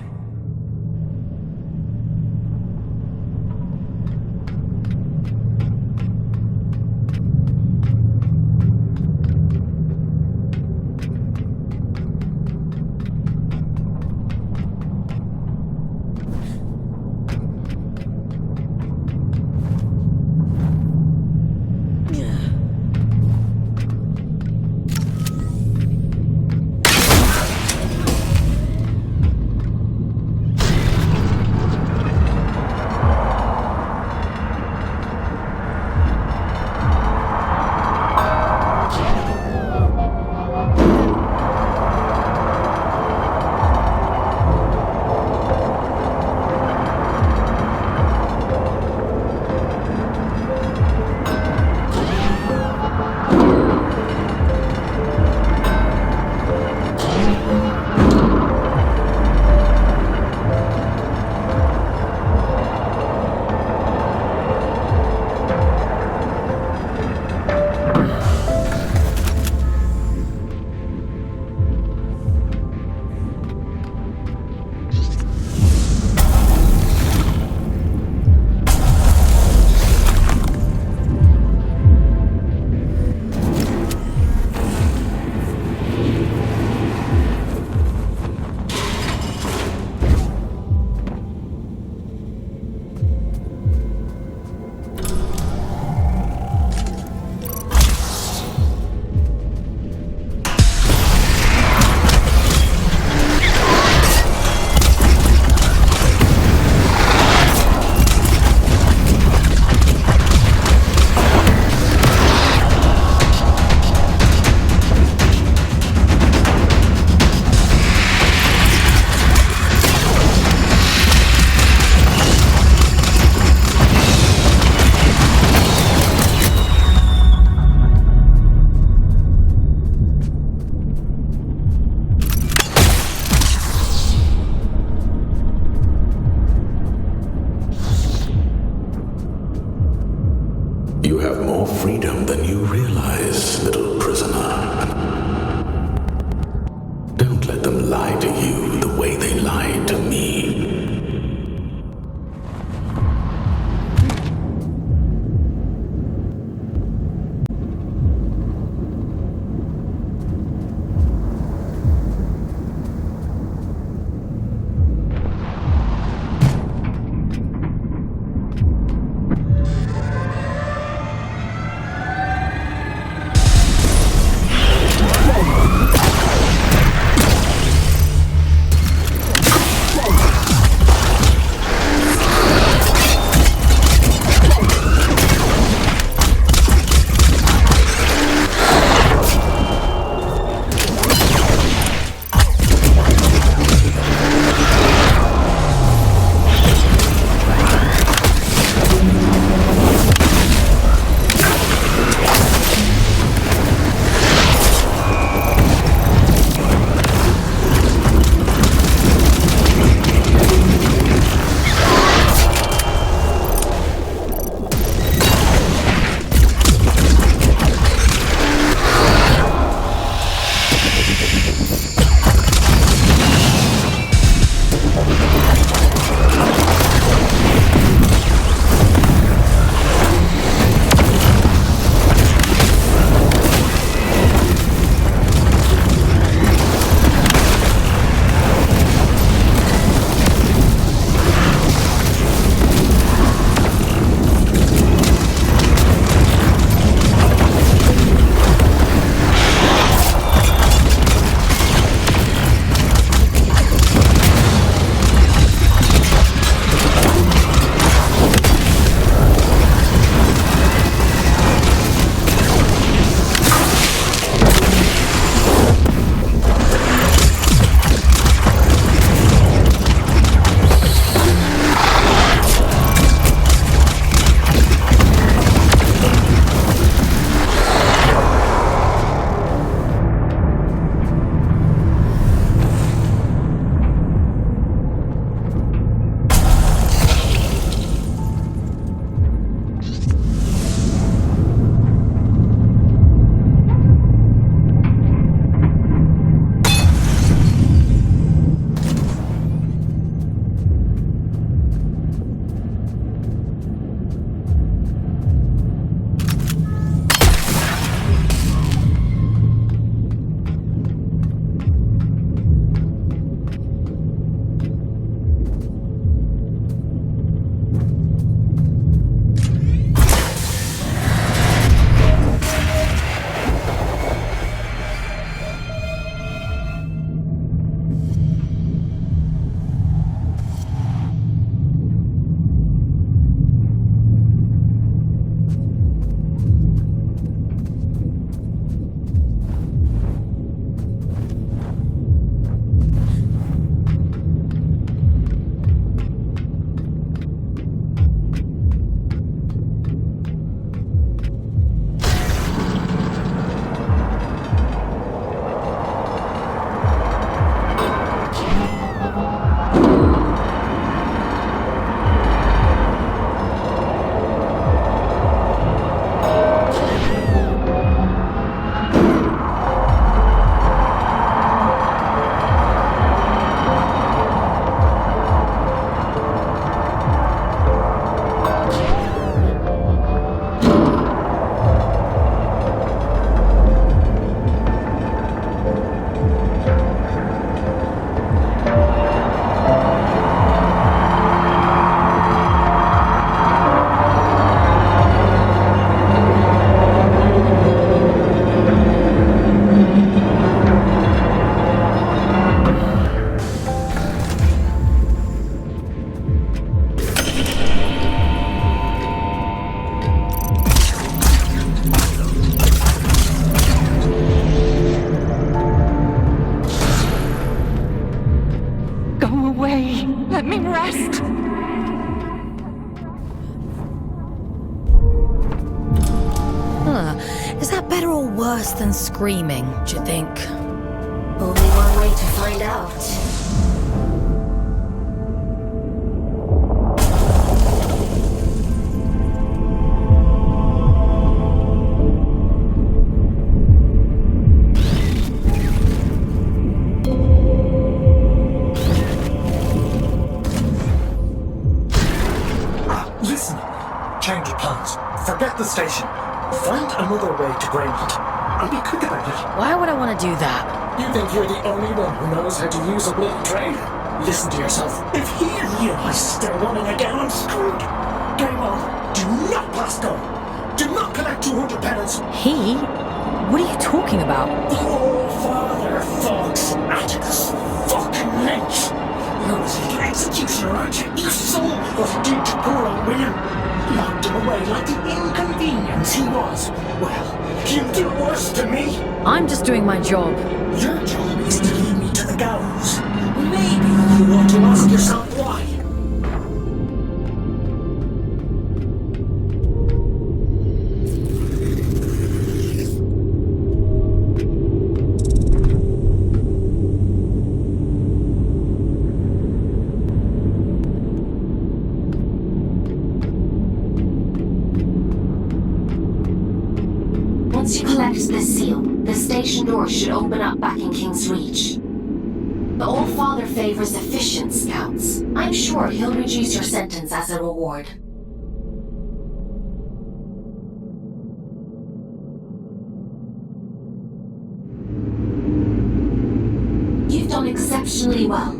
Speaker 3: Worse than screaming, do you think?
Speaker 2: Only one way to find out.
Speaker 7: Listen, change of plans. Forget the station. Find another way to Greymont. And be quick about it.
Speaker 3: Why would I want to do that?
Speaker 7: You think you're the only one who knows how to use a bloody train? Listen to yourself. If he realizes they're running again, I'm screwed. Greymont, do not pass go. Do not collect 200 penance.
Speaker 3: He? What are you talking about?
Speaker 7: The All-Father, Fox. Atticus fucking Lynch. You're his little executioner, aren't you? You saw what he did to poor old William. Locked him away like the inconvenience he was. Well, he'll do worse to me.
Speaker 3: I'm just doing my job.
Speaker 7: Your job is to lead me to the gallows. Maybe you ought to ask yourself why.
Speaker 2: Once you collect this seal, the station door should open up back in King's Reach. The Old Father favors efficient scouts. I'm sure he'll reduce your sentence as a reward. You've done exceptionally well.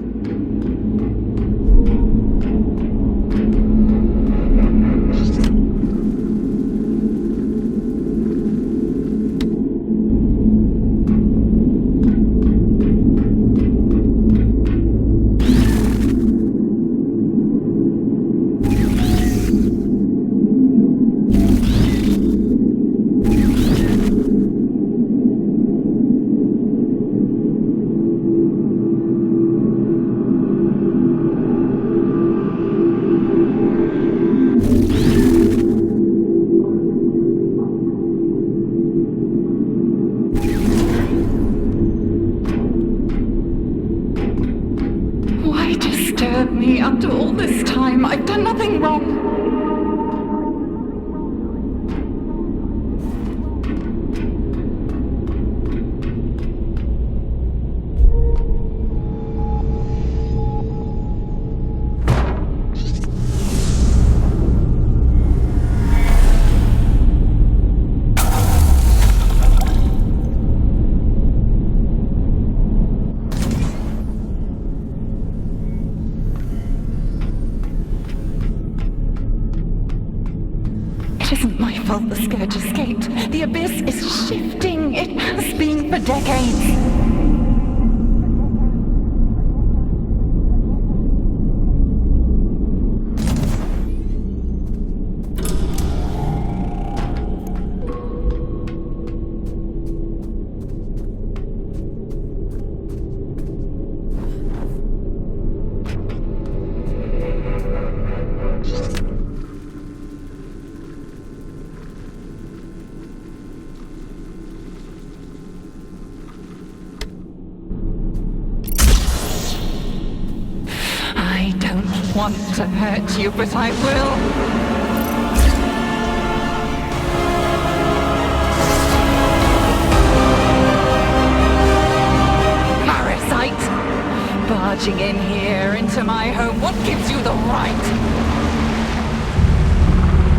Speaker 17: After all this time, I've done nothing wrong. It isn't my fault the Scourge escaped. The Abyss is shifting. It has been for decades. I don't want to hurt you, but I will. Parasite! Barging in here into my home, what gives you the right?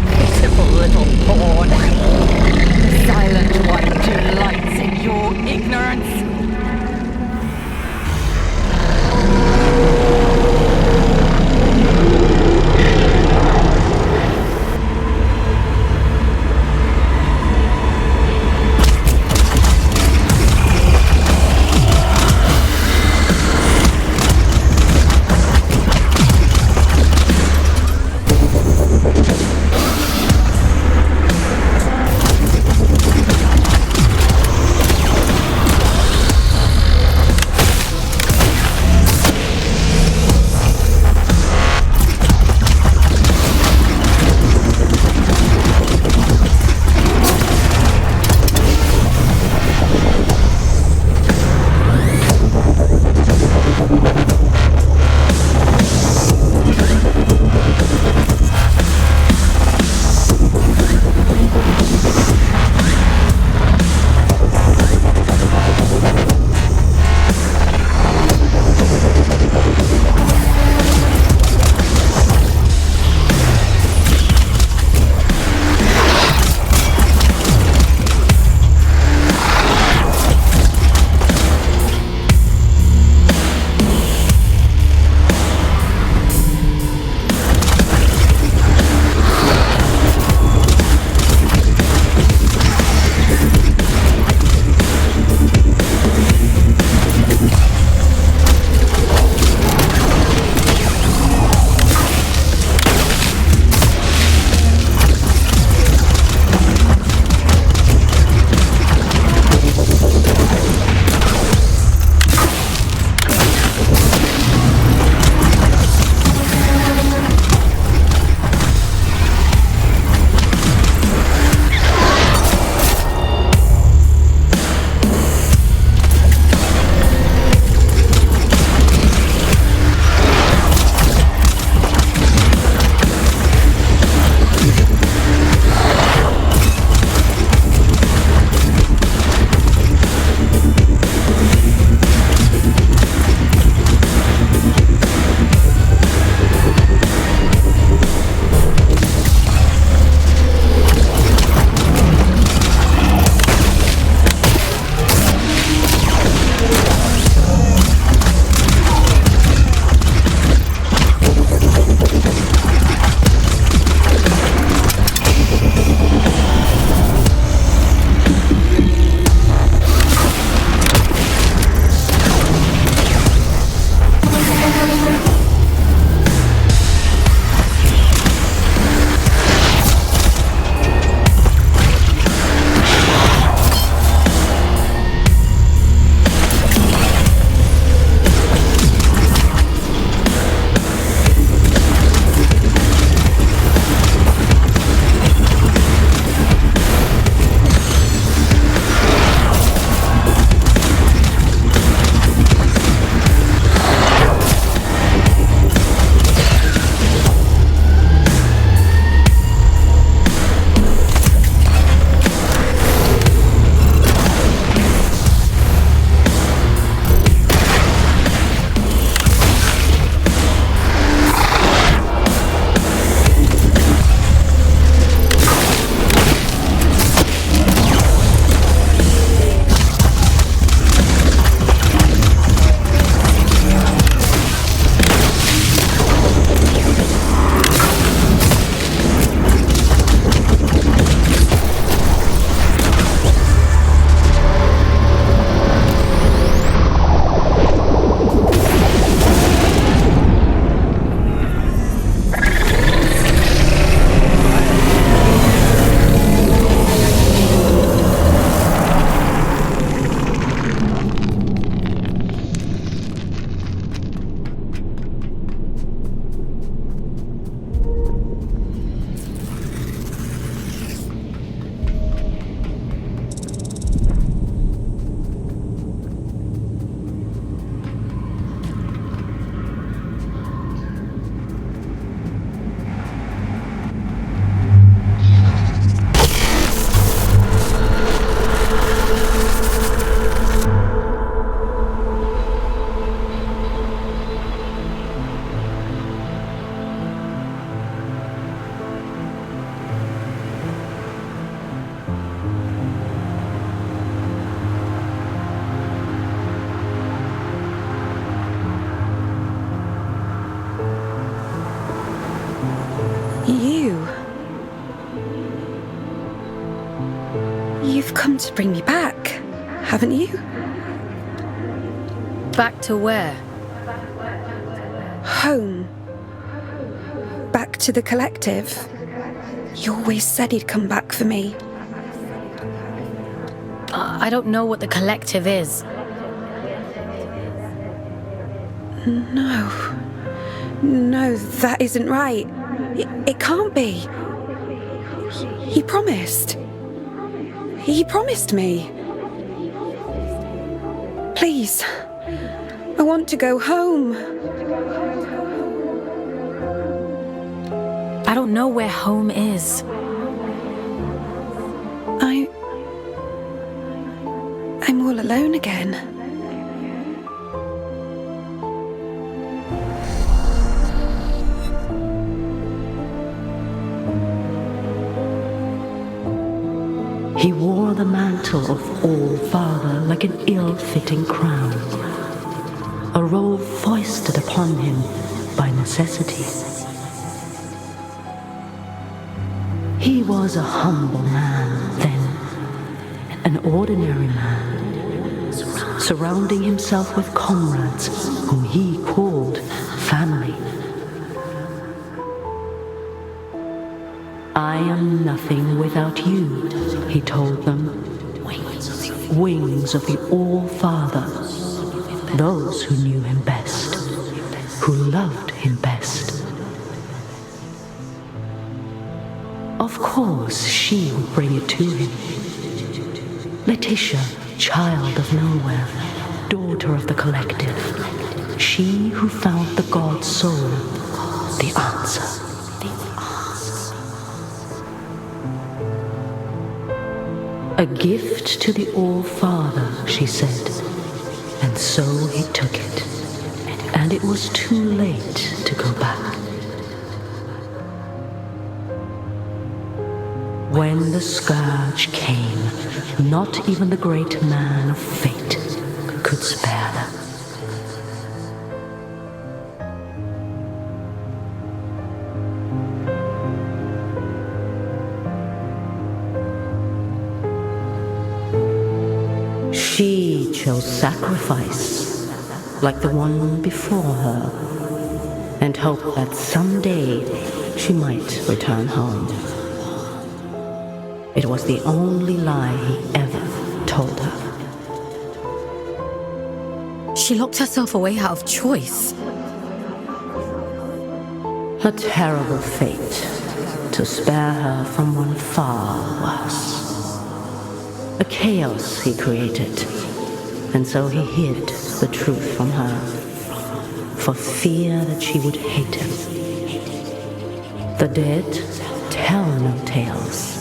Speaker 17: Pitiful little pawn. The silent one who delights in your ignorance.
Speaker 11: come to bring me back, haven't you?
Speaker 3: Back to where?
Speaker 11: Home. Back to the collective. You always said he'd come back for me.
Speaker 3: I don't know what the collective is.
Speaker 11: No, that isn't right. It can't be. He promised. He promised me. Please, I want to go home.
Speaker 3: I don't know where home is.
Speaker 11: I'm all alone again.
Speaker 4: He wore the mantle of All-Father like an ill-fitting crown, a role foisted upon him by necessity. He was a humble man then, an ordinary man, surrounding himself with comrades whom he called family. I am nothing without you, he told them. Wings of the All-Father, those who knew him best, who loved him best. Of course, she would bring it to him. Letitia, child of nowhere, daughter of the collective, she who found the god soul, the answer. A gift to the All-Father, she said, and so he took it, and it was too late to go back. When the scourge came, not even the great man of fate could spare them. She chose sacrifice, like the one before her, and hoped that someday she might return home. It was the only lie he ever told her.
Speaker 3: She locked herself away out of choice.
Speaker 4: A terrible fate to spare her from one far worse. A chaos he created, and so he hid the truth from her, for fear that she would hate him. The dead tell no tales,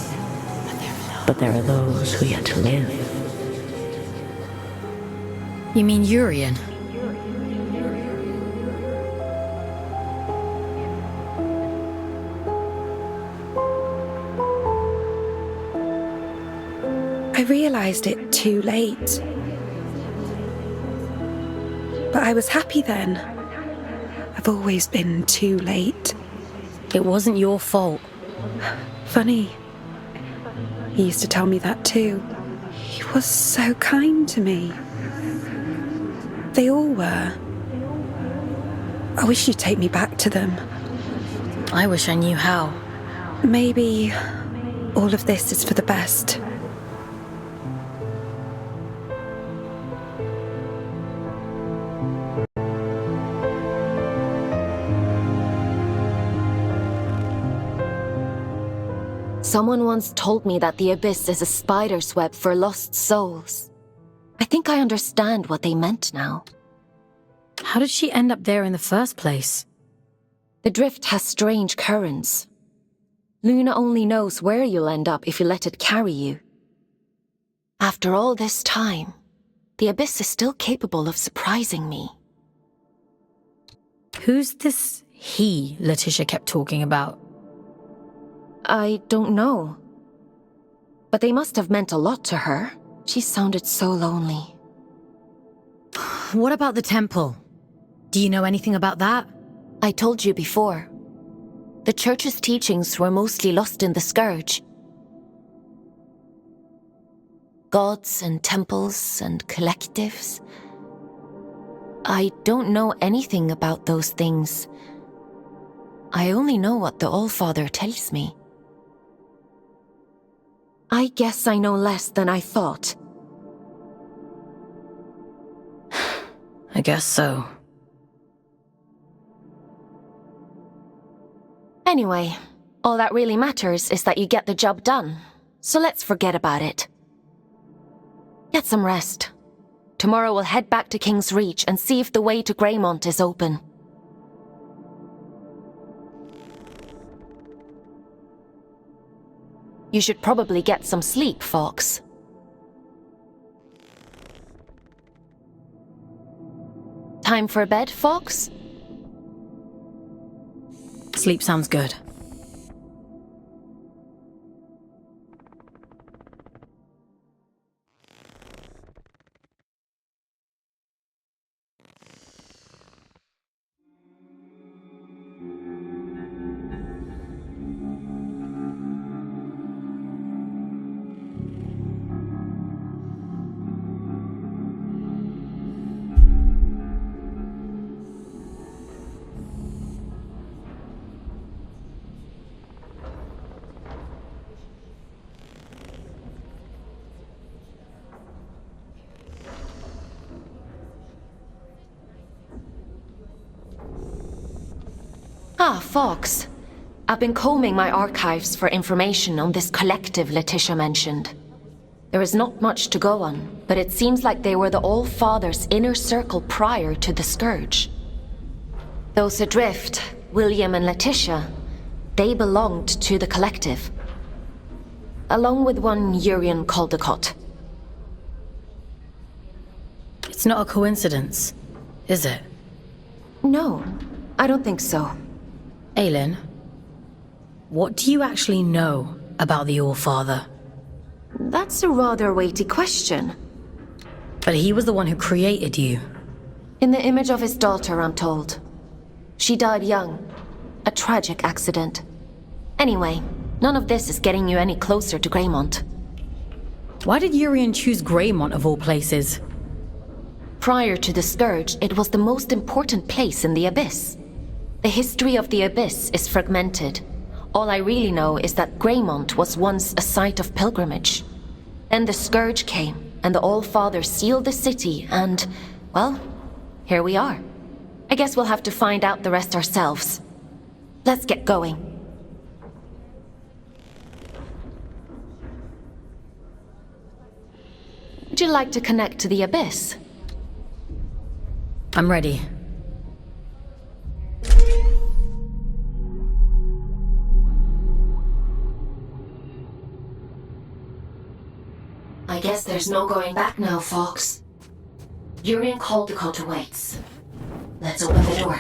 Speaker 4: but there are those who yet live.
Speaker 3: You mean Urian?
Speaker 11: I realized it too late. But I was happy then. I've always been too late.
Speaker 3: It wasn't your fault.
Speaker 11: Funny. He used to tell me that too. He was so kind to me. They all were. I wish you'd take me back to them.
Speaker 3: I wish I knew how.
Speaker 11: Maybe all of this is for the best.
Speaker 2: Someone once told me that the Abyss is a spider's web for lost souls. I think I understand what they meant now.
Speaker 3: How did she end up there in the first place?
Speaker 2: The drift has strange currents. Luna only knows where you'll end up if you let it carry you. After all this time, the Abyss is still capable of surprising me.
Speaker 3: Who's this he Letitia kept talking about?
Speaker 2: I don't know. But they must have meant a lot to her. She sounded so lonely.
Speaker 3: What about the temple? Do you know anything about that?
Speaker 2: I told you before. The church's teachings were mostly lost in the Scourge. gods and temples and collectives. I don't know anything about those things. I only know what the Allfather tells me. I guess I know less than I thought.
Speaker 3: I guess so.
Speaker 2: Anyway, all that really matters is that you get the job done, so let's forget about it. Get some rest. Tomorrow we'll head back to King's Reach and see if the way to Greymont is open. You should probably get some sleep, Fox. Time for bed, Fox?
Speaker 3: Sleep sounds good.
Speaker 2: Ah, Fox. I've been combing my archives for information on this collective Letitia mentioned. There is not much to go on, but it seems like they were the All-Father's inner circle prior to the Scourge. Those adrift, William and Letitia, they belonged to the collective. Along with one Urian Caldecott.
Speaker 3: It's not a coincidence, is it?
Speaker 2: No, I don't think so.
Speaker 3: Aylin, what do you actually know about the Allfather?
Speaker 2: That's a rather weighty question.
Speaker 3: But he was the one who created you.
Speaker 2: In the image of his daughter, I'm told. She died young. A tragic accident. Anyway, none of this is getting you any closer to Greymont.
Speaker 3: Why did Urian choose Greymont of all places?
Speaker 2: Prior to the Scourge, it was the most important place in the Abyss. The history of the Abyss is fragmented. All I really know is that Greymont was once a site of pilgrimage. Then the Scourge came, and the All-Father sealed the city, and, well, here we are. I guess we'll have to find out the rest ourselves. Let's get going. Would you like to connect to the Abyss?
Speaker 3: I'm ready.
Speaker 2: I guess there's no going back now, Fox. Urian Caldecott awaits. Let's open the door.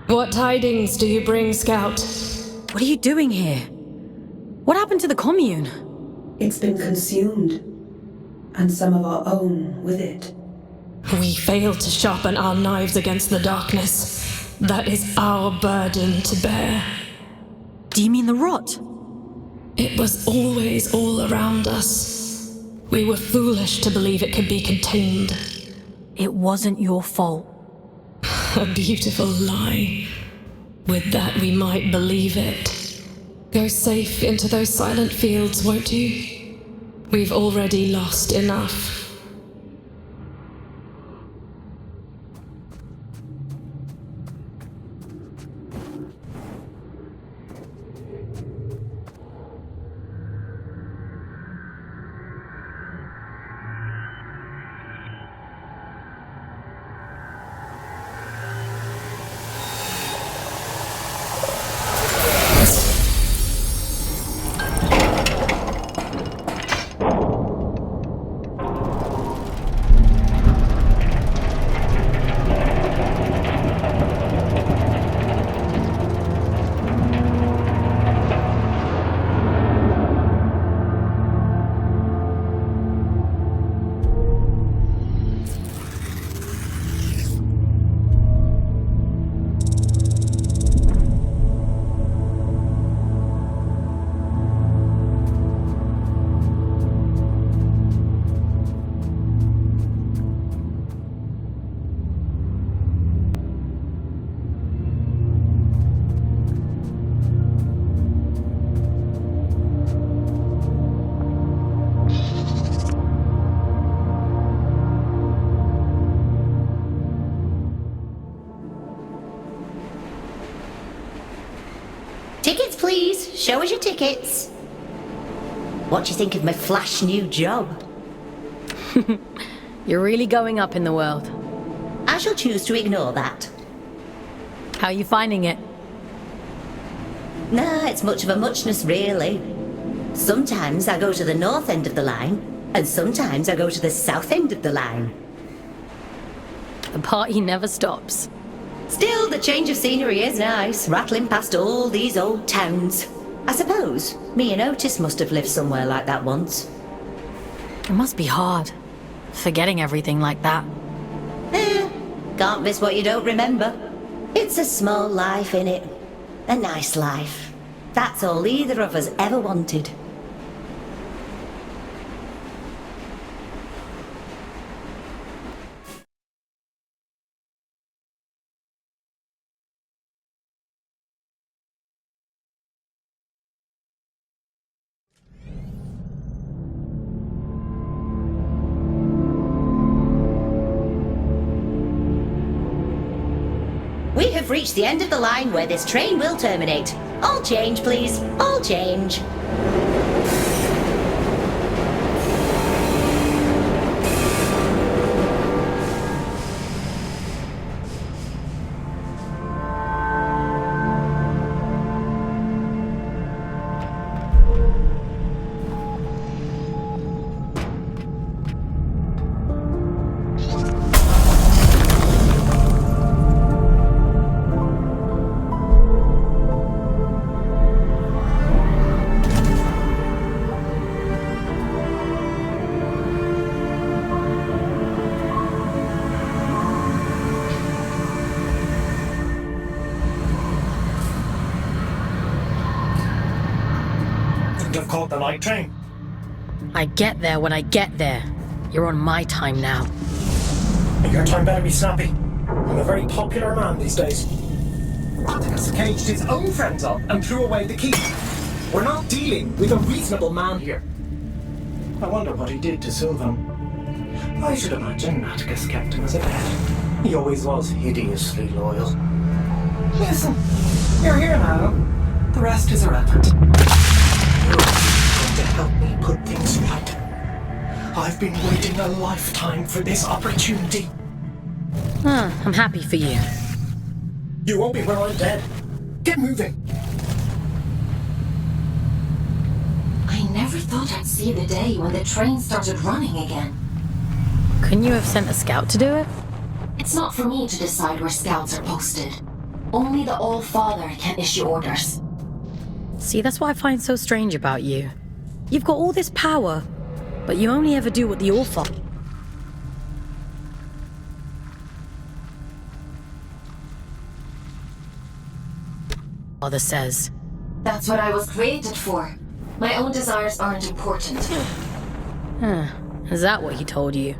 Speaker 12: What tidings do you bring, Scout?
Speaker 3: What are you doing here? What happened to the commune?
Speaker 11: It's been consumed, and some of our own with it.
Speaker 12: We failed to sharpen our knives against the darkness. That is our burden to bear.
Speaker 3: Do you mean the rot?
Speaker 12: It was always all around us. We were foolish to believe it could be contained.
Speaker 3: It wasn't your fault.
Speaker 12: A beautiful lie. With that, we might believe it. Go safe into those silent fields, won't you? We've already lost enough.
Speaker 8: show us your tickets. What do you think of my flash new job?
Speaker 3: You're really going up in the world.
Speaker 8: I shall choose to ignore that.
Speaker 3: How are you finding it?
Speaker 8: Nah, it's much of a muchness, really. Sometimes I go to the north end of the line, and sometimes I go to the south end of the line.
Speaker 3: The party never stops.
Speaker 8: Still, the change of scenery is nice, rattling past all these old towns. I suppose me and Otis must have lived somewhere like that once.
Speaker 3: It must be hard, forgetting everything like that.
Speaker 8: Can't miss what you don't remember. It's a small life, innit? A nice life. That's all either of us ever wanted. We have reached the end of the line where this train will terminate. All change, please. All change.
Speaker 7: Have caught the night train.
Speaker 3: I get there when I get there. You're on my time now.
Speaker 7: Your time better be snappy. I'm a very popular man these days. Atticus caged his own friends up and threw away the key. We're not dealing with a reasonable man here. I wonder what he did to Sylvan. I should imagine Atticus kept him as a pet. He always was hideously loyal. Listen, you're here now. The rest is irrelevant. You're going to help me put things right. I've been waiting a lifetime for this opportunity.
Speaker 3: I'm happy for you.
Speaker 7: You won't be when I'm dead. Get moving.
Speaker 2: I never thought I'd see the day when the train started running again.
Speaker 3: Couldn't you have sent a scout to do it?
Speaker 2: It's not for me to decide where scouts are posted. Only the All-Father can issue orders.
Speaker 3: See, that's what I find so strange about you. You've got all this power, but you only ever do what the All-Father says.
Speaker 2: That's what I was created for. My own desires aren't important.
Speaker 3: Is that what he told you?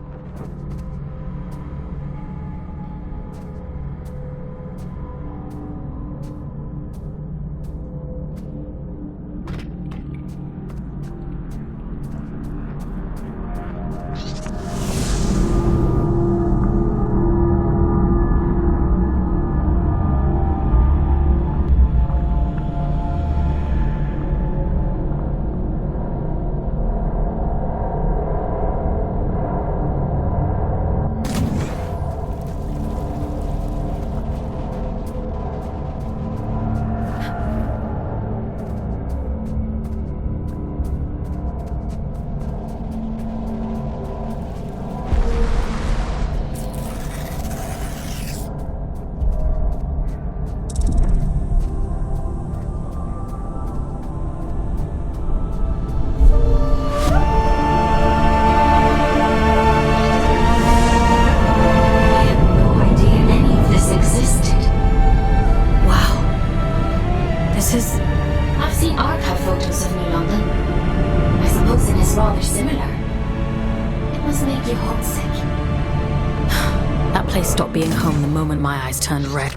Speaker 3: Stopped being home the moment my eyes turned red.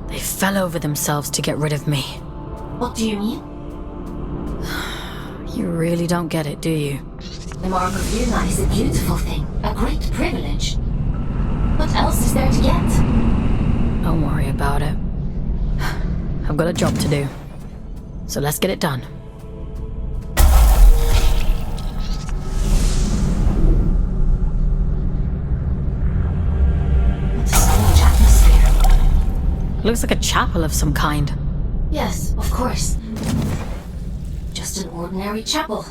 Speaker 3: They fell over themselves to get rid of me.
Speaker 2: What do you mean?
Speaker 3: You really don't get it, do you?
Speaker 2: The mark of Yuna is a beautiful thing, a great privilege. What else is there to get?
Speaker 3: Don't worry about it. I've got a job to do. So let's get it done.
Speaker 2: What a strange atmosphere.
Speaker 3: Looks like a chapel of some kind.
Speaker 2: Yes, of course. Just an ordinary chapel.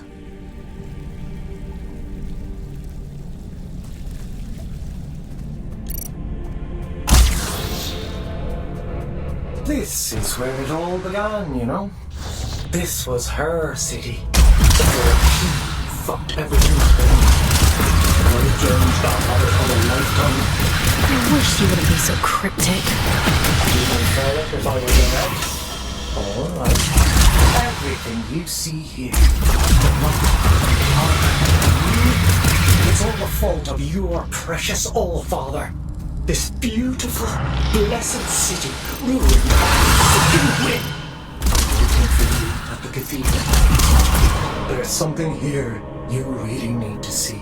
Speaker 7: This is where it all began, you know? This was her city. Where she fucked everything up in. Religions that matter for a lifetime.
Speaker 3: I wish you wouldn't be so cryptic.
Speaker 7: Even further if I were direct. Alright. Everything you see here. It's all the fault of your precious All-Father. This beautiful, blessed city ruined fucking win. Waiting for you at the cathedral. There's something here you really need to see.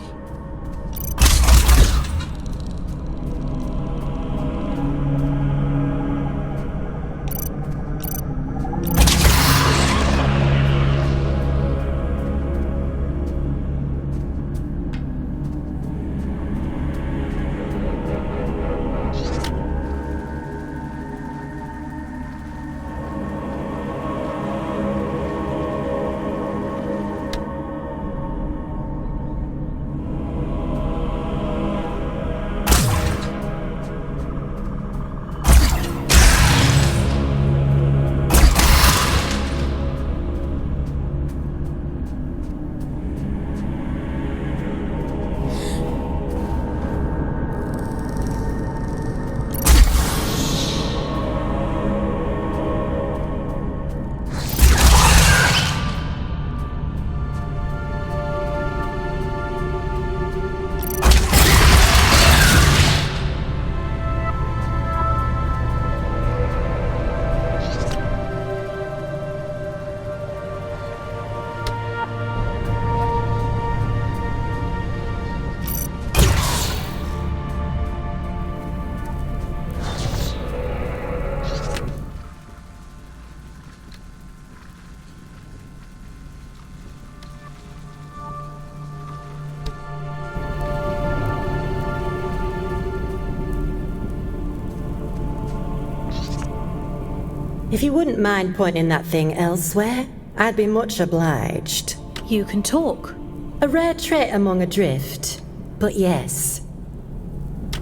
Speaker 18: If you wouldn't mind pointing that thing elsewhere, I'd be much obliged.
Speaker 3: You can talk.
Speaker 18: A rare trait among a drift, but yes.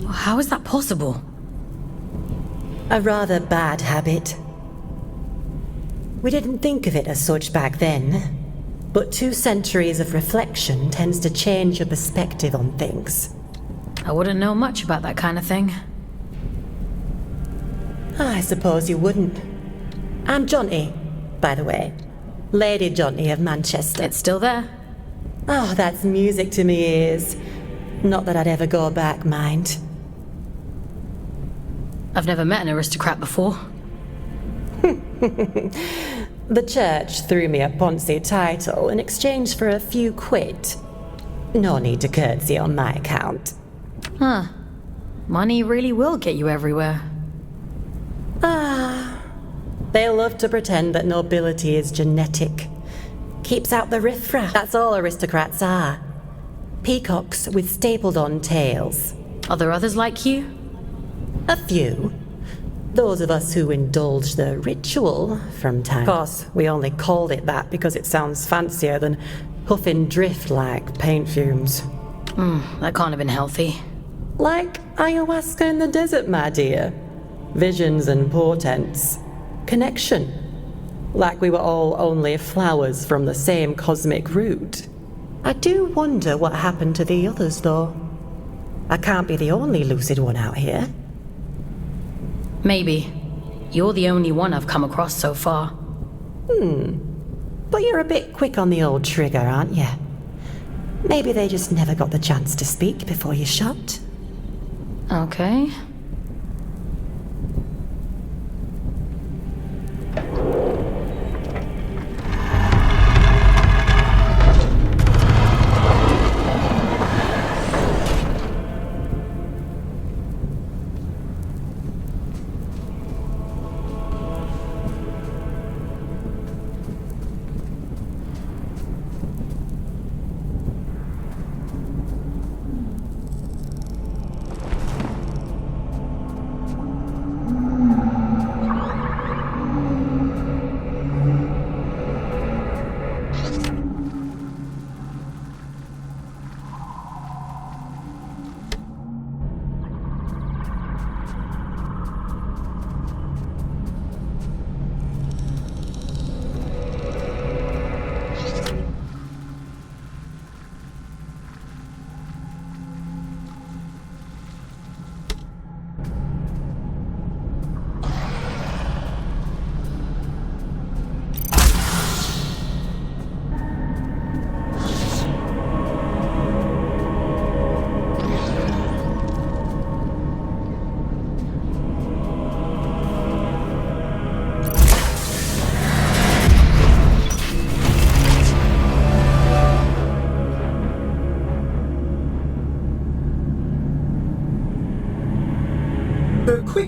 Speaker 3: How is that possible?
Speaker 18: A rather bad habit. We didn't think of it as such back then, but 2 centuries of reflection tends to change your perspective on things.
Speaker 3: I wouldn't know much about that kind of thing.
Speaker 18: I suppose you wouldn't. I'm Jonty, by the way. Lady Jonty of Manchester.
Speaker 3: It's still there.
Speaker 18: Oh, that's music to me ears. Not that I'd ever go back, mind.
Speaker 3: I've never met an aristocrat before.
Speaker 18: The church threw me a Ponzi title in exchange for a few quid. No need to curtsy on my account.
Speaker 3: Huh. Money really will get you everywhere.
Speaker 18: They love to pretend that nobility is genetic. Keeps out the riffraff. That's all aristocrats are. Peacocks with stapled-on tails.
Speaker 3: Are there others like you?
Speaker 18: A few. Those of us who indulge the ritual from time. Of course, we only called it that because it sounds fancier than huffing drift like paint fumes.
Speaker 3: That can't have been healthy.
Speaker 18: Like ayahuasca in the desert, my dear. Visions and portents. Connection. Like we were all only flowers from the same cosmic root. I do wonder what happened to the others, though. I can't be the only lucid one out here.
Speaker 3: Maybe. You're the only one I've come across so far.
Speaker 18: But you're a bit quick on the old trigger, aren't you? Maybe they just never got the chance to speak before you shot.
Speaker 3: Okay.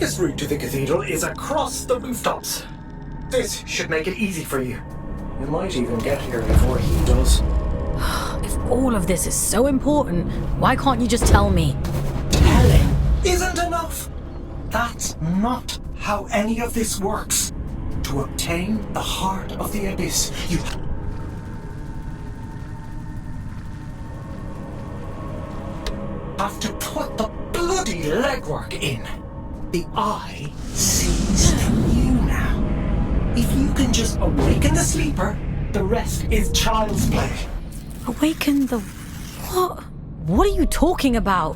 Speaker 7: quickest route to the cathedral is across the rooftops. This should make it easy for you. You might even get here before he does.
Speaker 3: If all of this is so important, why can't you just tell me?
Speaker 7: Telling isn't enough. That's not how any of this works. To obtain the heart of the abyss, you have to put the bloody legwork in. The eye sees you now. If you can just awaken the sleeper, the rest is child's play.
Speaker 3: Awaken the... what? What are you talking about?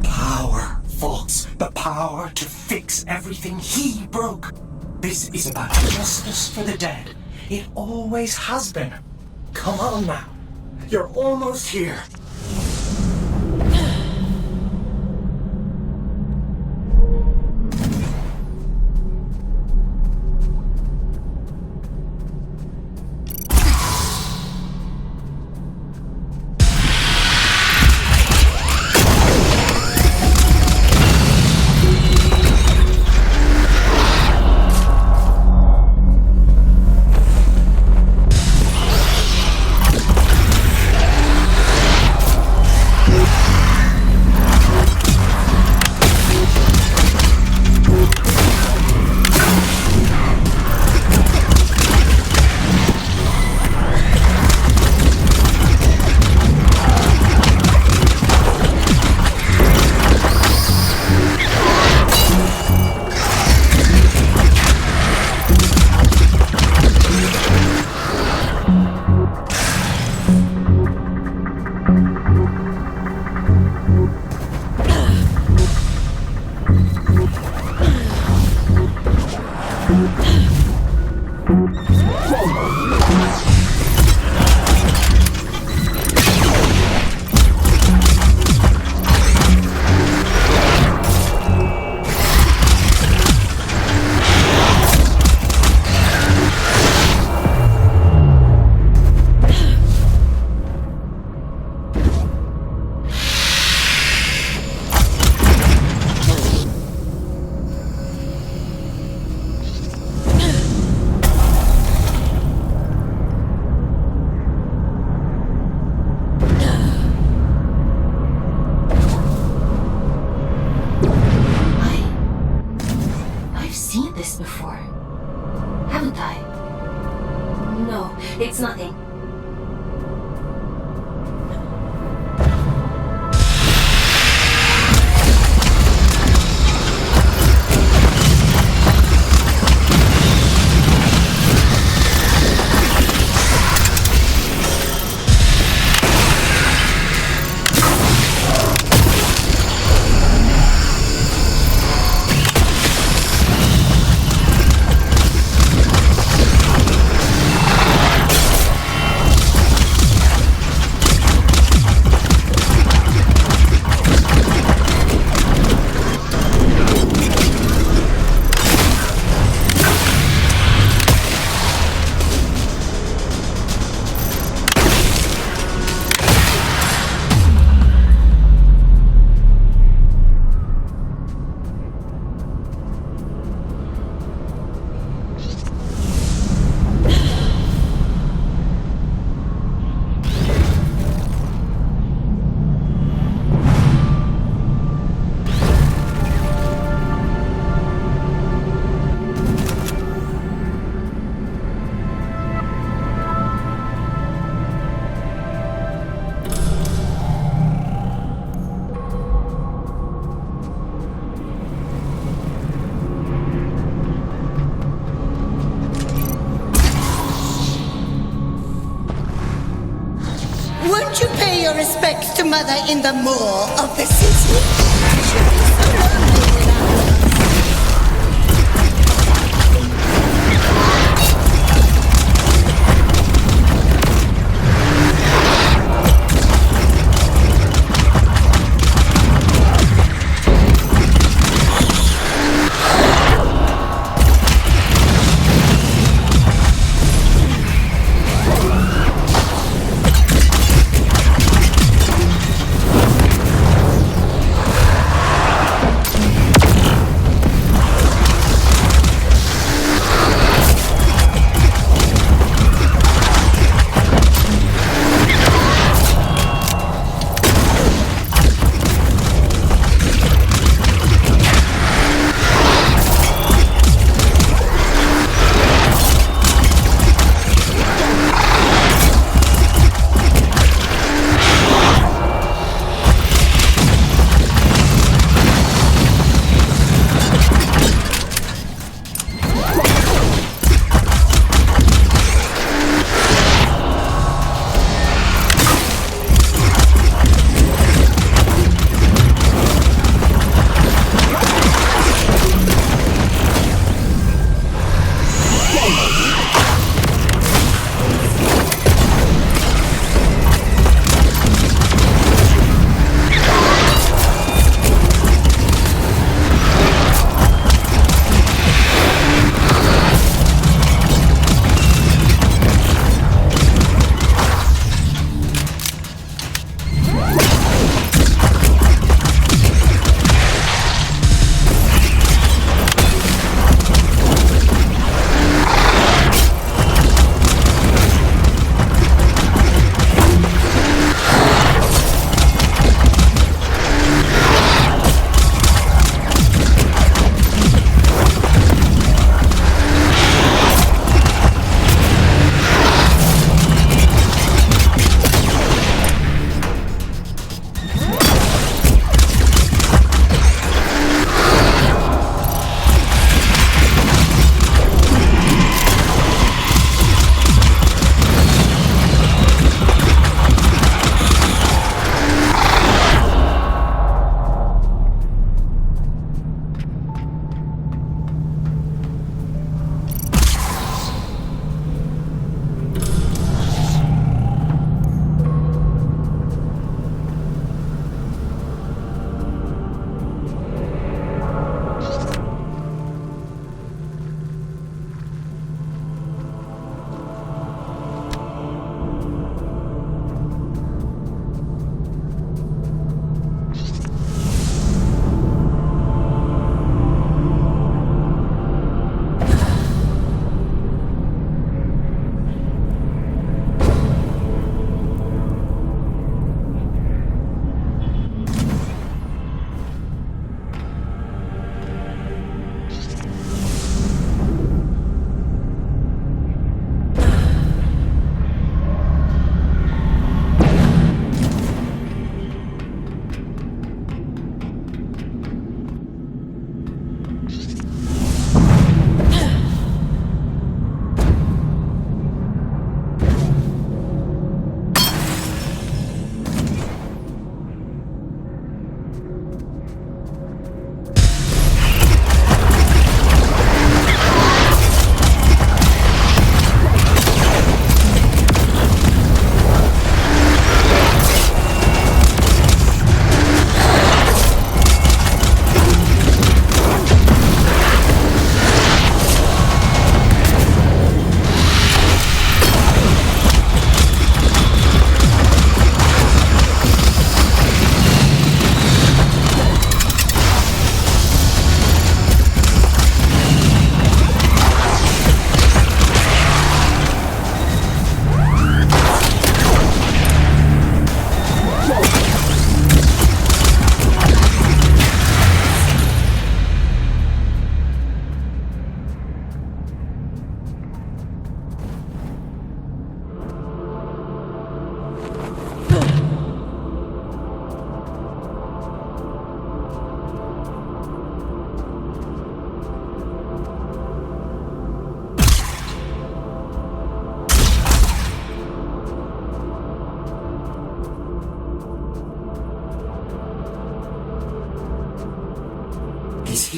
Speaker 7: Power, Fox. The power to fix everything he broke. This is about justice for the dead. It always has been. Come on now. You're almost here.
Speaker 2: It's nothing.
Speaker 13: Won't you pay your respects to Mother in the moor of the city? She'll be so lonely without us.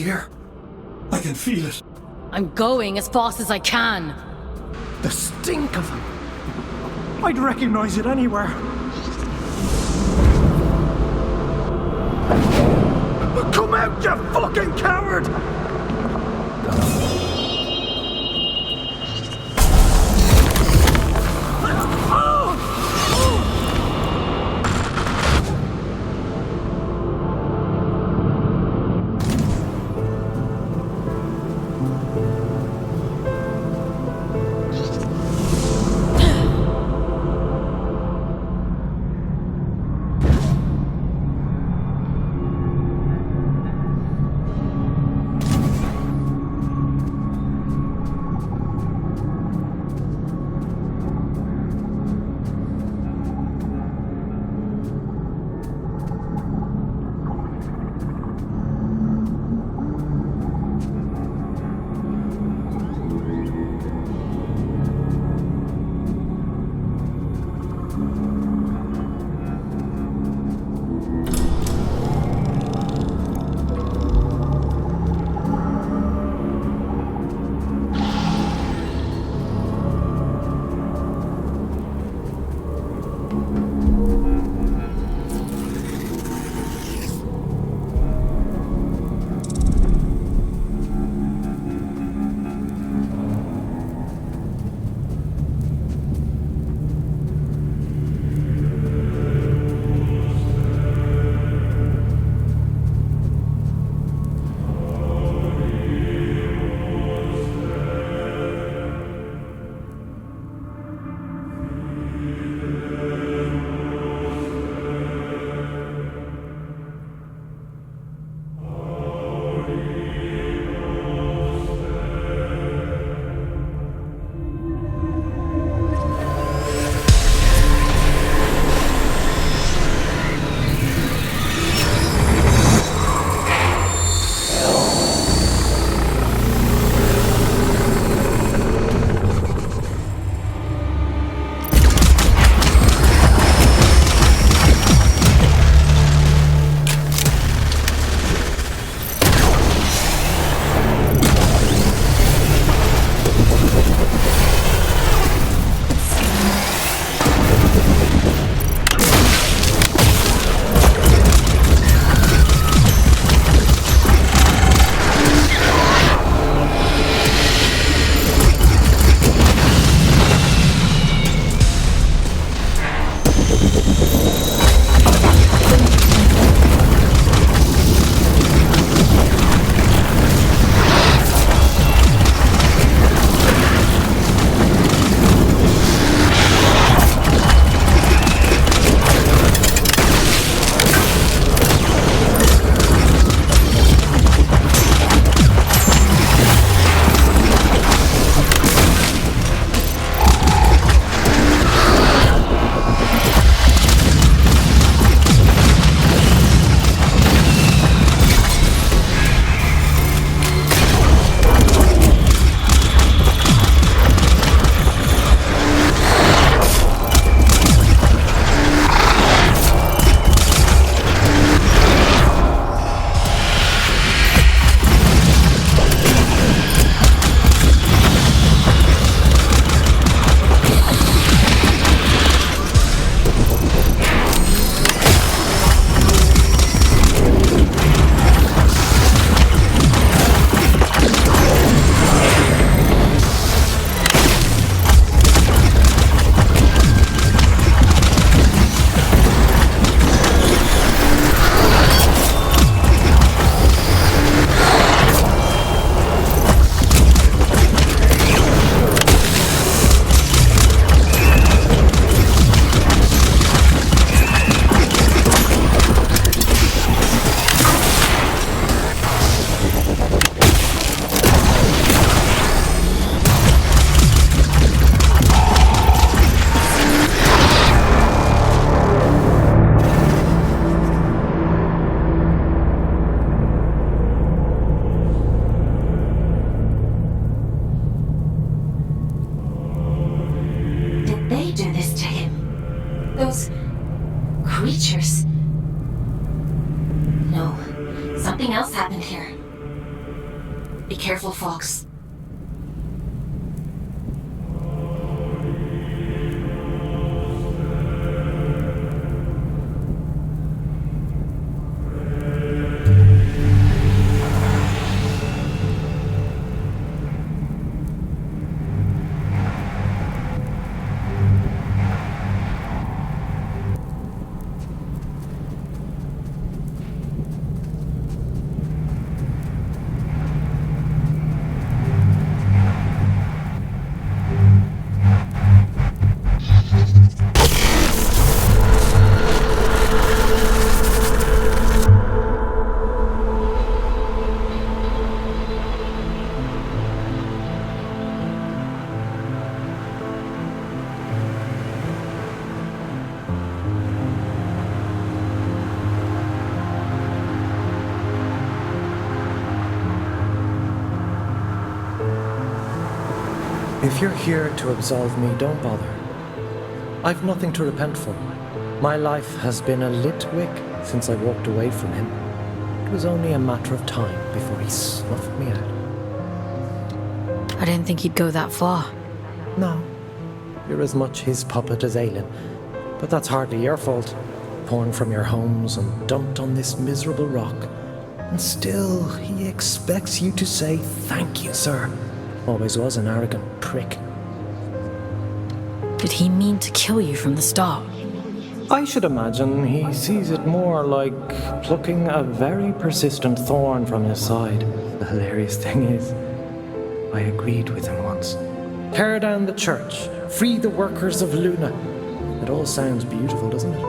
Speaker 7: here. I can feel it.
Speaker 3: I'm going as fast as I can.
Speaker 10: The stink of them. I'd recognize it anywhere. Come out, you fucking coward!
Speaker 19: If you're here to absolve me, don't bother. I've nothing to repent for. My life has been a lit wick since I walked away from him. It was only a matter of time before he snuffed me out.
Speaker 3: I didn't think he'd go that far.
Speaker 19: No. You're as much his puppet as Aelin. But that's hardly your fault. Torn from your homes and dumped on this miserable rock. And still, he expects you to say, "Thank you, sir." Always was an arrogant prick.
Speaker 3: Did he mean to kill you from the start?
Speaker 19: I should imagine he sees it more like plucking a very persistent thorn from his side. The hilarious thing is, I agreed with him once. Tear down the church, free the workers of Luna. It all sounds beautiful, doesn't it?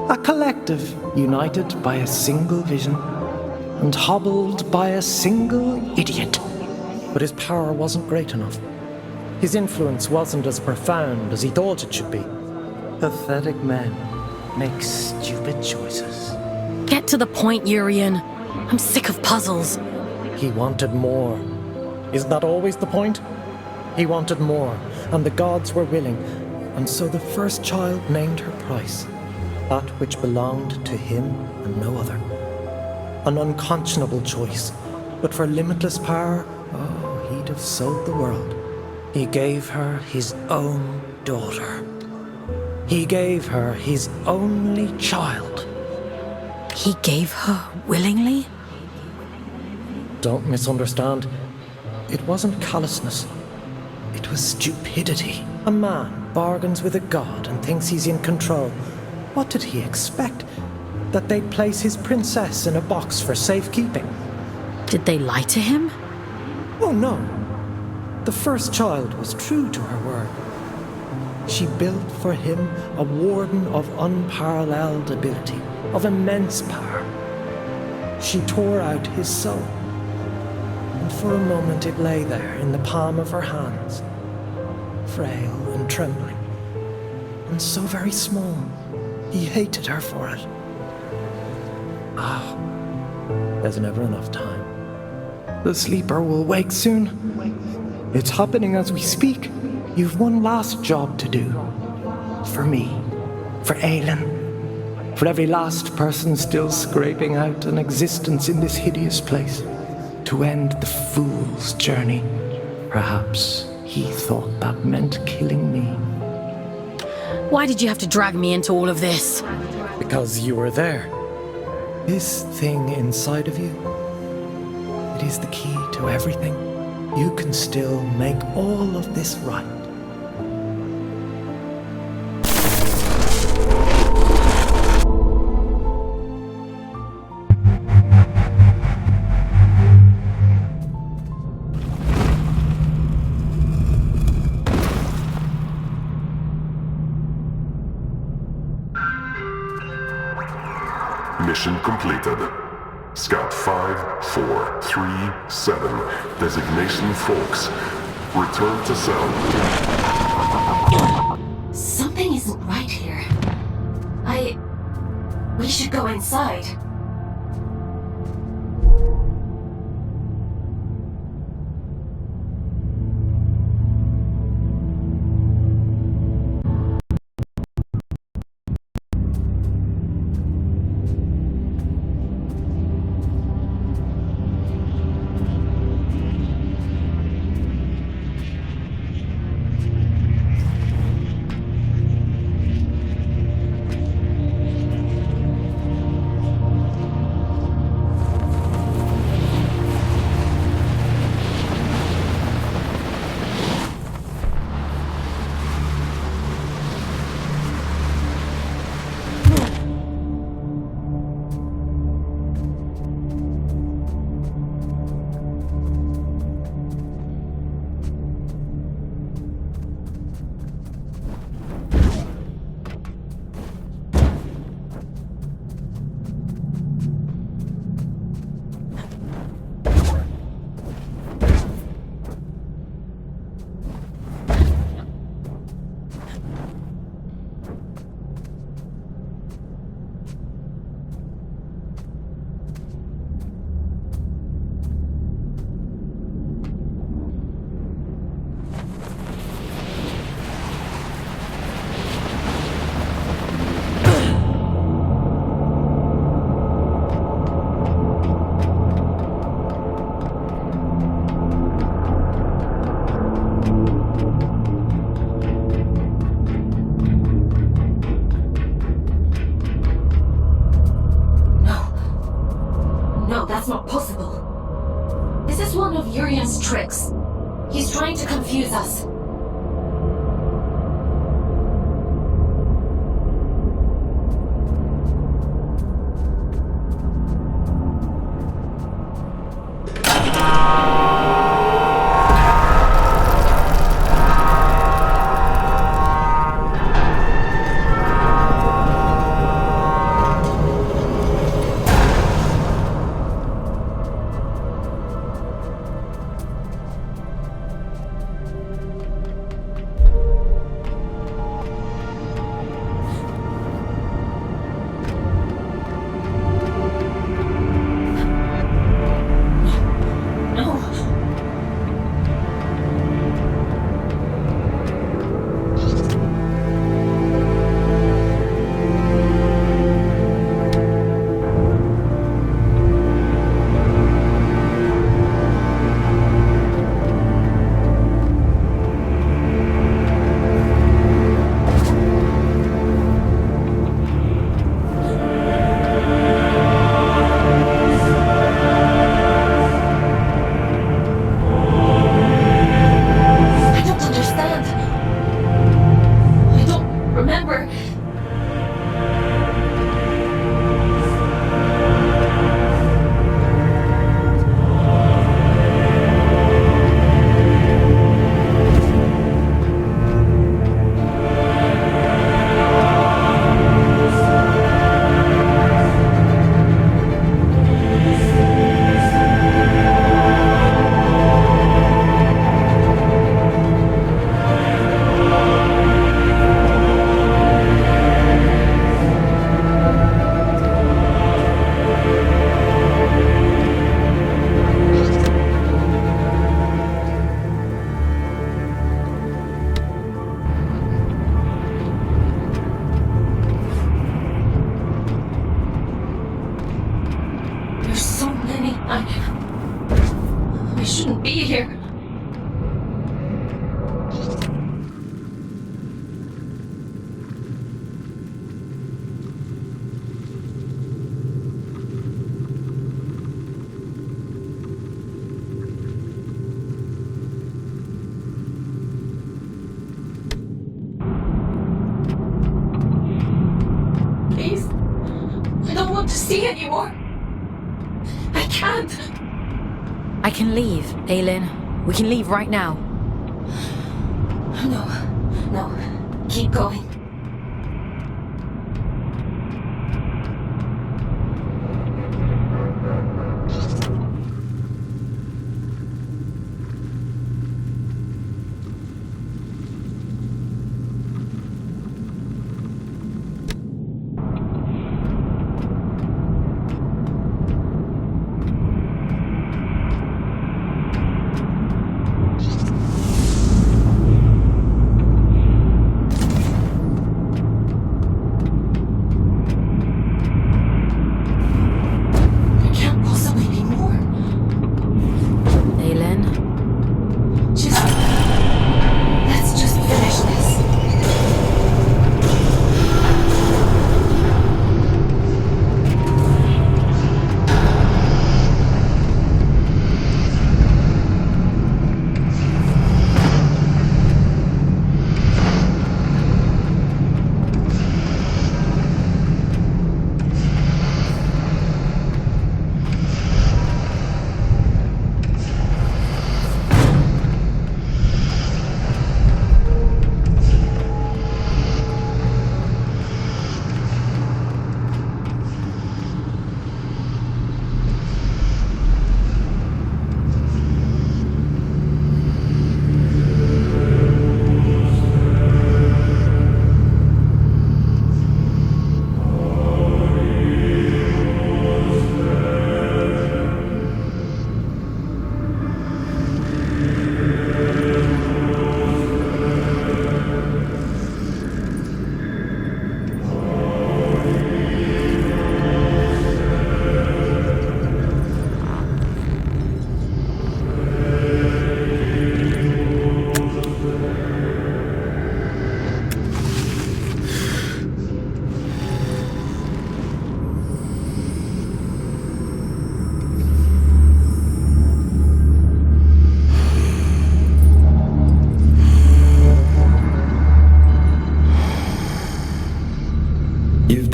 Speaker 19: A collective united by a single vision and hobbled by a single idiot. But his power wasn't great enough. His influence wasn't as profound as he thought it should be. Pathetic men make stupid choices.
Speaker 3: Get to the point, Urian. I'm sick of puzzles.
Speaker 19: He wanted more. Isn't that always the point? He wanted more, and the gods were willing, and so the first child named her price, that which belonged to him and no other. An unconscionable choice, but for limitless power, oh, he'd have sold the world. He gave her his own daughter. He gave her his only child.
Speaker 3: He gave her willingly?
Speaker 19: Don't misunderstand. It wasn't callousness. It was stupidity. A man bargains with a god and thinks he's in control. What did he expect? That they'd place his princess in a box for safekeeping?
Speaker 3: Did they lie to him?
Speaker 19: Oh, no. The first child was true to her word. She built for him a warden of unparalleled ability, of immense power. She tore out his soul. And for a moment it lay there in the palm of her hands, frail and trembling, and so very small. He hated her for it. There's never enough time. The sleeper will wake soon. It's happening as we speak. You've one last job to do. For me. For Aelin. For every last person still scraping out an existence in this hideous place. To end the fool's journey. Perhaps he thought that meant killing me.
Speaker 3: Why did you have to drag me into all of this?
Speaker 19: Because you were there. This thing inside of you, it is the key to everything. You can still make all of this right.
Speaker 1: Mission completed. Scout 5437, designation Folks. Return to cell.
Speaker 2: Something isn't right here. We should go inside. of Urian's tricks. He's trying to confuse us. I shouldn't be here. Please, I don't want to see anymore. I can't.
Speaker 3: I can leave, Aylin. We can leave right now.
Speaker 2: No. Keep going.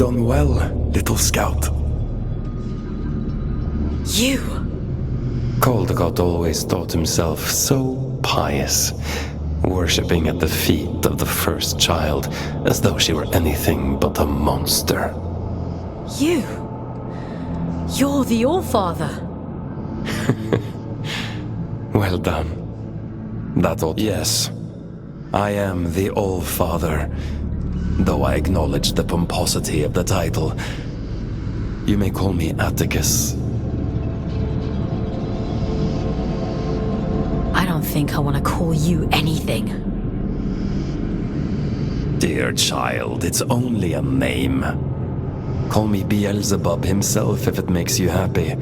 Speaker 5: done well, little scout.
Speaker 3: You?
Speaker 5: Caldecott always thought himself so pious, worshipping at the feet of the first child as though she were anything but a monster.
Speaker 3: You? You're the Allfather.
Speaker 5: Well done. That ought... Yes, I am the Allfather, though I acknowledge the pomposity of the title. You may call me Atticus.
Speaker 3: I don't think I want to call you anything.
Speaker 5: Dear child, it's only a name. Call me Beelzebub himself if it makes you happy.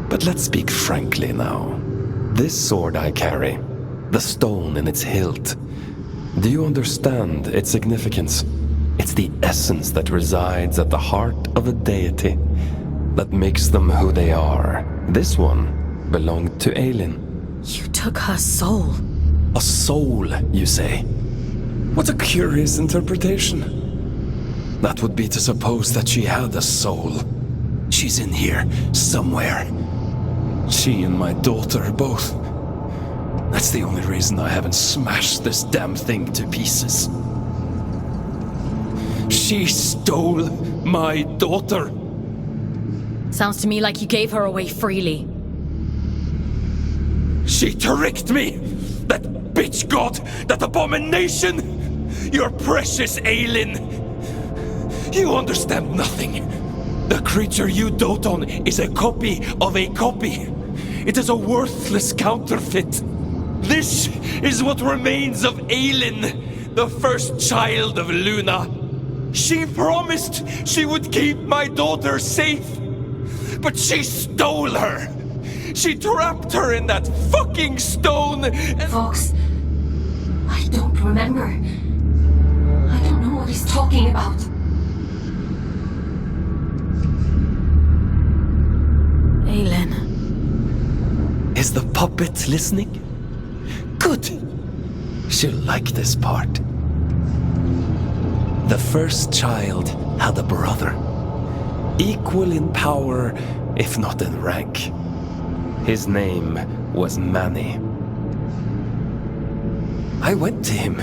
Speaker 5: But let's speak frankly now. This sword I carry, the stone in its hilt, do you understand its significance? It's the essence that resides at the heart of a deity that makes them who they are. This one belonged to Aelin.
Speaker 3: You took her soul.
Speaker 5: A soul, you say? What a curious interpretation. That would be to suppose that she had a soul. She's in here, somewhere. She and my daughter, both. That's the only reason I haven't smashed this damn thing to pieces. She stole my daughter.
Speaker 3: Sounds to me like you gave her away freely.
Speaker 5: She tricked me! That bitch god! That abomination! Your precious Aelin! You understand nothing. The creature you dote on is a copy of a copy. It is a worthless counterfeit. This is what remains of Aelin, the first child of Luna. She promised she would keep my daughter safe, but she stole her. She trapped her in that fucking stone and...
Speaker 11: Fox, I don't remember. I don't know what he's talking about.
Speaker 3: Aelin.
Speaker 5: Is the puppet listening? Good. She'll like this part. The first child had a brother, equal in power, if not in rank. His name was Manny. I went to him.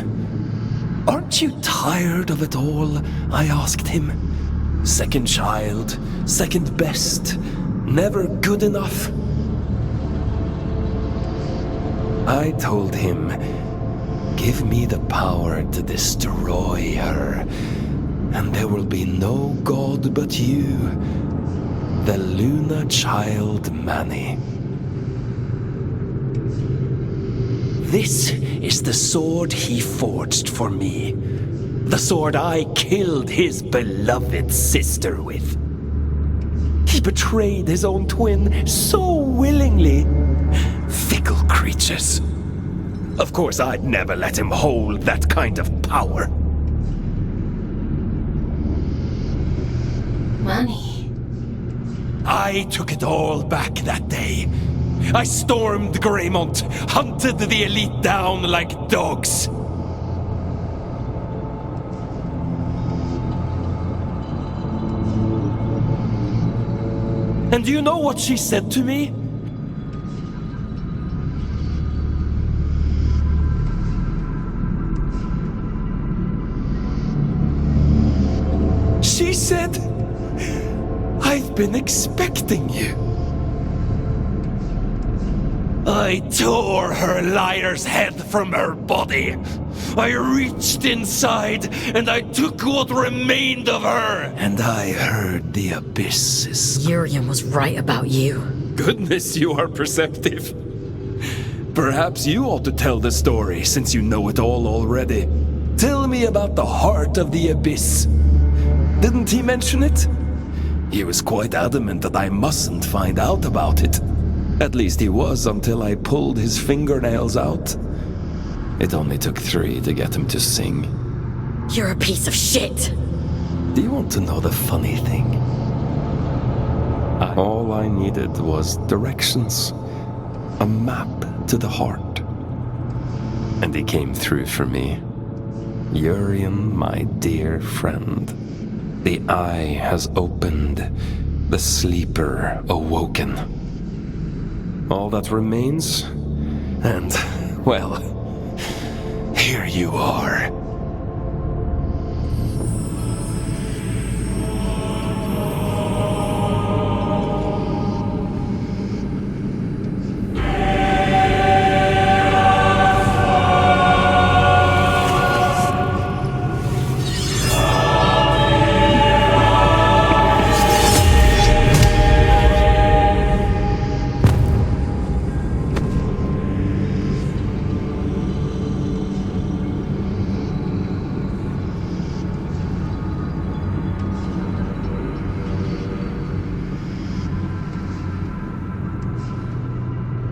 Speaker 5: Aren't you tired of it all? I asked him. Second child, second best, never good enough. I told him, give me the power to destroy her, and there will be no god but you, the Luna child Manny. This is the sword he forged for me, the sword I killed his beloved sister with. He betrayed his own twin so willingly. Fickle creatures. Of course, I'd never let him hold that kind of power.
Speaker 11: Manny.
Speaker 5: I took it all back that day. I stormed Greymont, hunted the elite down like dogs. And do you know what she said to me? She said, I've been expecting you. I tore her liar's head from her body. I reached inside and I took what remained of her. And I heard the abysses.
Speaker 3: Urian was right about you.
Speaker 5: Goodness, you are perceptive. Perhaps you ought to tell the story since you know it all already. Tell me about the heart of the abyss. Didn't he mention it? He was quite adamant that I mustn't find out about it. At least he was until I pulled his fingernails out. It only took 3 to get him to sing.
Speaker 3: You're a piece of shit.
Speaker 5: Do you want to know the funny thing? All I needed was directions. A map to the heart. And he came through for me. Urian, my dear friend. The eye has opened, the sleeper awoken. All that remains, and, well, here you are.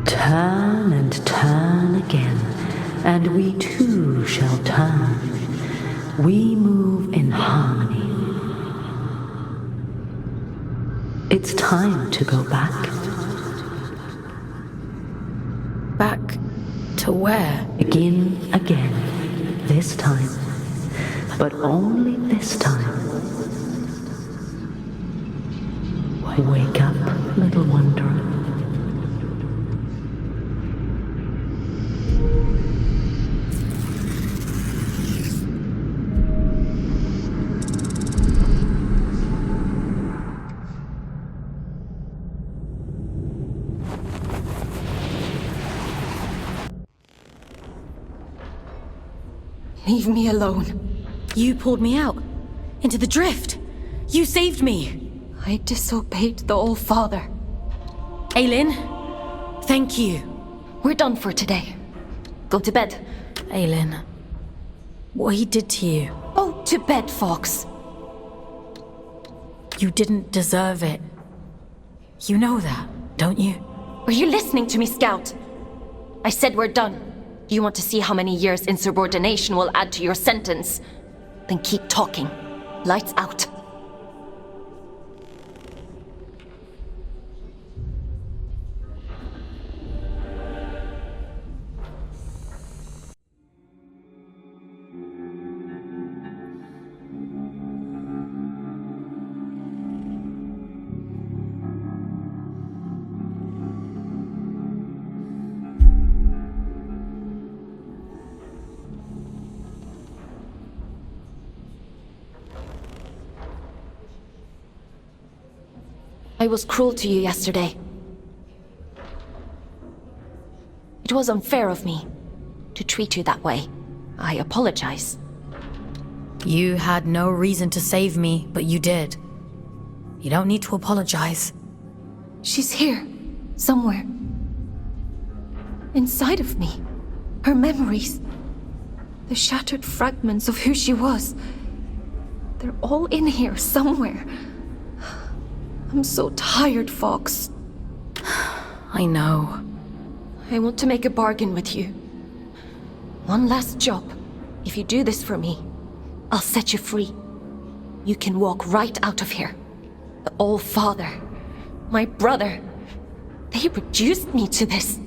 Speaker 4: Turn and turn again, and we too shall turn. We move in harmony. It's time to go back.
Speaker 3: Back to where?
Speaker 4: Begin again, this time. But only this time. Wake up, little wanderer.
Speaker 3: Leave me alone. You pulled me out. Into the drift. You saved me. I disobeyed the All-Father. Aylin, thank you.
Speaker 2: We're done for today. Go to bed.
Speaker 3: Aylin, what he did to you.
Speaker 2: Oh, to bed, Fox.
Speaker 3: You didn't deserve it. You know that, don't you?
Speaker 2: Are you listening to me, Scout? I said we're done. You want to see how many years insubordination will add to your sentence? Then keep talking. Lights out. I was cruel to you yesterday. It was unfair of me to treat you that way. I apologize.
Speaker 3: You had no reason to save me, but you did. You don't need to apologize.
Speaker 2: She's here, somewhere. Inside of me. Her memories. The shattered fragments of who she was. They're all in here somewhere. I'm so tired, Fox.
Speaker 3: I know.
Speaker 2: I want to make a bargain with you. One last job. If you do this for me, I'll set you free. You can walk right out of here. The All-Father, my brother, they reduced me to this.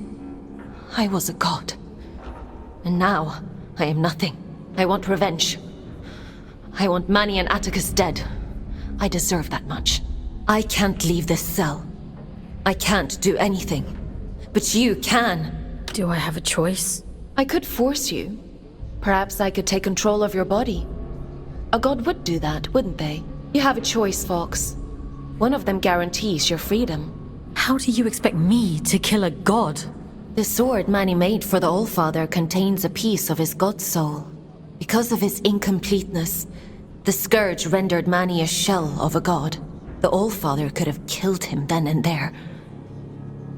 Speaker 2: I was a god. And now, I am nothing. I want revenge. I want Manny and Atticus dead. I deserve that much. I can't leave this cell. I can't do anything. But you can.
Speaker 3: Do I have a choice?
Speaker 2: I could force you. Perhaps I could take control of your body. A god would do that, wouldn't they? You have a choice, Fox. One of them guarantees your freedom.
Speaker 3: How do you expect me to kill a god?
Speaker 2: The sword Manny made for the All-Father contains a piece of his god soul. Because of his incompleteness, the scourge rendered Manny a shell of a god. The All-Father could have killed him then and there.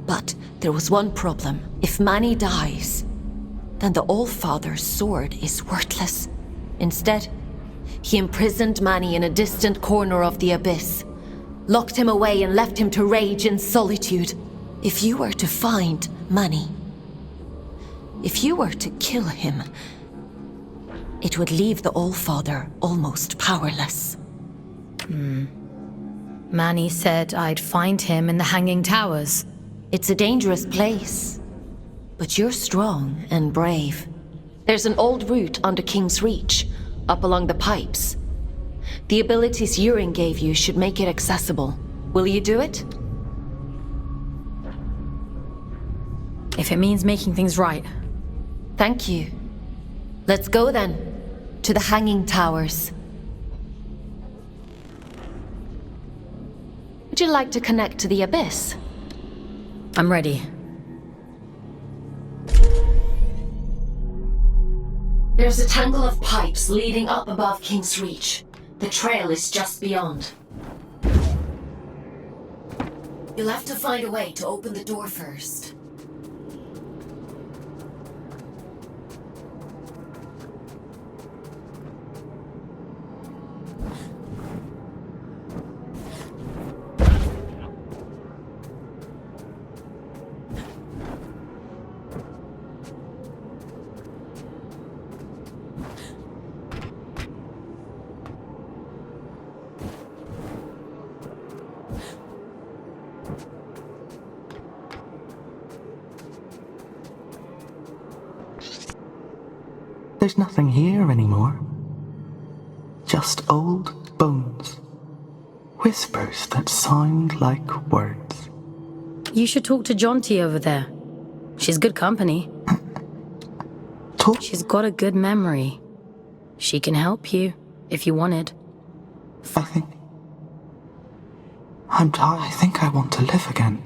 Speaker 2: But there was one problem. If Manny dies, then the All-Father's sword is worthless. Instead, he imprisoned Manny in a distant corner of the abyss, locked him away and left him to rage in solitude. If you were to find Manny, if you were to kill him, it would leave the All-Father almost powerless.
Speaker 3: Manny said I'd find him in the Hanging Towers.
Speaker 2: It's a dangerous place, but you're strong and brave. There's an old route under King's Reach, up along the pipes. The abilities Yurin gave you should make it accessible. Will you do it?
Speaker 3: If it means making things right.
Speaker 2: Thank you. Let's go then. To the Hanging Towers. Would you like to connect to the Abyss?
Speaker 3: I'm ready.
Speaker 2: There's a tangle of pipes leading up above King's Reach. The trail is just beyond. You'll have to find a way to open the door first.
Speaker 10: There's nothing here anymore. Just old bones. Whispers that sound like words.
Speaker 3: You should talk to Jonty over there. She's good company. She's got a good memory. She can help you, if you wanted.
Speaker 10: I think I want to live again.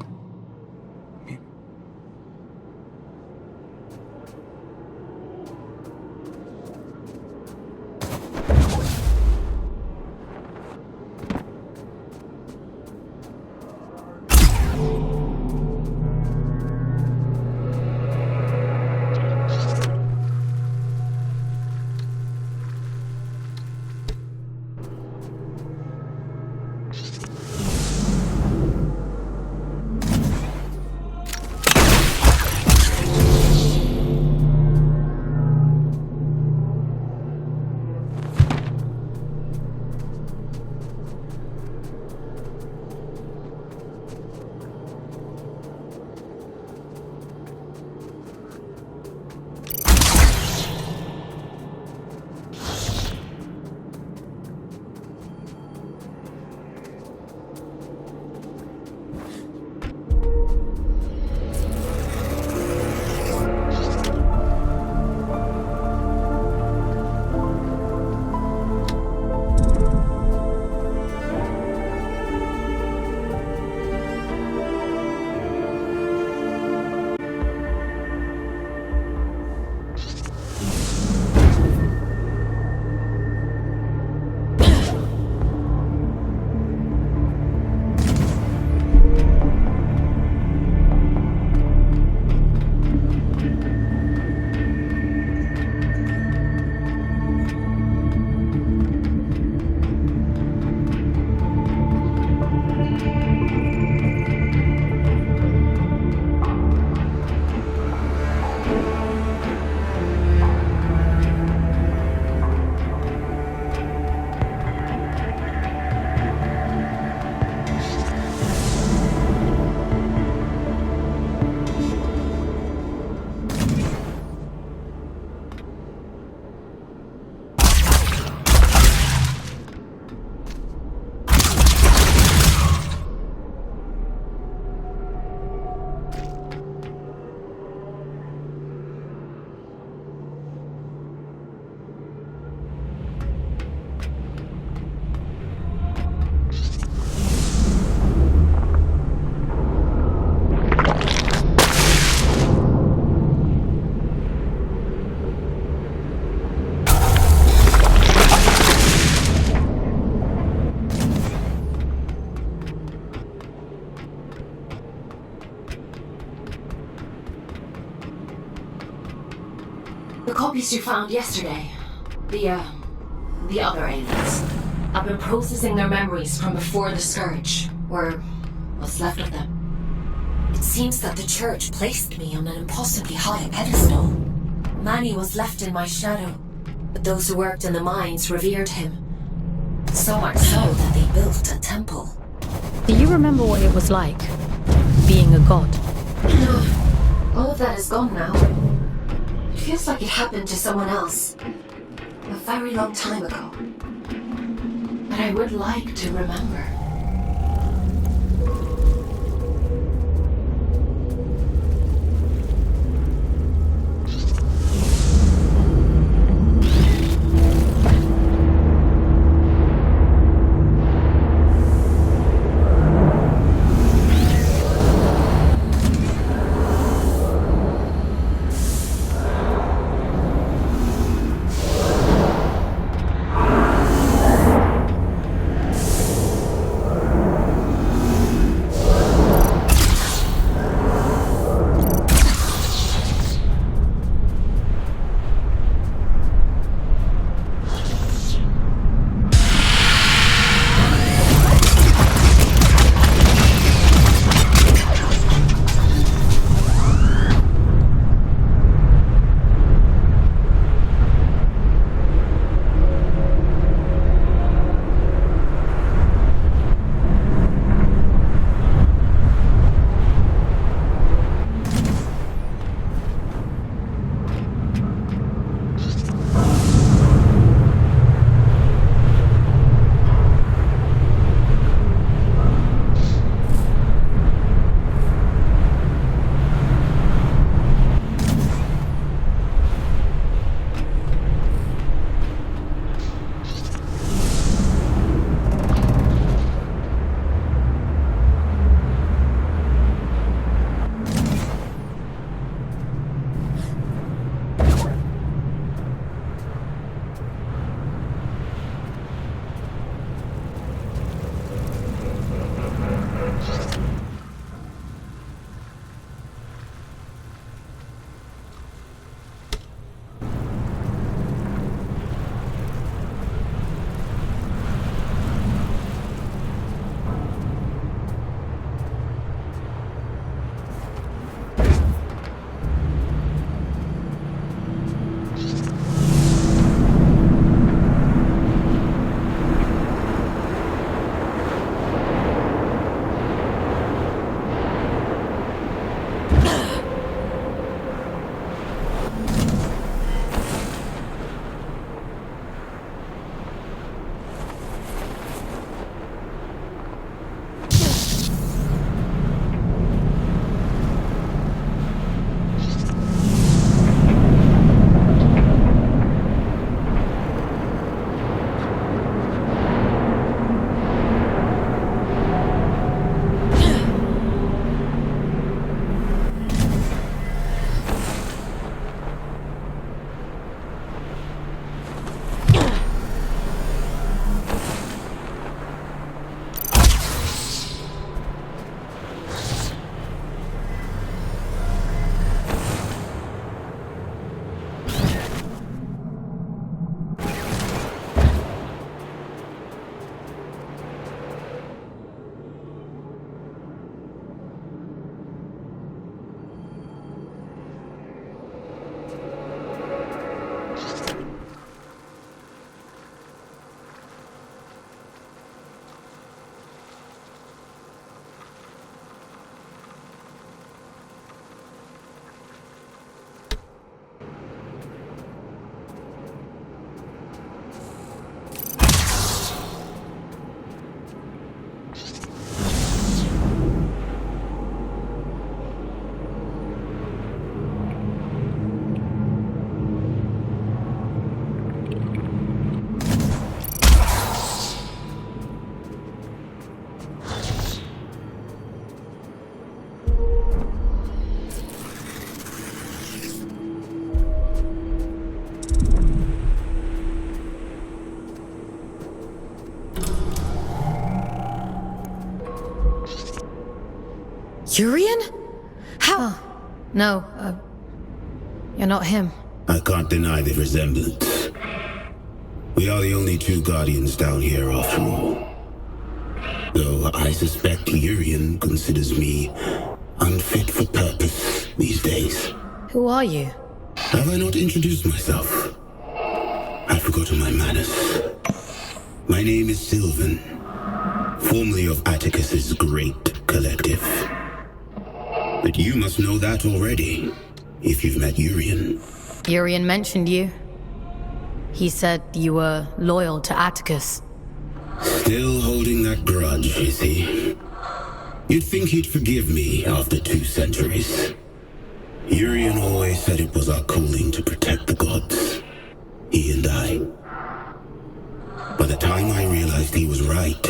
Speaker 2: The copies you found yesterday, the other aliens, I've been processing their memories from before the Scourge, or what's left of them. It seems that the church placed me on an impossibly high pedestal. Manny was left in my shadow, but those who worked in the mines revered him. So much so that they built a temple.
Speaker 3: Do you remember what it was like, being a god?
Speaker 2: No, all of that is gone now. It feels like it happened to someone else, a very long time ago. but I would like to remember.
Speaker 3: Urian? How? Oh, no, you're not him.
Speaker 15: I can't deny the resemblance. We are the only two Guardians down here after all. Though I suspect Urian considers me unfit for purpose these days.
Speaker 3: Who are you?
Speaker 15: Have I not introduced myself? I've forgotten my manners. My name is Sylvan, formerly of Atticus's great collective. But you must know that already, if you've met Urian.
Speaker 3: Urian mentioned you. He said you were loyal to Atticus.
Speaker 15: Still holding that grudge, is he? You'd think he'd forgive me after 2 centuries. Urian always said it was our calling to protect the gods. He and I. By the time I realized he was right,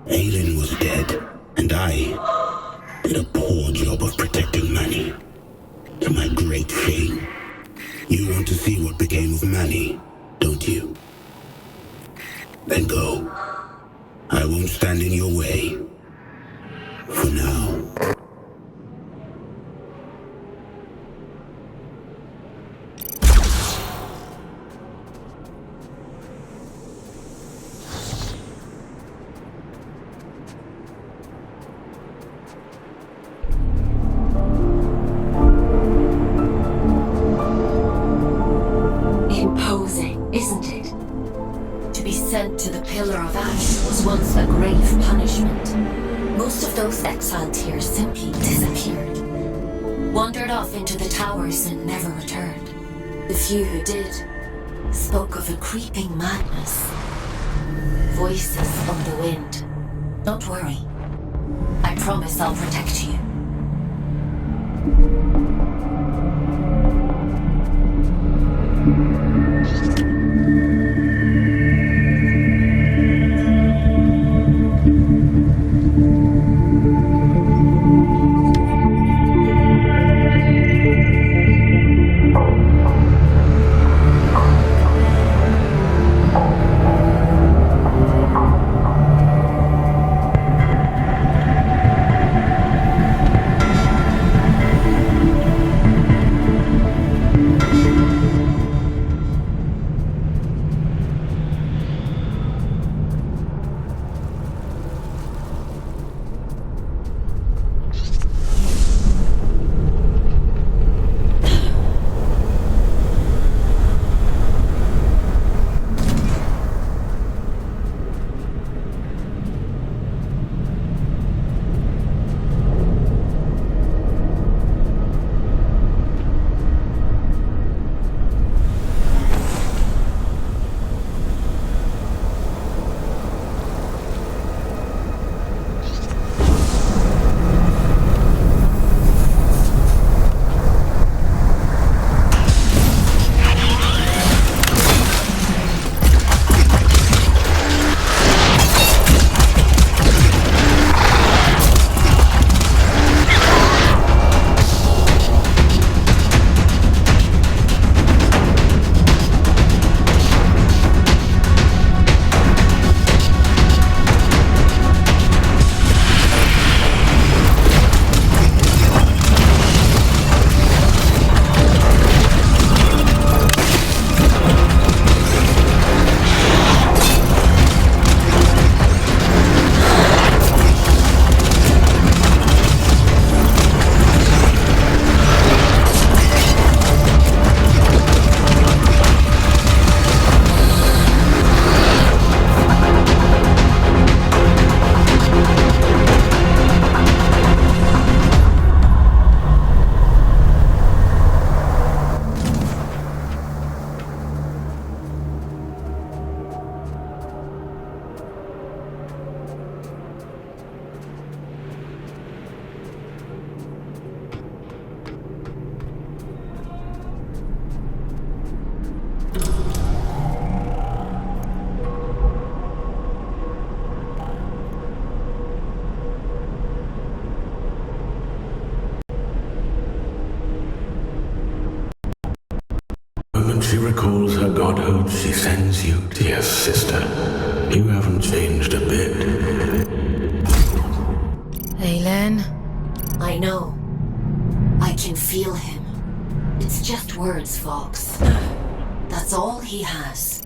Speaker 15: Aelin was dead, and I did a poor job of protecting Manny. To my great shame. You want to see what became of Manny, don't you? Then go. I won't stand in your way. For now.
Speaker 2: Imposing, isn't it? To be sent to the Pillar of Ash was once a grave punishment. Most of those exiled here simply disappeared. Wandered off into the towers and never returned. The few who did spoke of a creeping madness. Voices on the wind. Don't worry. I promise I'll protect you.
Speaker 5: When she recalls her godhood, she sends you, dear sister. You haven't changed a bit.
Speaker 3: Aelin?
Speaker 2: I know. I can feel him. It's just words, Fox. That's all he has.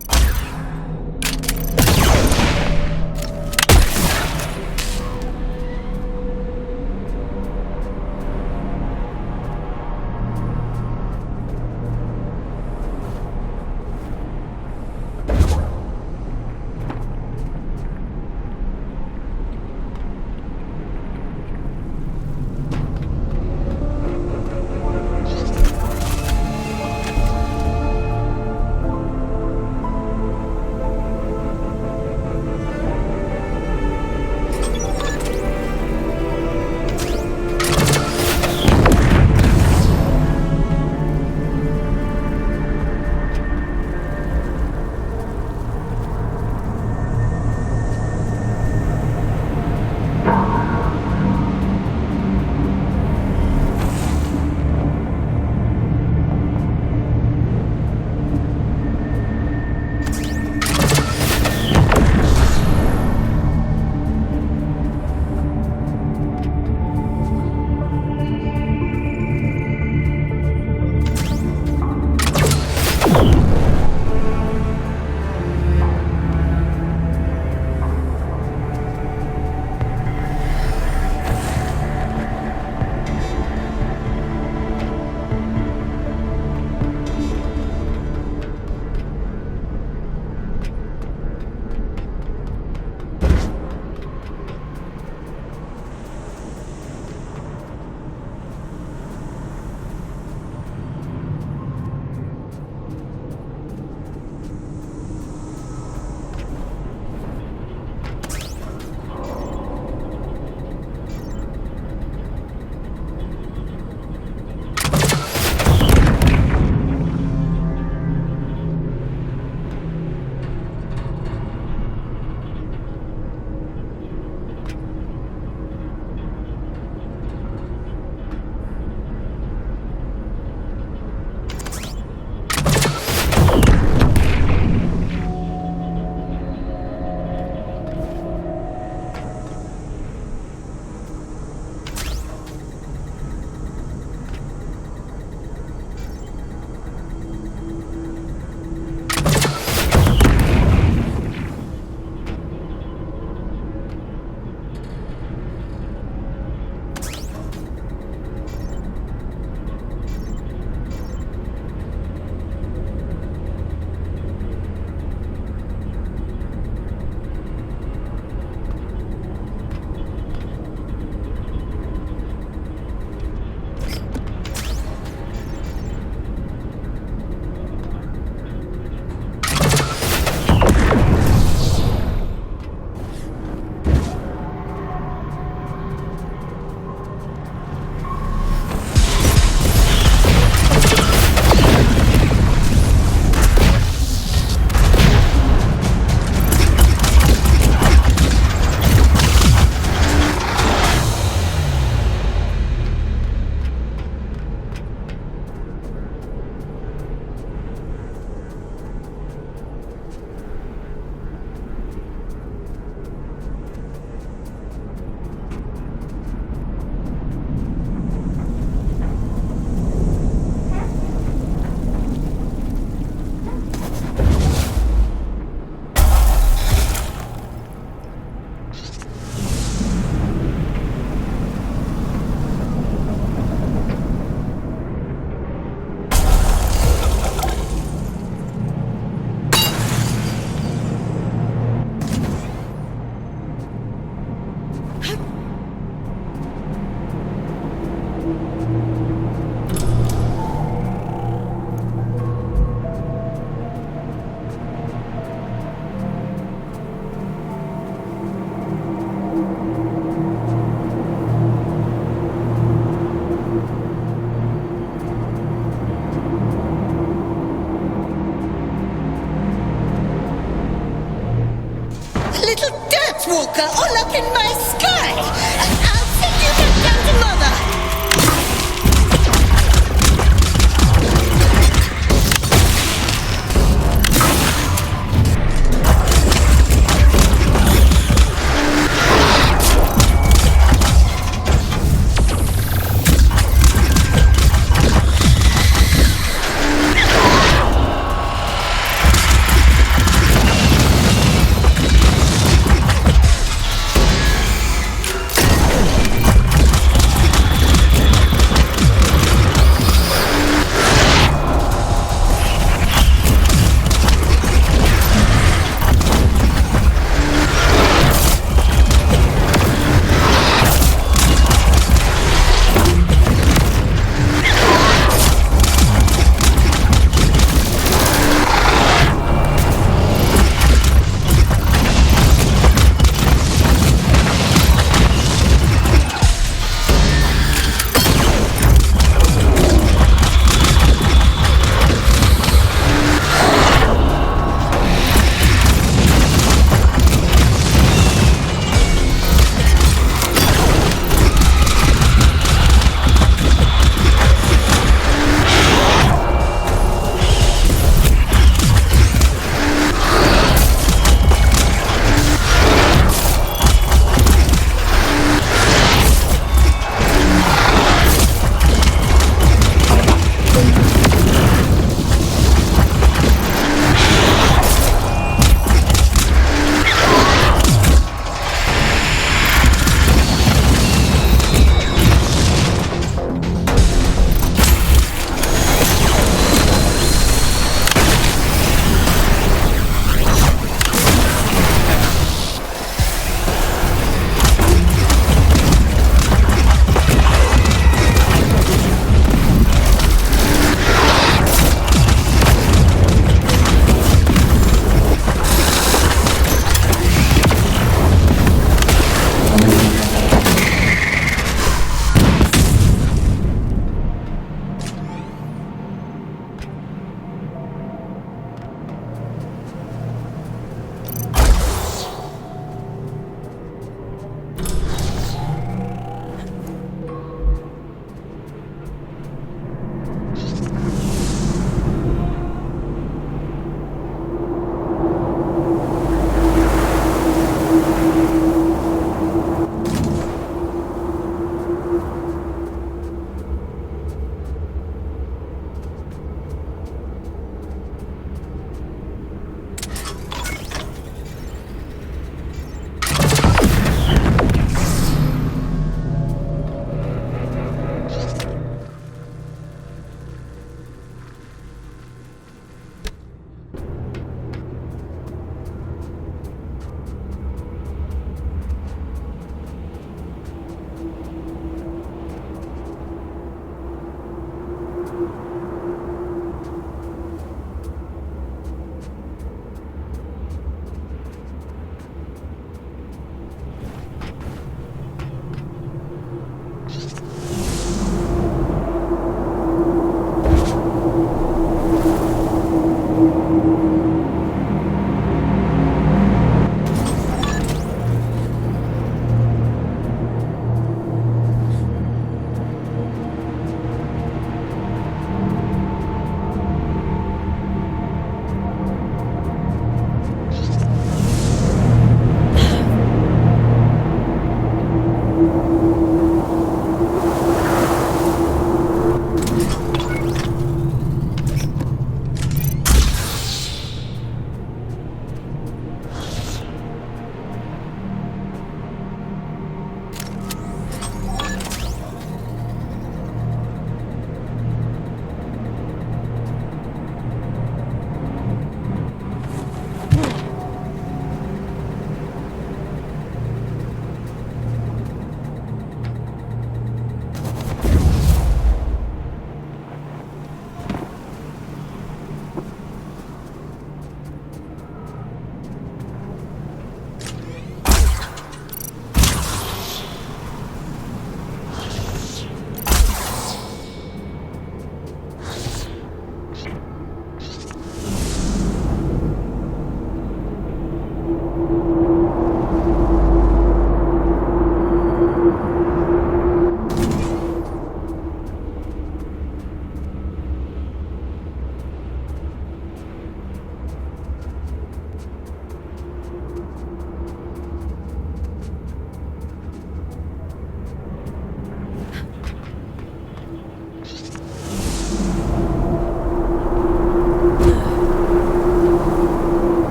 Speaker 13: Walker all up in my skirt. I'll send you back down to Mother.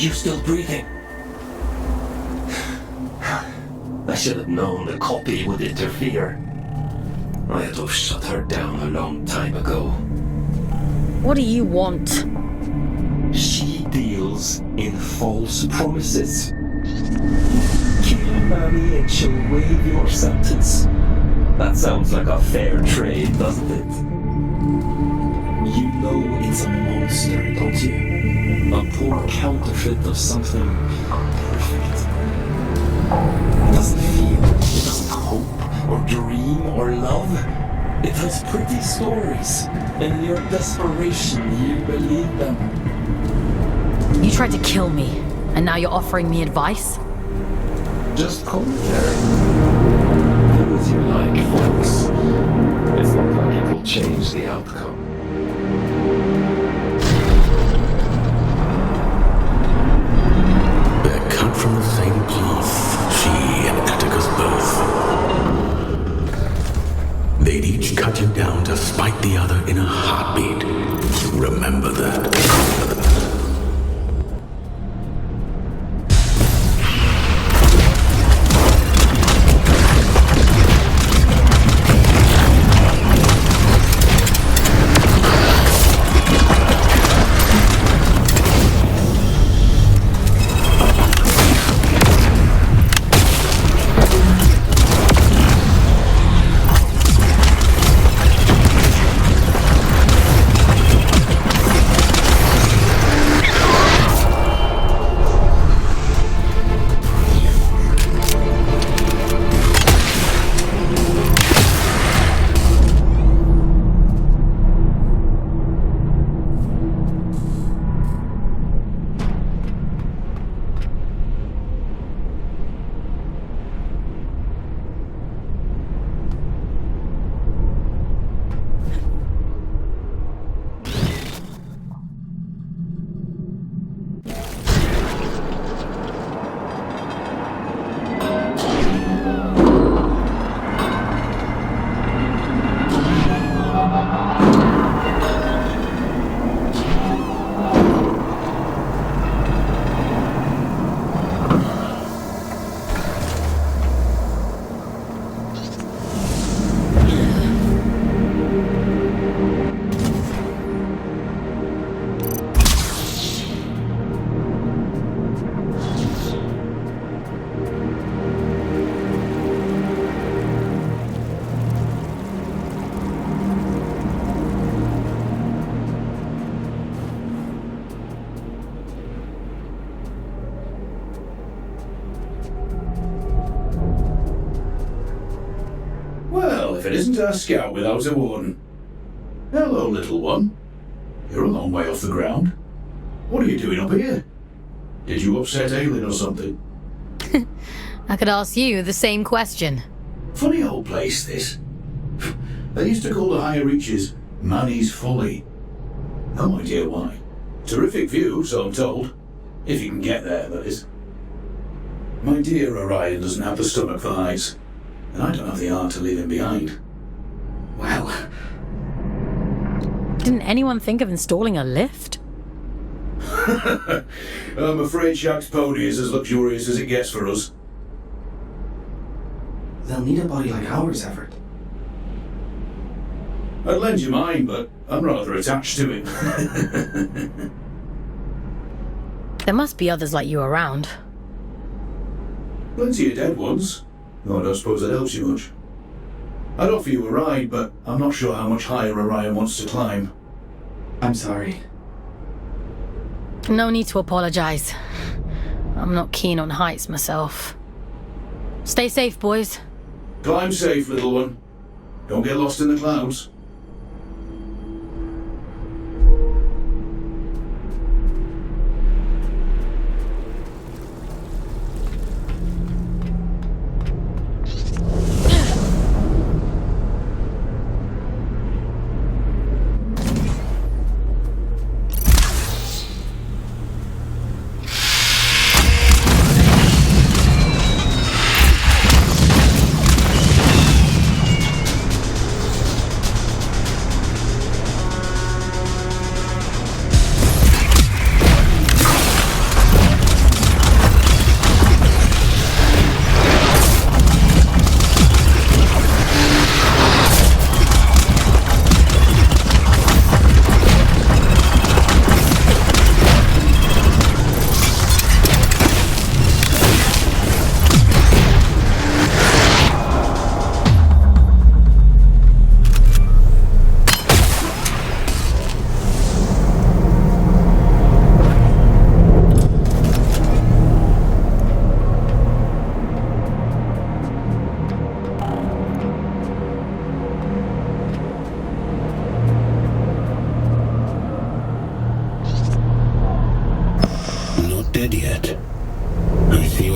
Speaker 7: you still breathing? I should have known the copy would interfere. I had to have shut her down a long time ago.
Speaker 3: What do you want?
Speaker 7: She deals in false promises. Kill Mammy and she'll waive your sentence. That sounds like a fair trade, doesn't it? You know it's a monster, don't you? A poor counterfeit of something perfect. It doesn't feel, it doesn't hope, or dream, or love. It has pretty stories, and in your desperation, you believe them.
Speaker 3: You tried to kill me, and now you're offering me advice?
Speaker 7: Just commentary. Do as you like, folks. It's not like it will change the outcome.
Speaker 15: They're cut from the same cloth, she and Atticus both. They'd each cut you down to spite the other in a heartbeat. Remember that.
Speaker 9: If it isn't our scout without a warden. Hello, little one. You're a long way off the ground. What are you doing up here? Did you upset Aelin or something?
Speaker 3: I could ask you the same question.
Speaker 9: Funny old place, this. They used to call the higher reaches Manny's Folly. No idea why. Terrific view, so I'm told. If you can get there, that is. My dear Orion doesn't have the stomach for heights. And I don't have the art to leave him behind. Well.
Speaker 3: Didn't anyone think of installing a lift?
Speaker 9: I'm afraid Shaq's pony is as luxurious as it gets for us.
Speaker 10: They'll need a body like ours, Everett.
Speaker 9: I'd lend you mine, but I'm rather attached to it.
Speaker 3: There must be others like you around.
Speaker 9: Plenty of dead ones. No, I don't suppose that helps you much. I'd offer you a ride, but I'm not sure how much higher Orion wants to climb.
Speaker 10: I'm sorry.
Speaker 3: No need to apologize. I'm not keen on heights myself. Stay safe, boys.
Speaker 9: Climb safe, little one. Don't get lost in the clouds.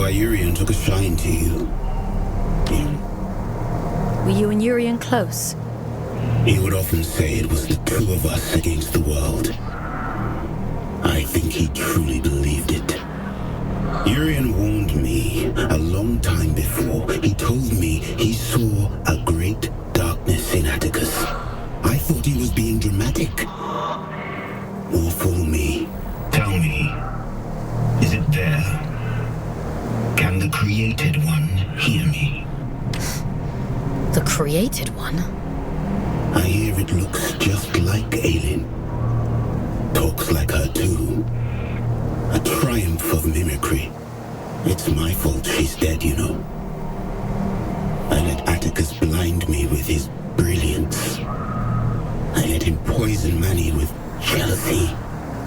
Speaker 15: why Urian took a shine to you.
Speaker 3: Were you and Urian close?
Speaker 15: He would often say it was the two of us against the world. I think he truly believed it. Urian warned me a long time before. He told me he saw a great darkness in Atticus. I thought he was being dramatic. Or for me.
Speaker 16: Tell me, is it there? Can the Created One hear me?
Speaker 3: The Created One?
Speaker 15: I hear it looks just like Aelin. Talks like her too. A triumph of mimicry. It's my fault she's dead, you know. I let Atticus blind me with his brilliance. I let him poison Manny with jealousy.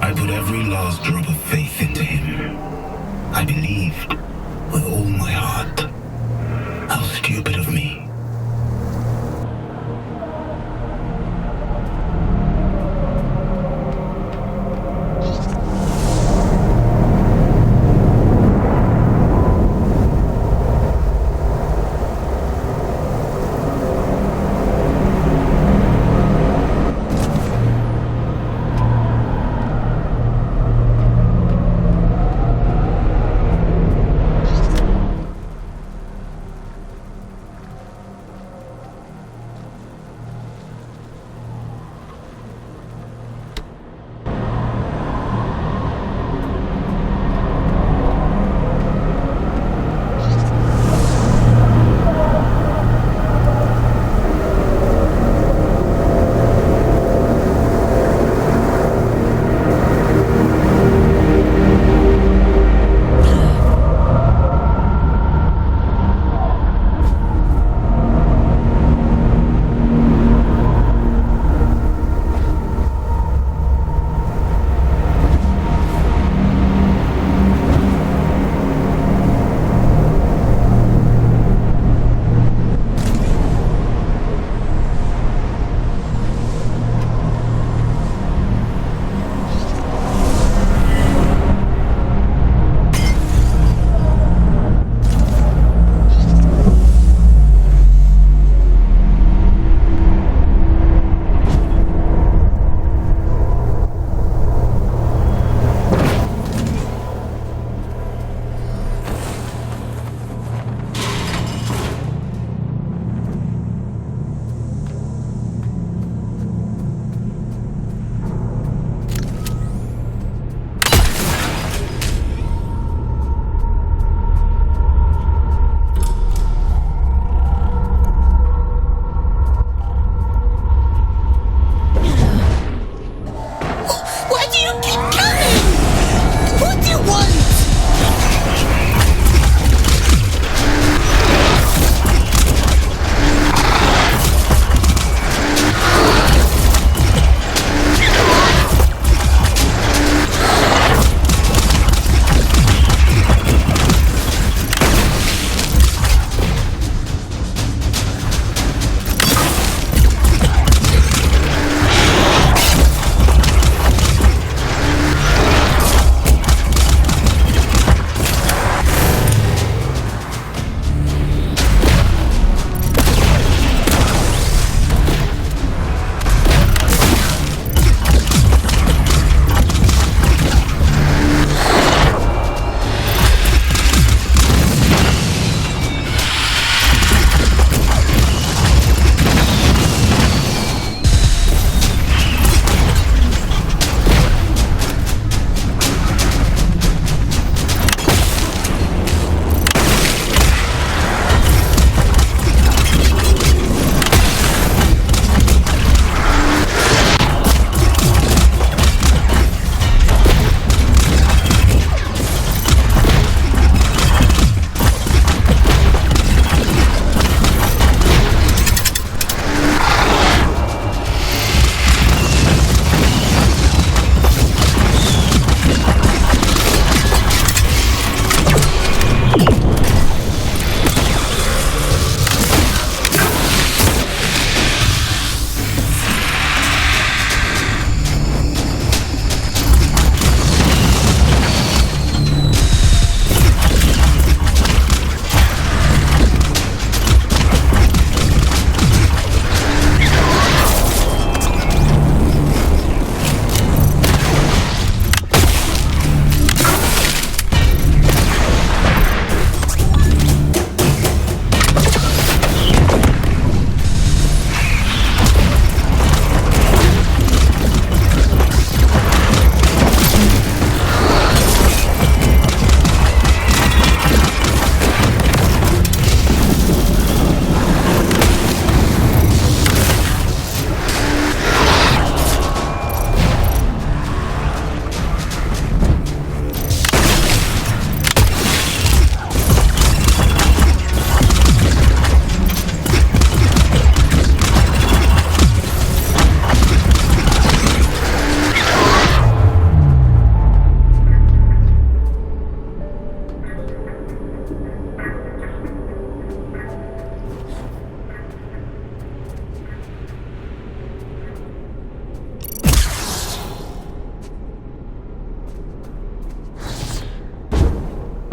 Speaker 16: I put every last drop of faith into him. I believed with all my heart. How stupid of me.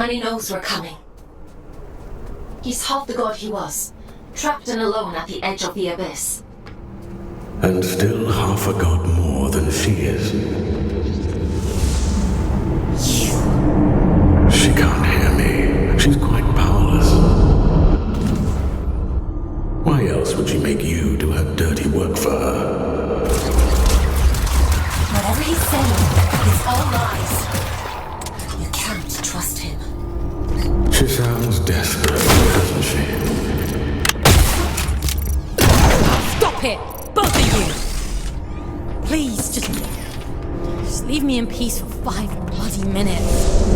Speaker 2: when he knows we're coming. He's half the god he was, trapped and alone at the edge of the abyss.
Speaker 15: And still half a god more than she is. She can't hear me. She's quite powerless. Why else would she make you do her dirty work for her?
Speaker 2: Whatever he's saying, it's all lies. You can't trust him.
Speaker 15: She sounds desperate, doesn't she?
Speaker 3: Stop it! Both of you! Please, just leave me in peace for 5 bloody minutes.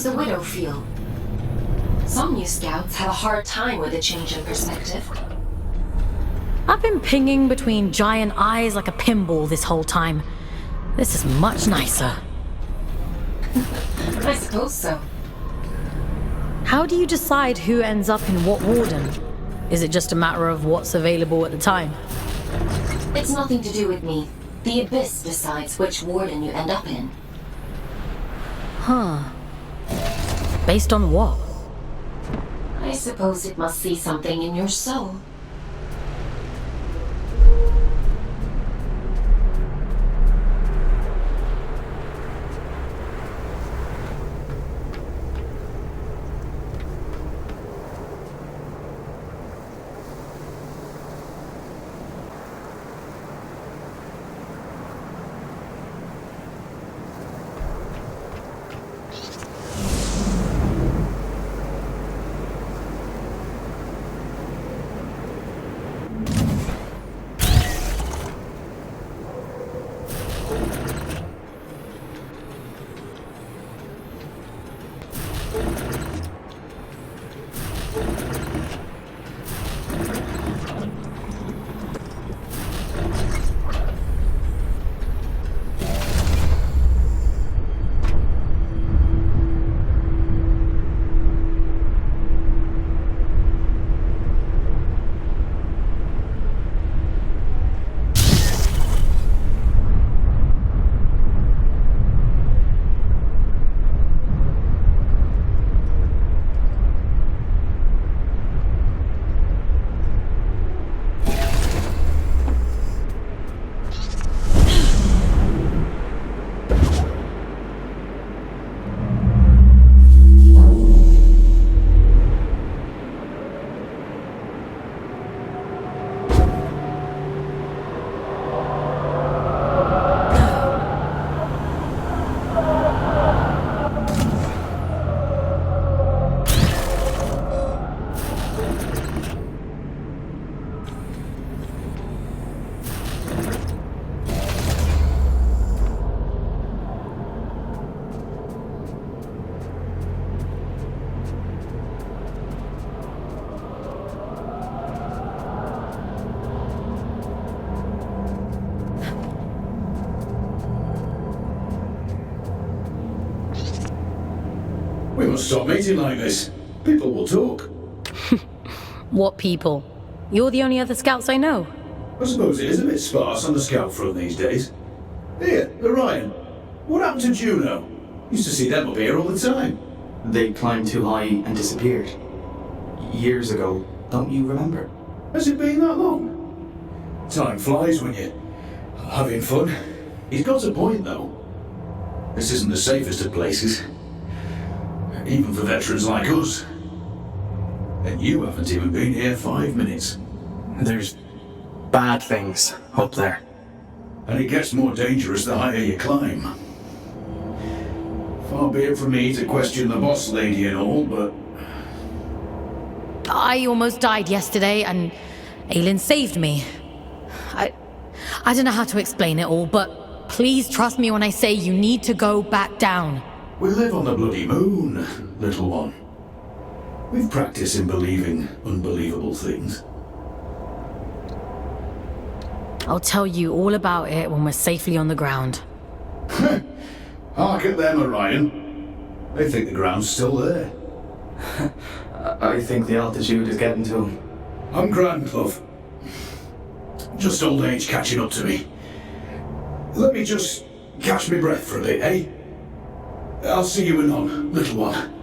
Speaker 2: does the widow feel? Some new scouts have a hard time with a change in perspective.
Speaker 3: I've been pinging between giant eyes like a pinball this whole time. This is much nicer.
Speaker 2: I suppose so.
Speaker 3: How do you decide who ends up in what warden? Is it just a matter of what's available at the time?
Speaker 2: It's nothing to do with me. The Abyss decides which warden you end up in.
Speaker 3: Huh. Based on what?
Speaker 2: I suppose it must see something in your soul.
Speaker 9: We must stop meeting like this. People will talk.
Speaker 3: What people? You're the only other scouts I know.
Speaker 9: I suppose it is a bit sparse on the scout front these days. Here, Orion. What happened to Juno? Used to see them up here all the time.
Speaker 14: They climbed too high and disappeared. Years ago, don't you remember?
Speaker 9: Has it been that long? Time flies when you're having fun. He's got a point, though. This isn't the safest of places. Even for veterans like us. And you haven't even been here 5 minutes.
Speaker 14: There's bad things up there.
Speaker 9: And it gets more dangerous the higher you climb. Far be it from me to question the boss lady and all, but...
Speaker 3: I almost died yesterday, and Aelin saved me. I don't know how to explain it all, but please trust me when I say you need to go back down.
Speaker 9: We live on the bloody moon, little one. We've practiced in believing unbelievable things.
Speaker 3: I'll tell you all about it when we're safely on the ground.
Speaker 9: Hark at them, Orion. They think the ground's still there.
Speaker 14: I think the altitude is getting to them.
Speaker 9: I'm grand, love. Just old age catching up to me. Let me just catch my breath for a bit, eh? I'll see you anon, little one.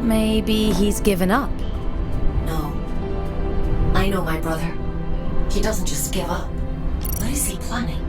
Speaker 3: Maybe he's given up.
Speaker 2: No. I know my brother. He doesn't just give up. What is he planning?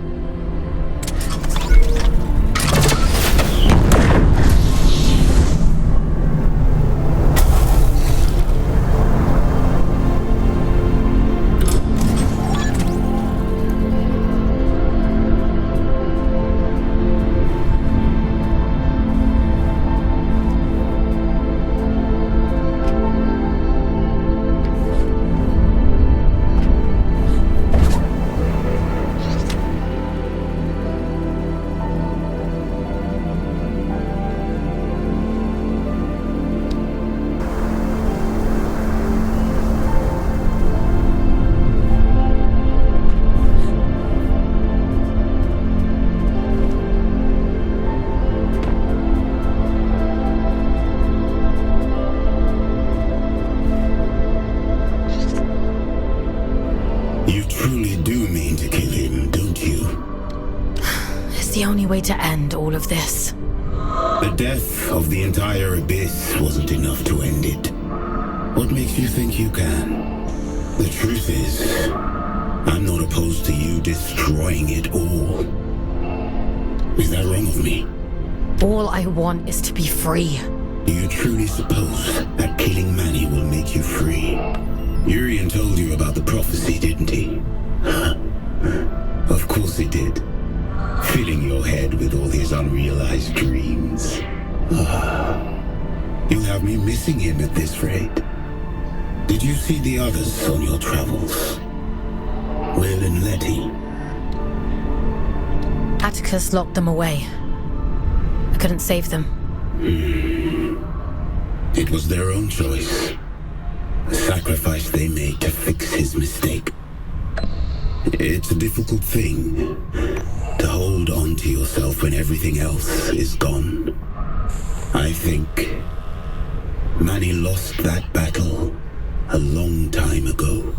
Speaker 3: The only way to end all of this.
Speaker 15: The death of the entire Abyss wasn't enough to end it. What makes you think you can? The truth is, I'm not opposed to you destroying it all. Is that wrong of me?
Speaker 3: All I want is to be free.
Speaker 15: Do you truly suppose that killing Manny will make you free? Urian told you about the prophecy, didn't he? Of course he did. Filling your head with all his unrealized dreams. You have me missing him at this rate. Did you see the others on your travels? Will and Letty?
Speaker 3: Atticus locked them away. I couldn't save them.
Speaker 15: It was their own choice. A sacrifice they made to fix his mistake. It's a difficult thing to hold on to yourself when everything else is gone. I think Manny lost that battle a long time ago.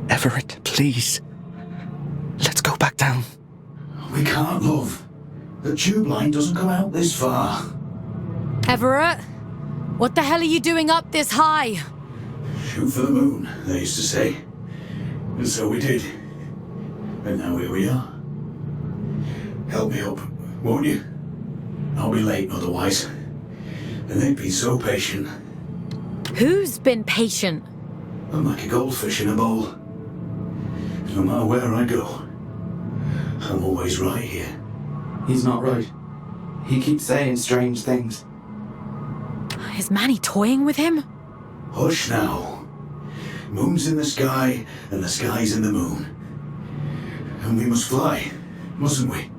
Speaker 7: Everett, please. Let's go back down.
Speaker 9: We can't, love. The tube line doesn't come out this far.
Speaker 3: Everett, what the hell are you doing up this high?
Speaker 9: Shoot for the moon, they used to say. And so we did. And now here we are. Help me up, won't you? I'll be late otherwise. And they'd be so patient.
Speaker 3: Who's been patient?
Speaker 9: I'm like a goldfish in a bowl. No matter where I go, I'm always right here.
Speaker 14: He's not right. He keeps saying strange things.
Speaker 3: Is Manny toying with him?
Speaker 9: Hush now. Moon's in the sky, and the sky's in the moon. And we must fly, mustn't we?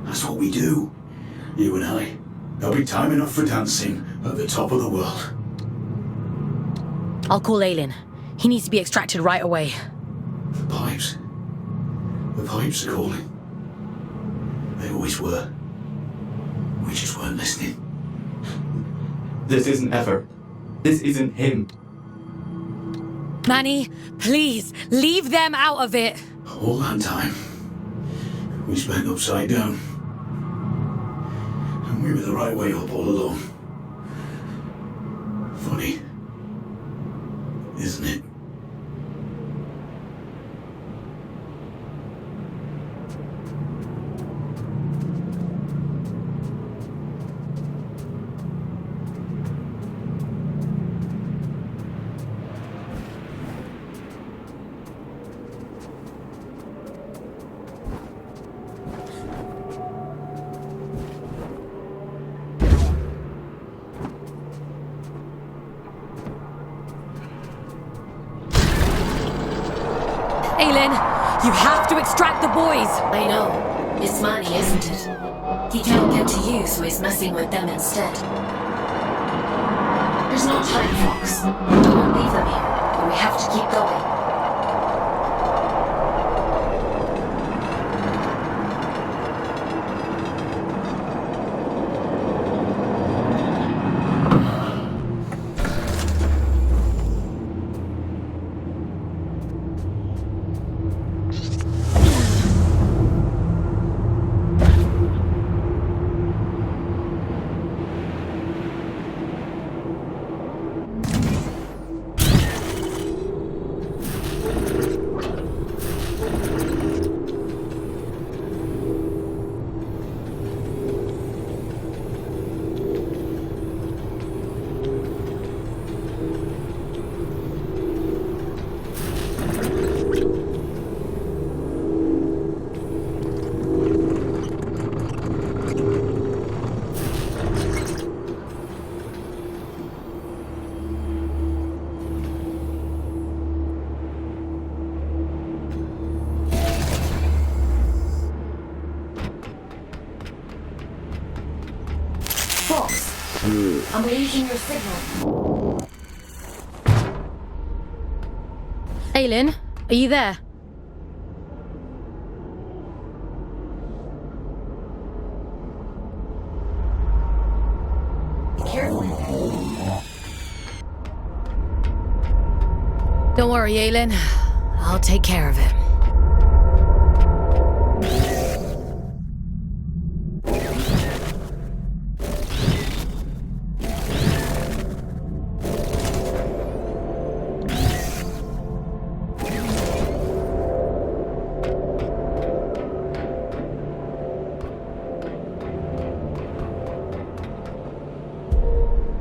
Speaker 9: That's what we do, you and I. There'll be time enough for dancing at the top of the world.
Speaker 3: I'll call Aylin. He needs to be extracted right away.
Speaker 9: The pipes. The pipes are calling. They always were. We just weren't listening.
Speaker 14: This isn't Ever. This isn't him.
Speaker 3: Manny, please, leave them out of it.
Speaker 9: All that time, we spent upside down. And we were the right way up all along. Funny, isn't it?
Speaker 3: Aylin, you have to extract the boys.
Speaker 2: I know. It's Manny, isn't it? He can't get to you, so he's messing with them instead. There's no time, Fox. Don't leave them here, but we have to keep going. I'm losing your signal.
Speaker 3: Aylin, are you there?
Speaker 2: Be careful.
Speaker 3: Don't worry, Aylin. I'll take care of it.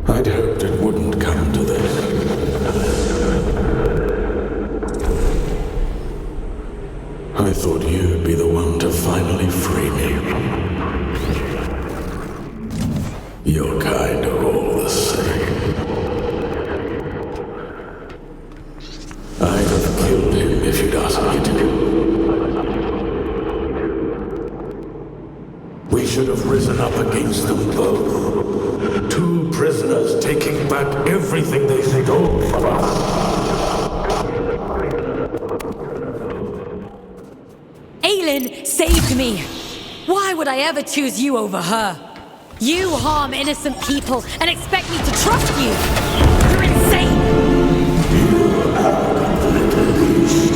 Speaker 5: I'd hoped it wouldn't come to this. I thought you'd be the one to finally free me.
Speaker 16: We should have risen up against them both. 2 prisoners taking back everything they stole from us.
Speaker 3: Aylin saved me! Why would I ever choose you over her? You harm innocent people and expect me to trust you! You're insane!
Speaker 16: You arrogant little beast.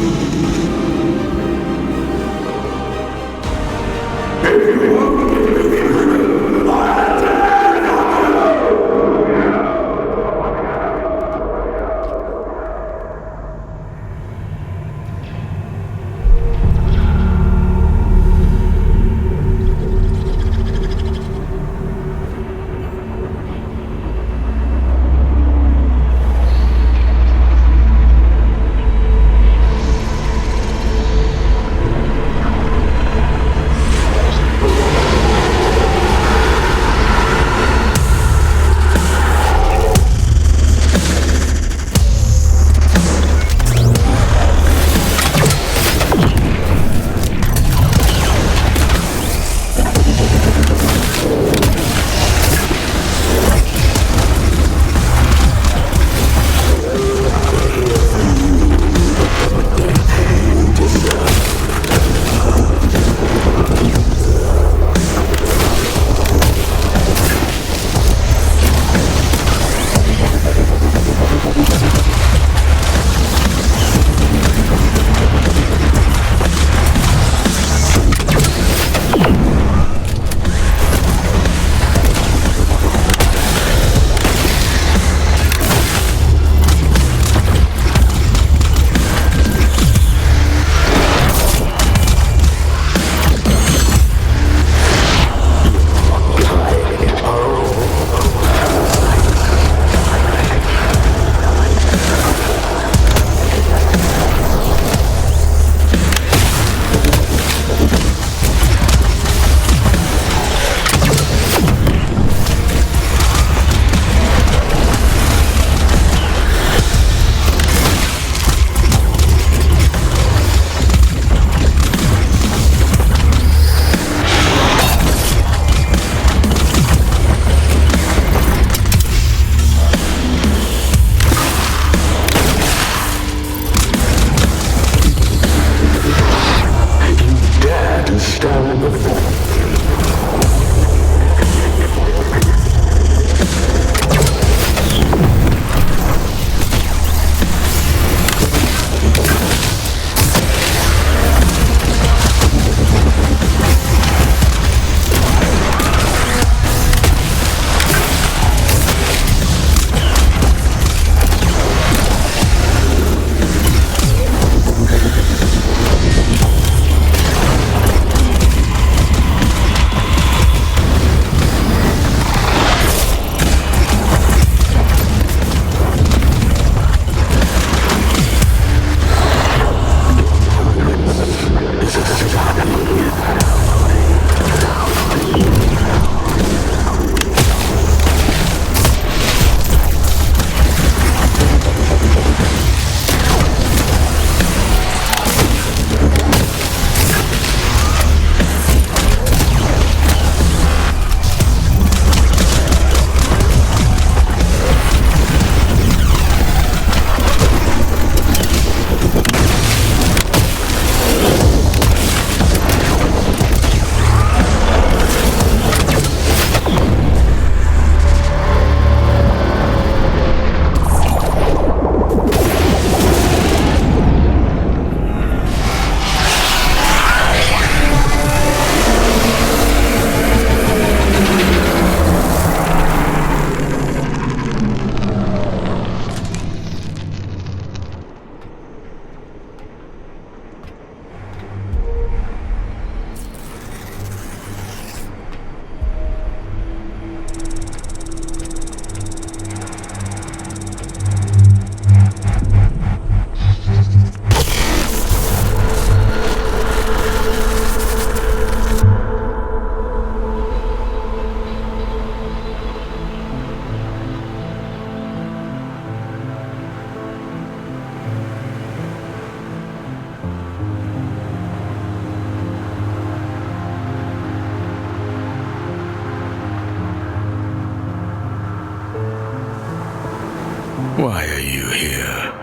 Speaker 15: Why are you here?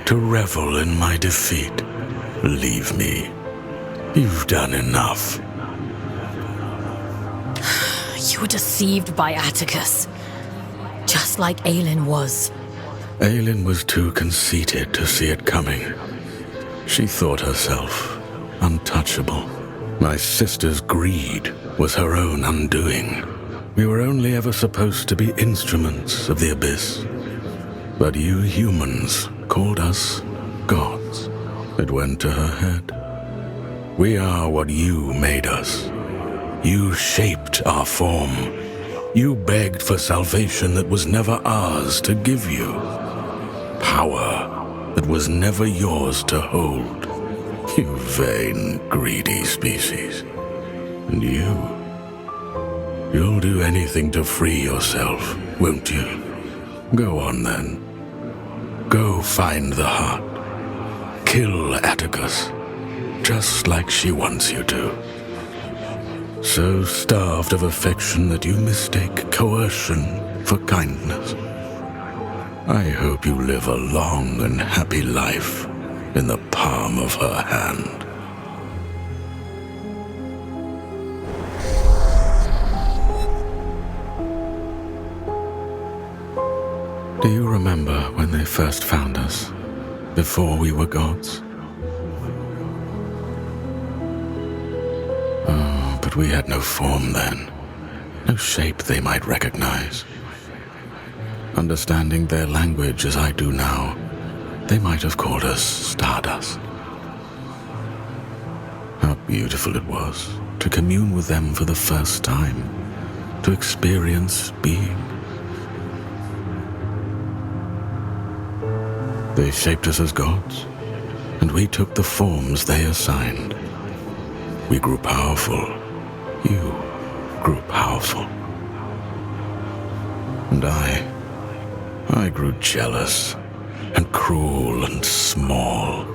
Speaker 15: To revel in my defeat? Leave me. You've done enough.
Speaker 3: You were deceived by Atticus. Just like Aelin was.
Speaker 15: Aelin was too conceited to see it coming. She thought herself untouchable. My sister's greed was her own undoing. We were only ever supposed to be instruments of the Abyss. But you humans called us gods. It went to her head. We are what you made us. You shaped our form. You begged for salvation that was never ours to give you. Power that was never yours to hold. You vain, greedy species. And you'll do anything to free yourself, won't you? Go on then. Go find the heart. Kill Atticus, just like she wants you to. So starved of affection that you mistake coercion for kindness. I hope you live a long and happy life in the palm of her hand. Do you remember when they first found us, before we were gods? Oh, but we had no form then, no shape they might recognize. Understanding their language as I do now, they might have called us Stardust. How beautiful it was to commune with them for the first time, to experience being. They shaped us as gods, and we took the forms they assigned. We grew powerful. You grew powerful. And I grew jealous and cruel and small.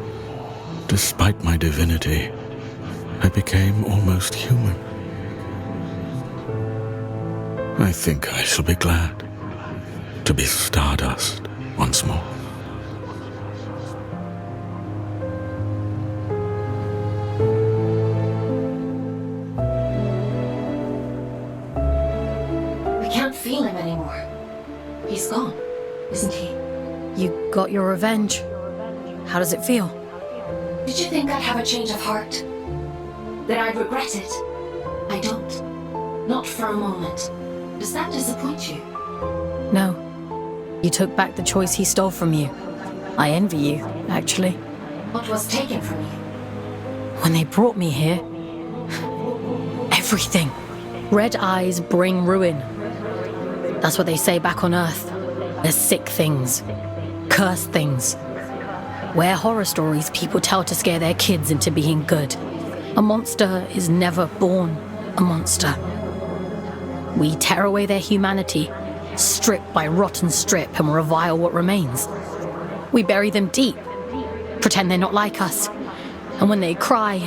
Speaker 15: Despite my divinity, I became almost human. I think I shall be glad to be Stardust once more.
Speaker 2: We can't feel him anymore. He's gone, isn't he?
Speaker 3: You got your revenge. How does it feel?
Speaker 2: Did you think I'd have a change of heart? That I'd regret it? I don't. Not for a moment. Does that disappoint you?
Speaker 3: No. You took back the choice he stole from you. I envy you, actually.
Speaker 2: What was taken from you?
Speaker 3: When they brought me here, everything. Red eyes bring ruin. That's what they say back on Earth. They're sick things. Cursed things. We're horror stories people tell to scare their kids into being good. A monster is never born a monster. We tear away their humanity, strip by rotten strip, and revile what remains. We bury them deep, pretend they're not like us. And when they cry,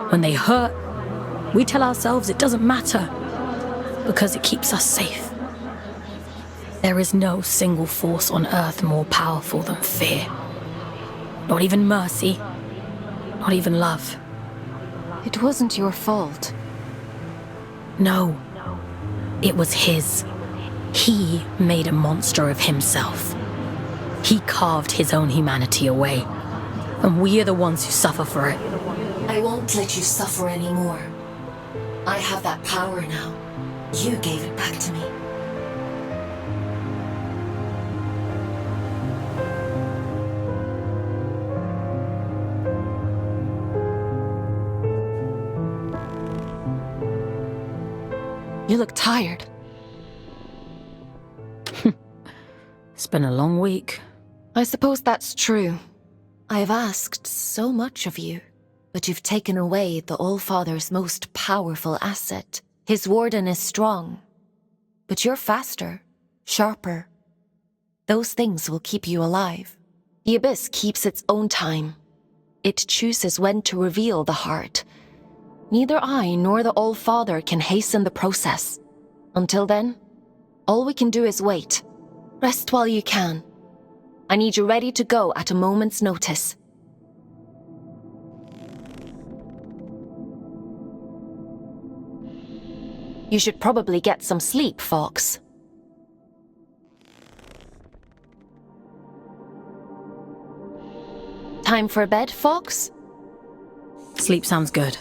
Speaker 3: when they hurt, we tell ourselves it doesn't matter, because it keeps us safe. There is no single force on Earth more powerful than fear. Not even mercy, not even love.
Speaker 2: It wasn't your fault.
Speaker 3: No, it was his. He made a monster of himself. He carved his own humanity away, and we are the ones who suffer for it.
Speaker 2: I won't let you suffer anymore. I have that power now. You gave it back to me. You look tired.
Speaker 3: It's been a long week.
Speaker 2: I suppose that's true. I've asked so much of you, but you've taken away the All-Father's most powerful asset. His warden is strong, but you're faster, sharper. Those things will keep you alive. The Abyss keeps its own time. It chooses when to reveal the heart. Neither I nor the All-Father can hasten the process. Until then, all we can do is wait. Rest while you can. I need you ready to go at a moment's notice. You should probably get some sleep, Fox. Time for bed, Fox?
Speaker 3: Sleep sounds good.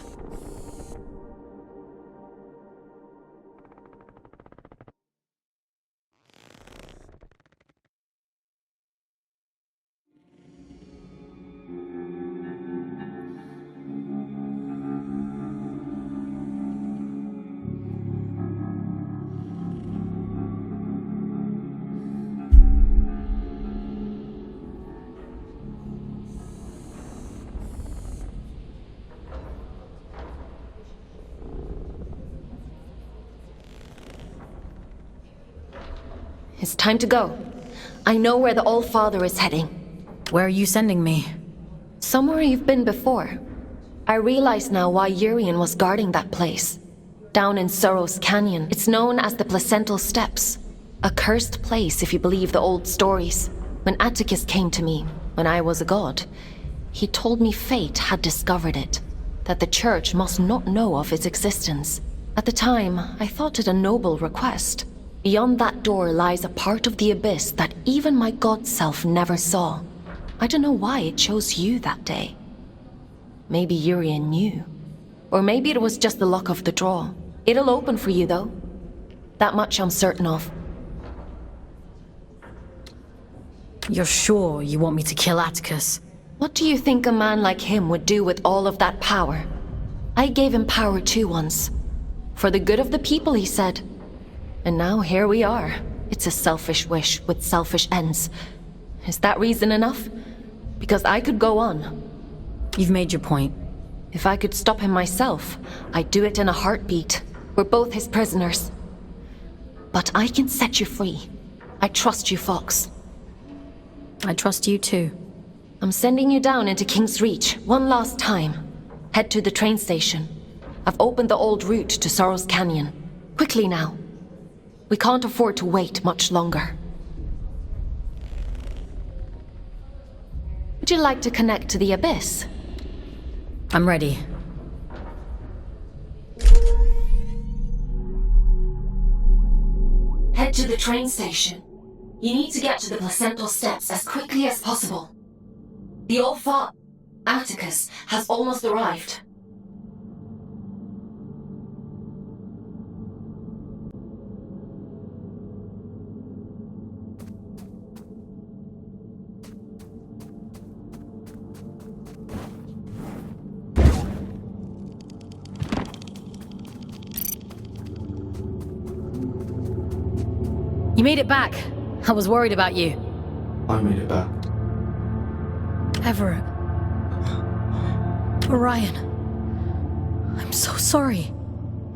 Speaker 2: It's time to go. I know where the All-Father is heading.
Speaker 3: Where are you sending me?
Speaker 2: Somewhere you've been before. I realize now why Urian was guarding that place. Down in Sorrow's Canyon, it's known as the Placental Steps. A cursed place if you believe the old stories. When Atticus came to me, when I was a god, he told me fate had discovered it. That the church must not know of its existence. At the time, I thought it a noble request. Beyond that door lies a part of the abyss that even my god self never saw. I don't know why it chose you that day. Maybe Urian knew. Or maybe it was just the luck of the draw. It'll open for you, though. That much I'm certain of.
Speaker 3: You're sure you want me to kill Atticus?
Speaker 2: What do you think a man like him would do with all of that power? I gave him power too once. For the good of the people, he said. And now here we are. It's a selfish wish with selfish ends. Is that reason enough? Because I could go on.
Speaker 3: You've made your point.
Speaker 2: If I could stop him myself, I'd do it in a heartbeat. We're both his prisoners. But I can set you free. I trust you, Fox.
Speaker 3: I trust you too.
Speaker 2: I'm sending you down into King's Reach one last time. Head to the train station. I've opened the old route to Sorrow's Canyon. Quickly now. We can't afford to wait much longer. Would you like to connect to the Abyss?
Speaker 3: I'm ready.
Speaker 2: Head to the train station. You need to get to the Placental Steps as quickly as possible. The old Atticus has almost arrived.
Speaker 3: You made it back. I was worried about you.
Speaker 14: I made it back.
Speaker 3: Everett. Orion. I'm so sorry.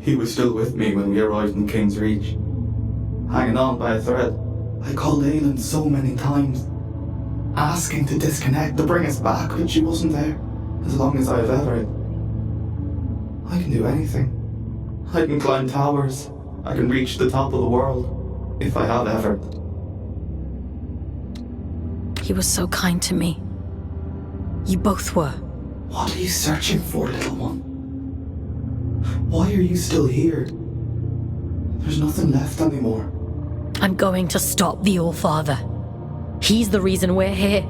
Speaker 14: He was still with me when we arrived in King's Reach. Hanging on by a thread. I called Aelin so many times, asking to disconnect, to bring us back, but she wasn't there. As long as I have Everett. I can do anything. I can climb towers. I can reach the top of the world. If I have Everett.
Speaker 3: He was so kind to me. You both were.
Speaker 14: What are you searching for, little one? Why are you still here? There's nothing left anymore.
Speaker 3: I'm going to stop the All-Father. He's the reason we're here.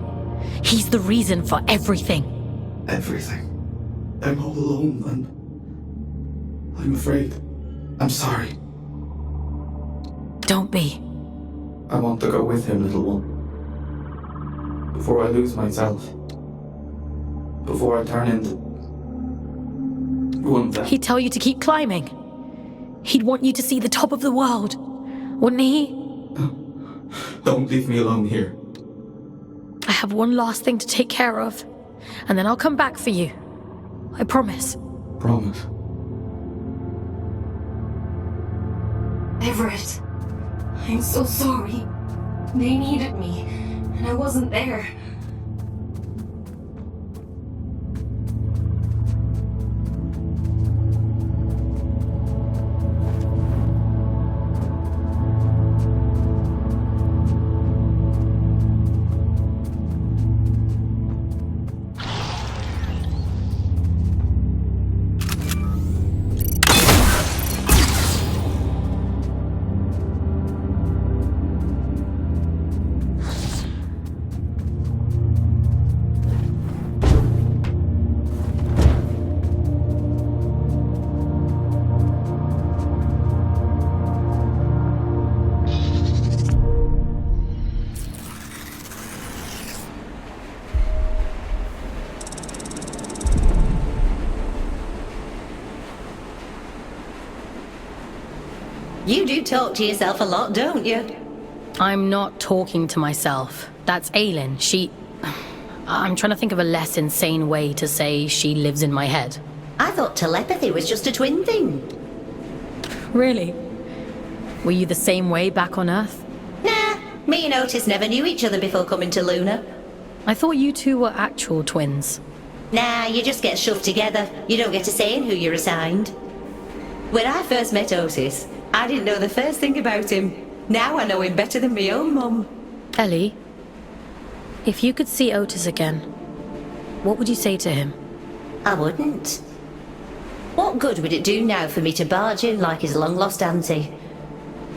Speaker 3: He's the reason for everything.
Speaker 14: Everything? I'm all alone, and I'm afraid. I'm sorry.
Speaker 3: Don't be.
Speaker 14: I want to go with him, little one. Before I lose myself. Before I turn into one of them.
Speaker 3: He'd tell you to keep climbing. He'd want you to see the top of the world. Wouldn't he?
Speaker 14: Don't leave me alone here.
Speaker 3: I have one last thing to take care of. And then I'll come back for you. I promise.
Speaker 14: Promise.
Speaker 2: Everett. I'm so sorry. They needed me, and I wasn't there.
Speaker 8: You do talk to yourself a lot, don't you?
Speaker 3: I'm not talking to myself. That's Aylin. I'm trying to think of a less insane way to say she lives in my head.
Speaker 8: I thought telepathy was just a twin thing.
Speaker 3: Really? Were you the same way back on Earth?
Speaker 8: Nah, me and Otis never knew each other before coming to Luna.
Speaker 3: I thought you two were actual twins.
Speaker 8: Nah, you just get shoved together. You don't get a say in who you're assigned. When I first met Otis, I didn't know the first thing about him. Now I know him better than my own mum.
Speaker 3: Ellie, if you could see Otis again, what would you say to him?
Speaker 8: I wouldn't. What good would it do now for me to barge in like his long-lost auntie?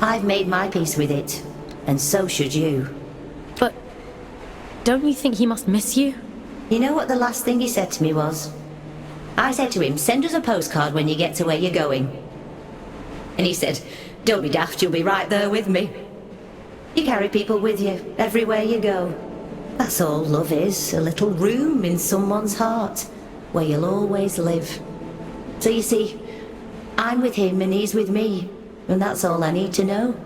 Speaker 8: I've made my peace with it, and so should you.
Speaker 3: But don't you think he must miss you?
Speaker 8: You know what the last thing he said to me was? I said to him, send us a postcard when you get to where you're going. And he said, don't be daft, you'll be right there with me. You carry people with you, everywhere you go. That's all love is, a little room in someone's heart, where you'll always live. So you see, I'm with him and he's with me, and that's all I need to know.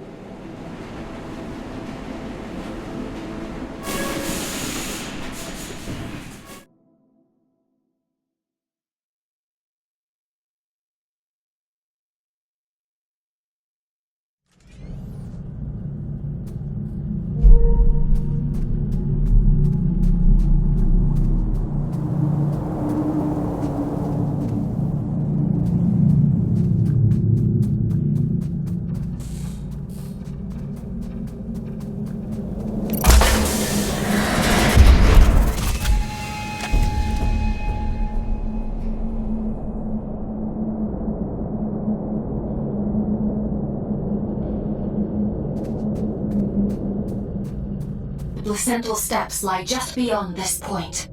Speaker 2: Placental steps lie just beyond this point.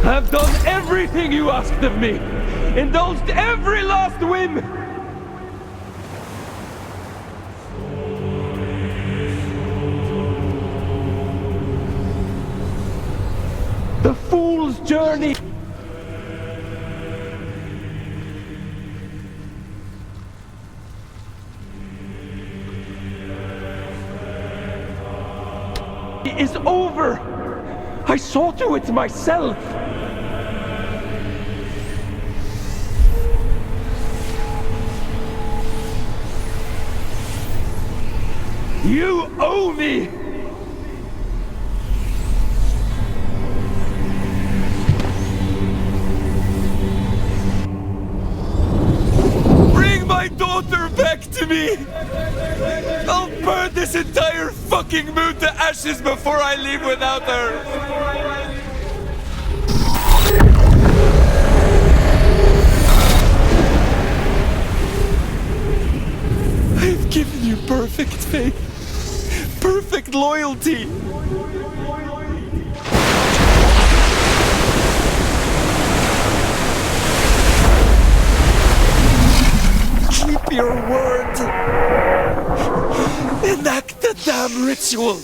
Speaker 20: I've done everything you asked of me! Indulged every last whim! The fool's journey is over. I saw to it myself. You owe me! Bring my daughter back to me! I'll burn this entire fucking moon to ashes before I leave without her! I've given you perfect faith. Perfect loyalty! Keep your word! Enact the damn ritual!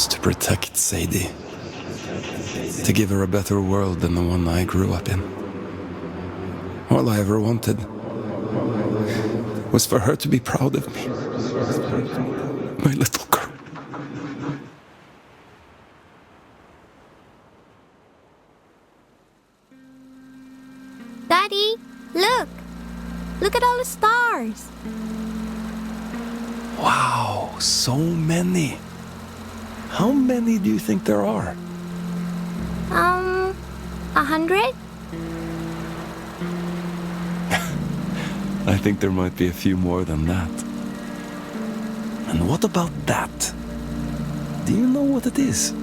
Speaker 5: was to protect Sadie. To give her a better world than the one I grew up in. All I ever wanted was for her to be proud of me. My little girl.
Speaker 21: Daddy, look! Look at all the stars!
Speaker 5: Wow, so many. How many do you think there are?
Speaker 21: 100?
Speaker 5: I think there might be a few more than that. And what about that? Do you know what it is?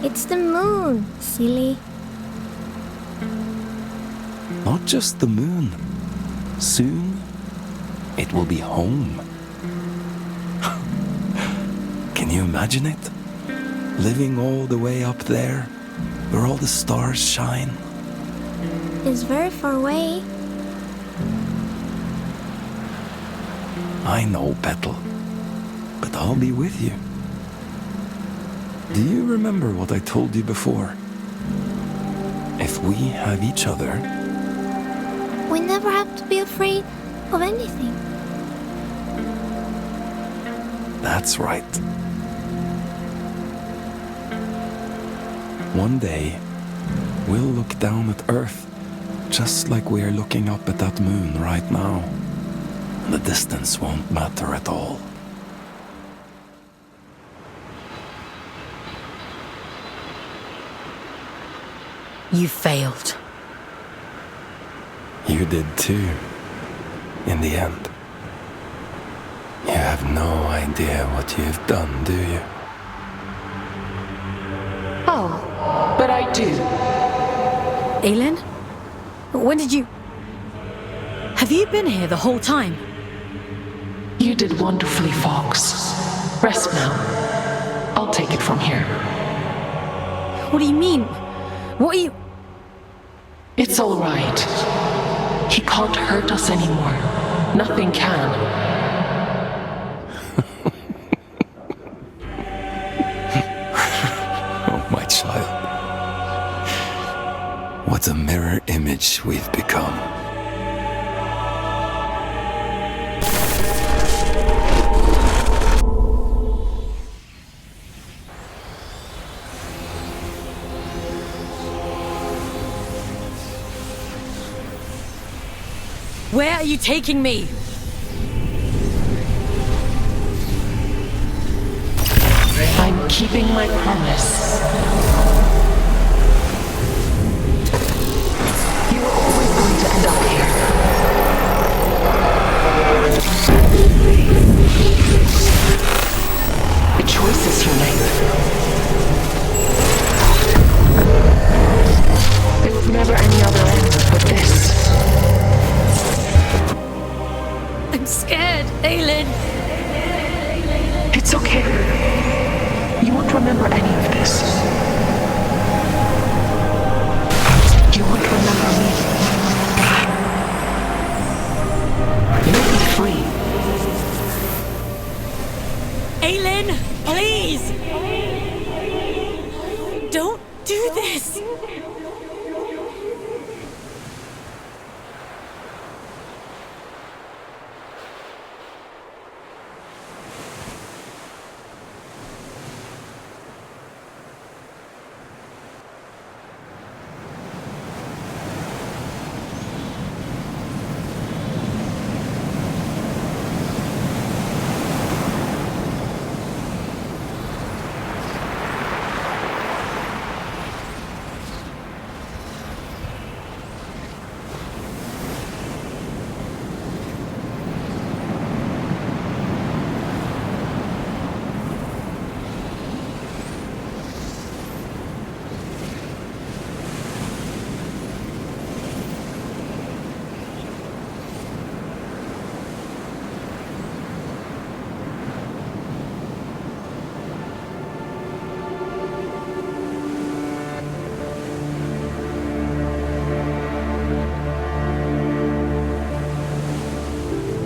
Speaker 21: It's the moon, silly.
Speaker 5: Not just the moon. Soon, it will be home. Can you imagine it? Living all the way up there, where all the stars shine.
Speaker 21: It's very far away.
Speaker 5: I know, Petal. But I'll be with you. Do you remember what I told you before? If we have each other...
Speaker 21: We never have to be afraid of anything.
Speaker 5: That's right. One day, we'll look down at Earth, just like we're looking up at that moon right now. The distance won't matter at all.
Speaker 3: You failed.
Speaker 5: You did too, in the end. You have no idea what you've done, do you?
Speaker 22: Oh, but I do.
Speaker 3: Aelin? When did you... Have you been here the whole time?
Speaker 22: You did wonderfully, Fox. Rest now. I'll take it from here.
Speaker 3: What do you mean? What are you...
Speaker 22: It's all right. He can't hurt us anymore. Nothing can.
Speaker 5: Oh, my child. What a mirror image we've become.
Speaker 3: Where are you taking me?
Speaker 22: I'm keeping my promise. You were always going to end up here. The choices you make. There was never any other end but this.
Speaker 3: I'm scared, Aelin.
Speaker 22: It's okay. You won't remember any of this. You won't remember me. You'll be free.
Speaker 3: Aelin, please! Don't do this!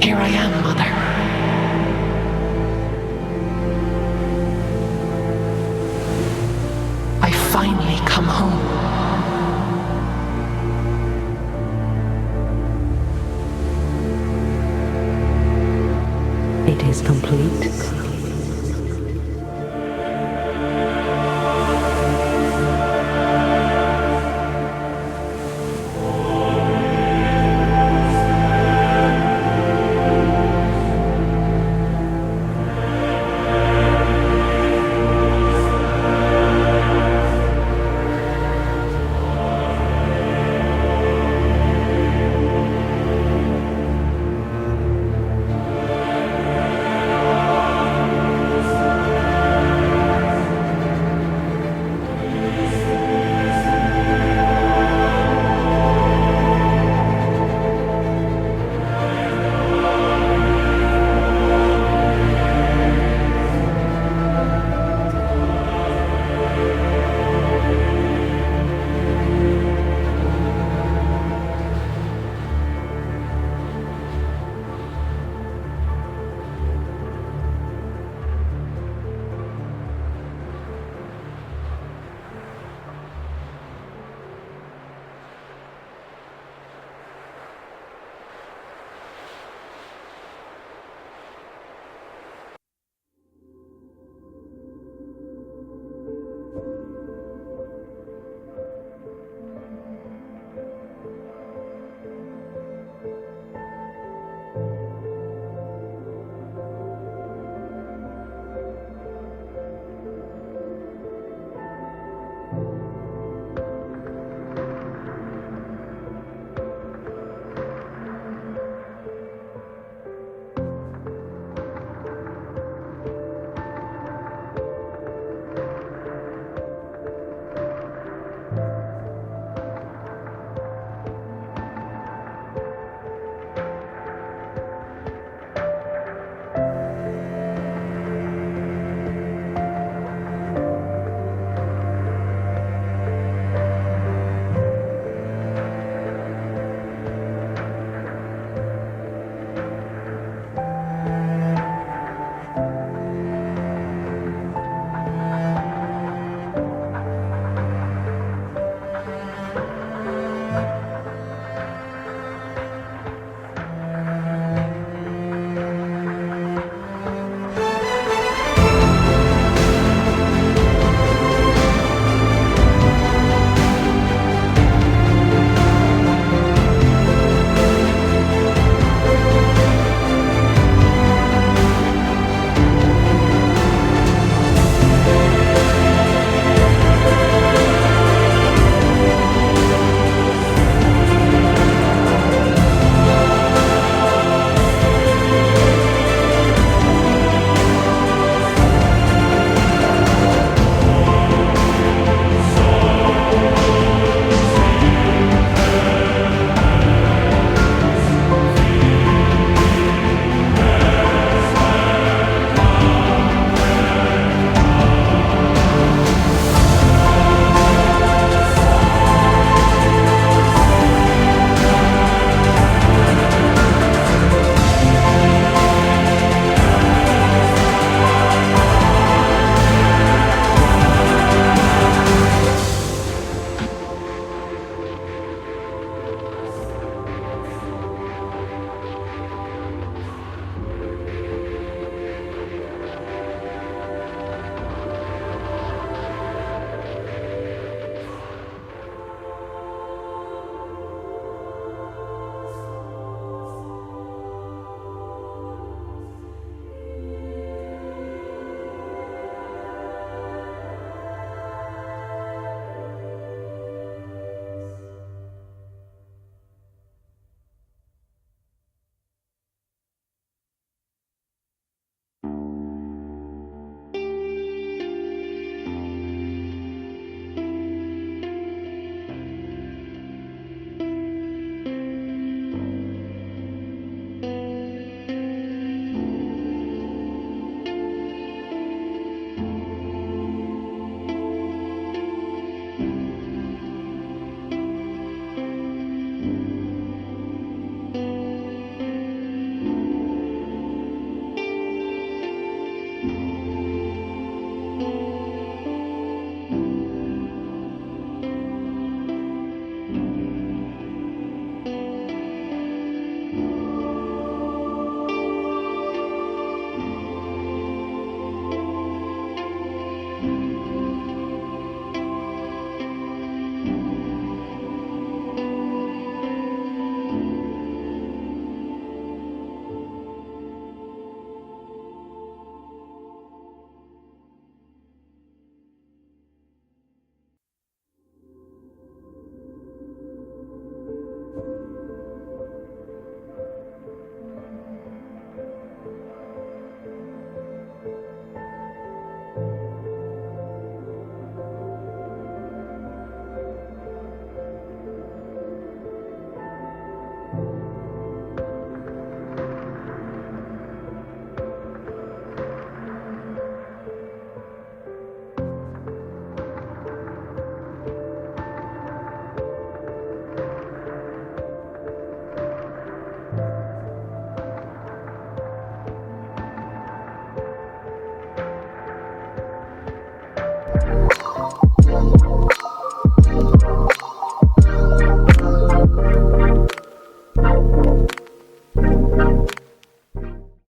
Speaker 22: Here I am, Mother. finally come home.
Speaker 4: It is complete.